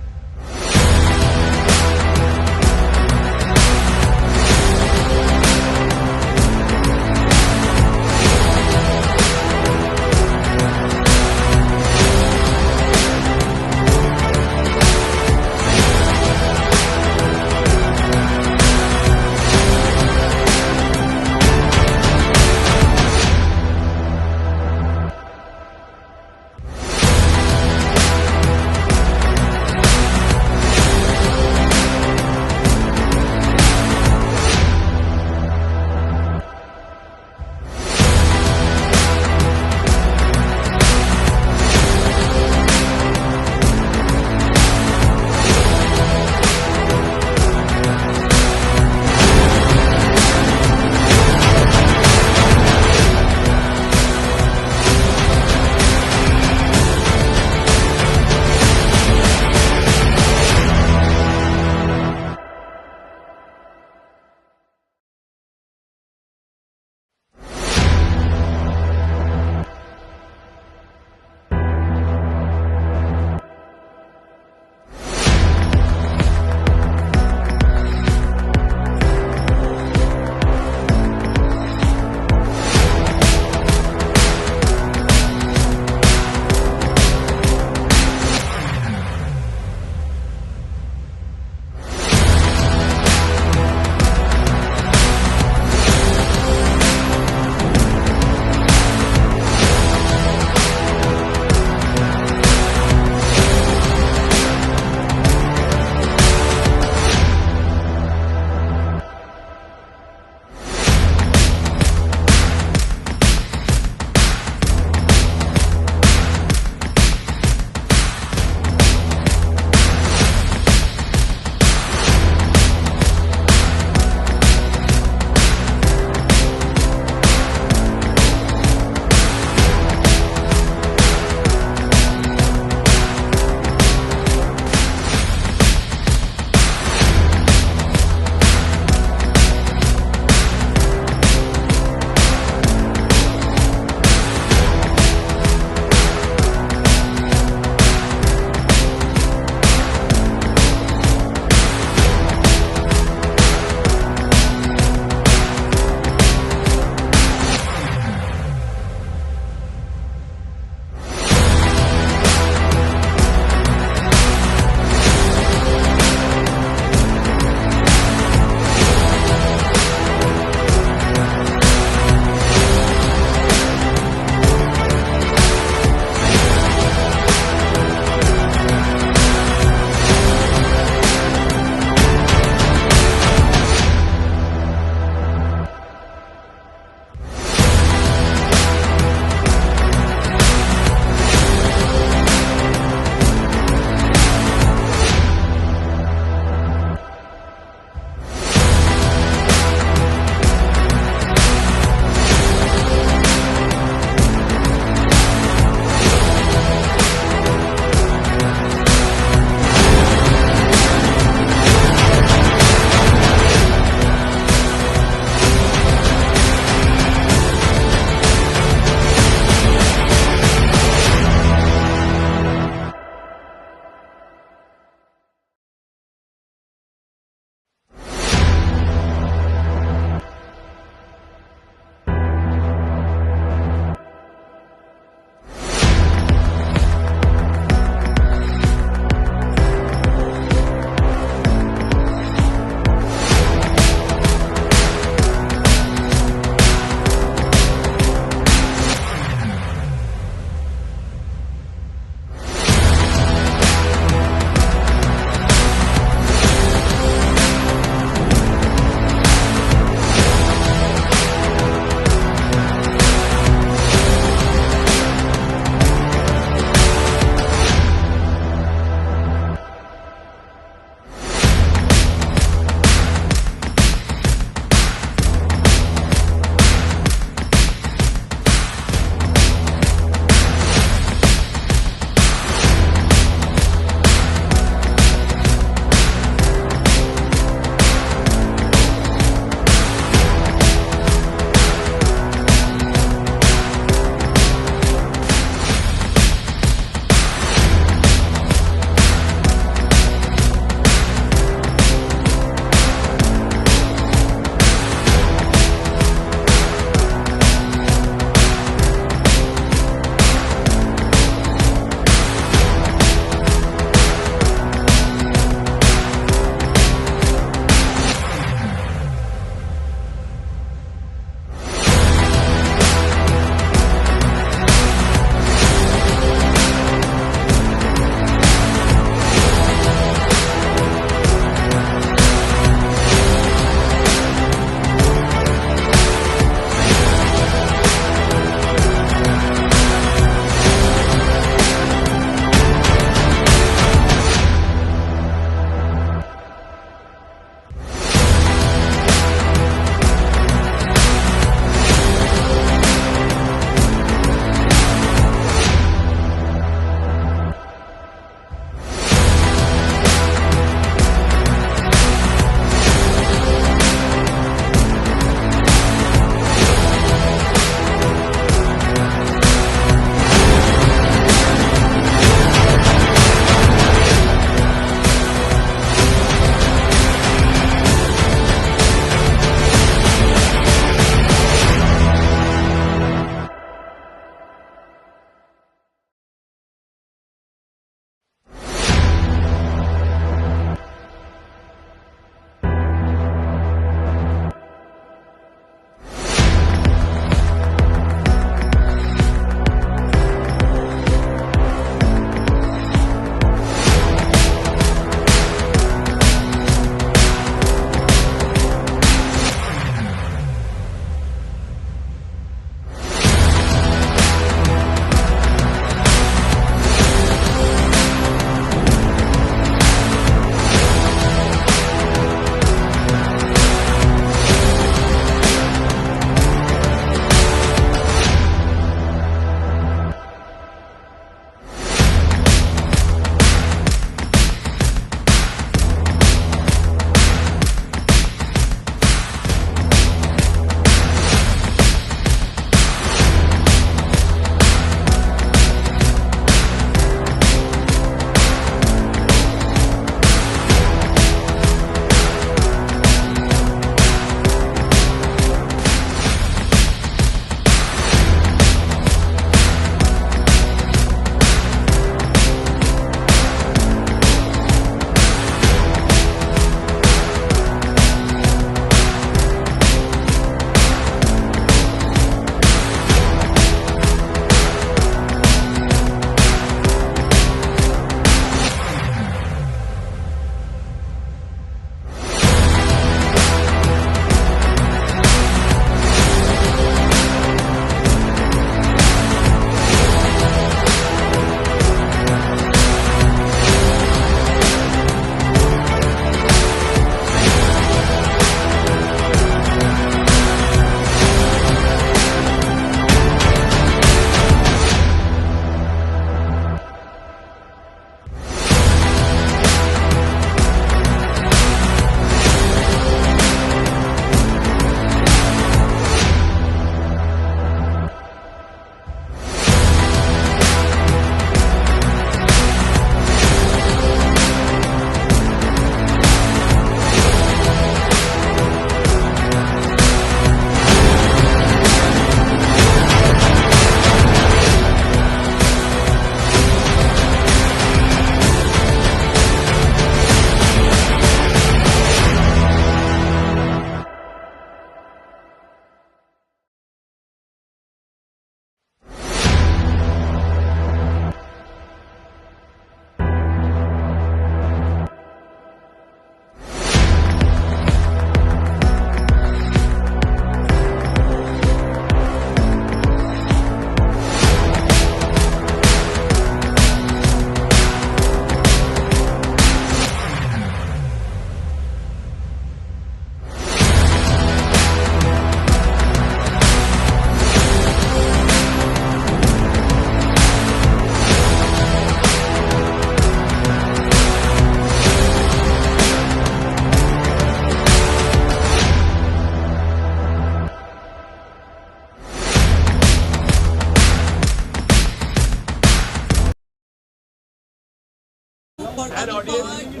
award the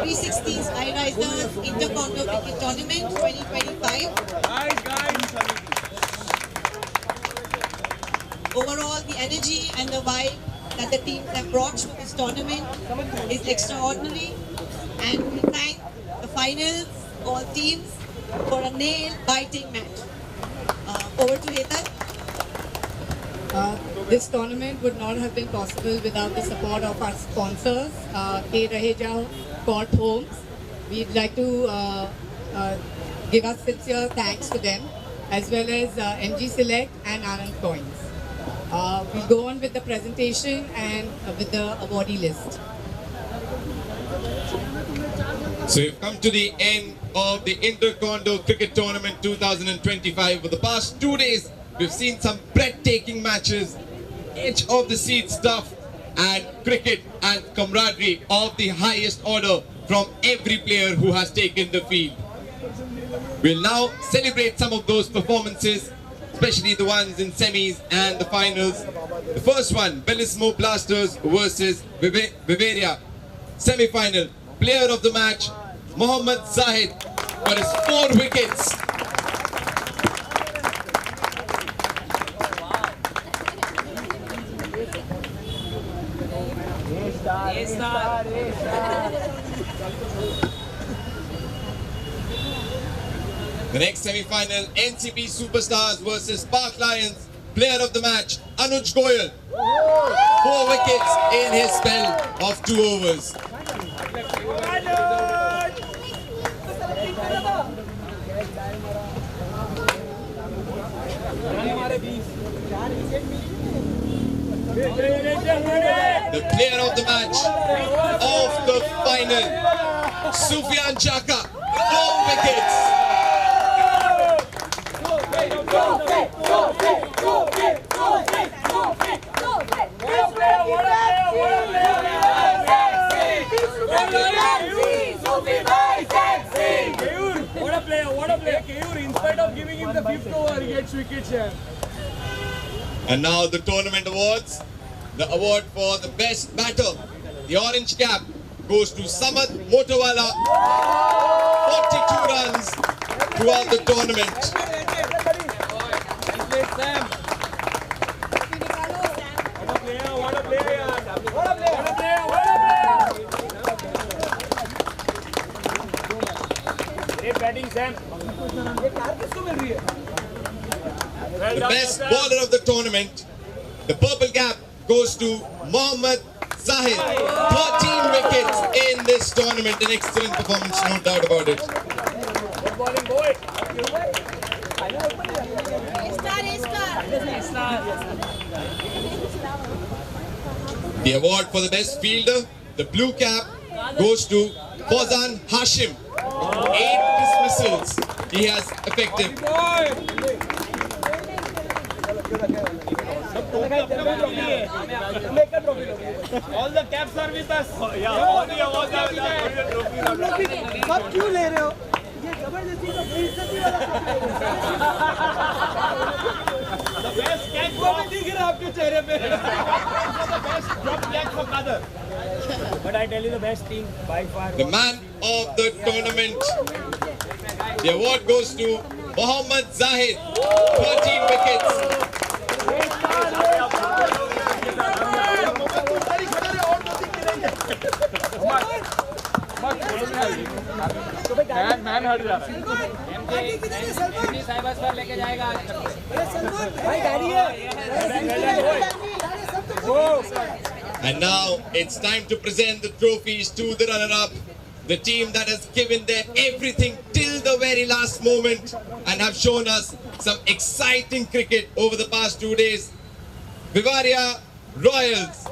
360s iRisers Inter-Condo Cricket Tournament 2025. Overall, the energy and the vibe that the teams have brought to this tournament is extraordinary, and we thank the finals, all teams, for a nail-biting match. Over to Hetal. This tournament would not have been possible without the support of our sponsors, RAHEJA Corp Homes. We'd like to give our sincere thanks to them, as well as MG Select and Anand Coins. We'll go on with the presentation and with the awardee list. So we've come to the end of the Inter-Condo Cricket Tournament 2025. For the past 2 days, we've seen some breathtaking matches, edge of the seat stuff, and cricket and camaraderie of the highest order from every player who has taken the field. We'll now celebrate some of those performances, especially the ones in semis and the finals. The first one, Bellismo Blasters versus Bavaria. Semi-final, player of the match, Mohammad Zahid, for his 4 wickets. The next semi-final, NCP Superstars versus Park Lions. Player of the match, Anuj Goyal. 4 wickets in his spell of 2 overs. The player of the match of the final, Sufyan Chaka. 4 wickets. What a player. Keyur, in spite of giving him the 5th over, he gets wickets here. And now the tournament awards. The award for the best batter, the orange cap, goes to Samad Motowala. 42 runs throughout the tournament. What a player. Great batting, Sam. The best bowler of the tournament, the purple cap, goes to Mohammad Zahid. 13 wickets in this tournament. An excellent performance, no doubt about it. Good bowling, boy. The award for the best fielder, the blue cap, goes to Fawzan Hashim. 8 dismissals he has effective. All the caps are with us. Yeah, all the awards are with us. सब क्यों ले रहे हो? ये जबरदस्ती तो बेइज्जती वाला The best cap को भी दिख रहा है आपके चेहरे पे. The best drop cap for Kader. But I tell you the best team by far. The man of the tournament. The award goes to Mohammad Zahid. 13 wickets. Man हट जा. MG साइबर्स पर लेके जाएगा. भाई गाड़ी है. And now it's time to present the trophies to the runner-up, the team that has given their everything till the very last moment and have shown us some exciting cricket over the past 2 days. Bavaria Royals.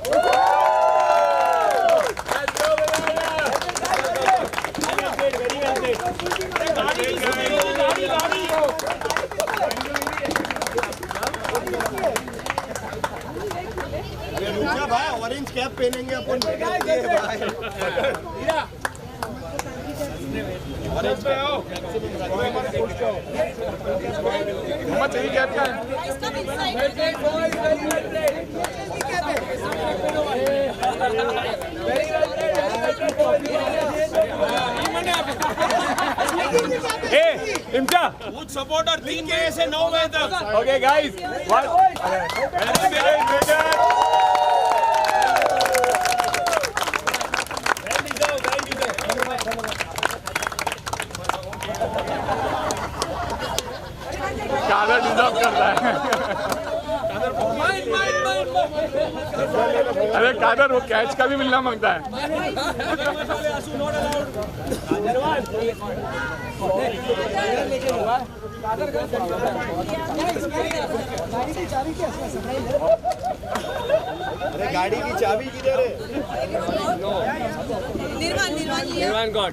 Orange cap पहनेंगे अपन orange पे आओ चाहिए cap का Hey, Imta. कुछ supporter 3 बजे से 9 बजे तक. Okay, guys. What? कादर डिजर्व करता है. अरे कादर वो कैच का भी मिलना मांगता है. अरे गाड़ी की चाबी किधर है? निर्वाण God.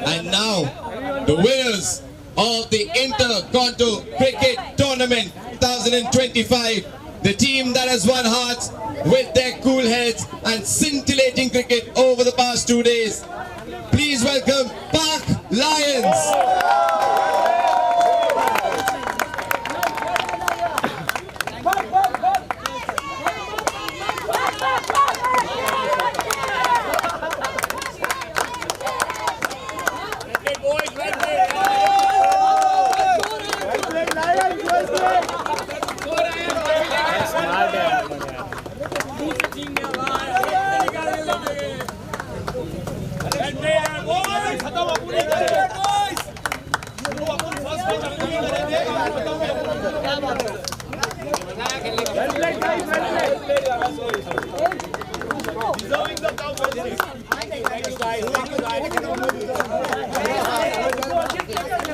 And now, the winners of the INTER-CONDO Cricket Tournament 2025, the team that has won hearts with their cool heads and scintillating cricket over the past 2 days. Please welcome Park Lions.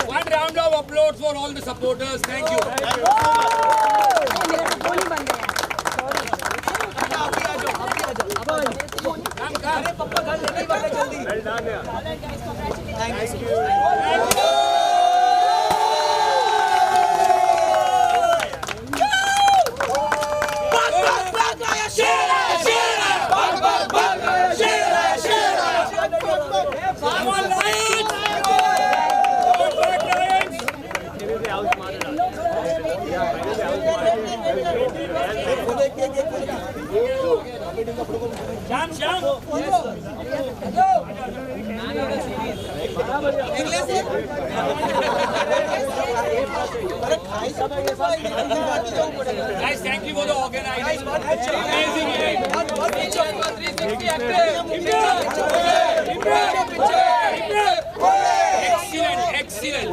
One round of applause for all the supporters. Thank you. Guys, thank you for the organizing. Amazing event. Excellent.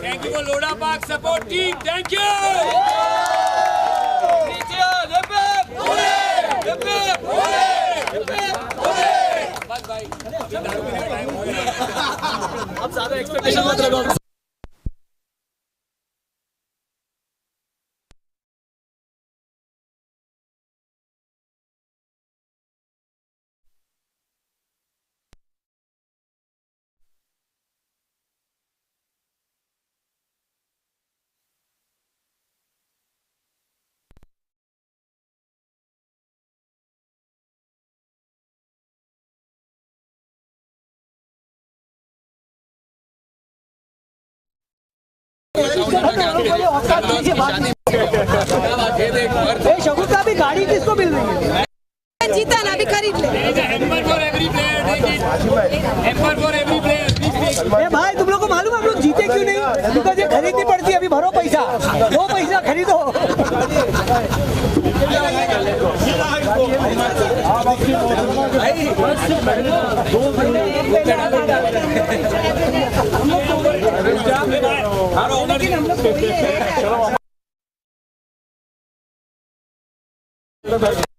Thank you for Lodha Park support team. Thank you. बस भाई अब ज्यादा expectation मत रखो. शगुन का भी गाड़ी किसको मिल रही है? जीता ना अभी खरीद ले. भाई तुम लोग को मालूम हम लोग जीते क्यों नहीं? बिकॉज ये खरीदनी पड़ती है. अभी भरो पैसा, 2 पैसा खरीदो. है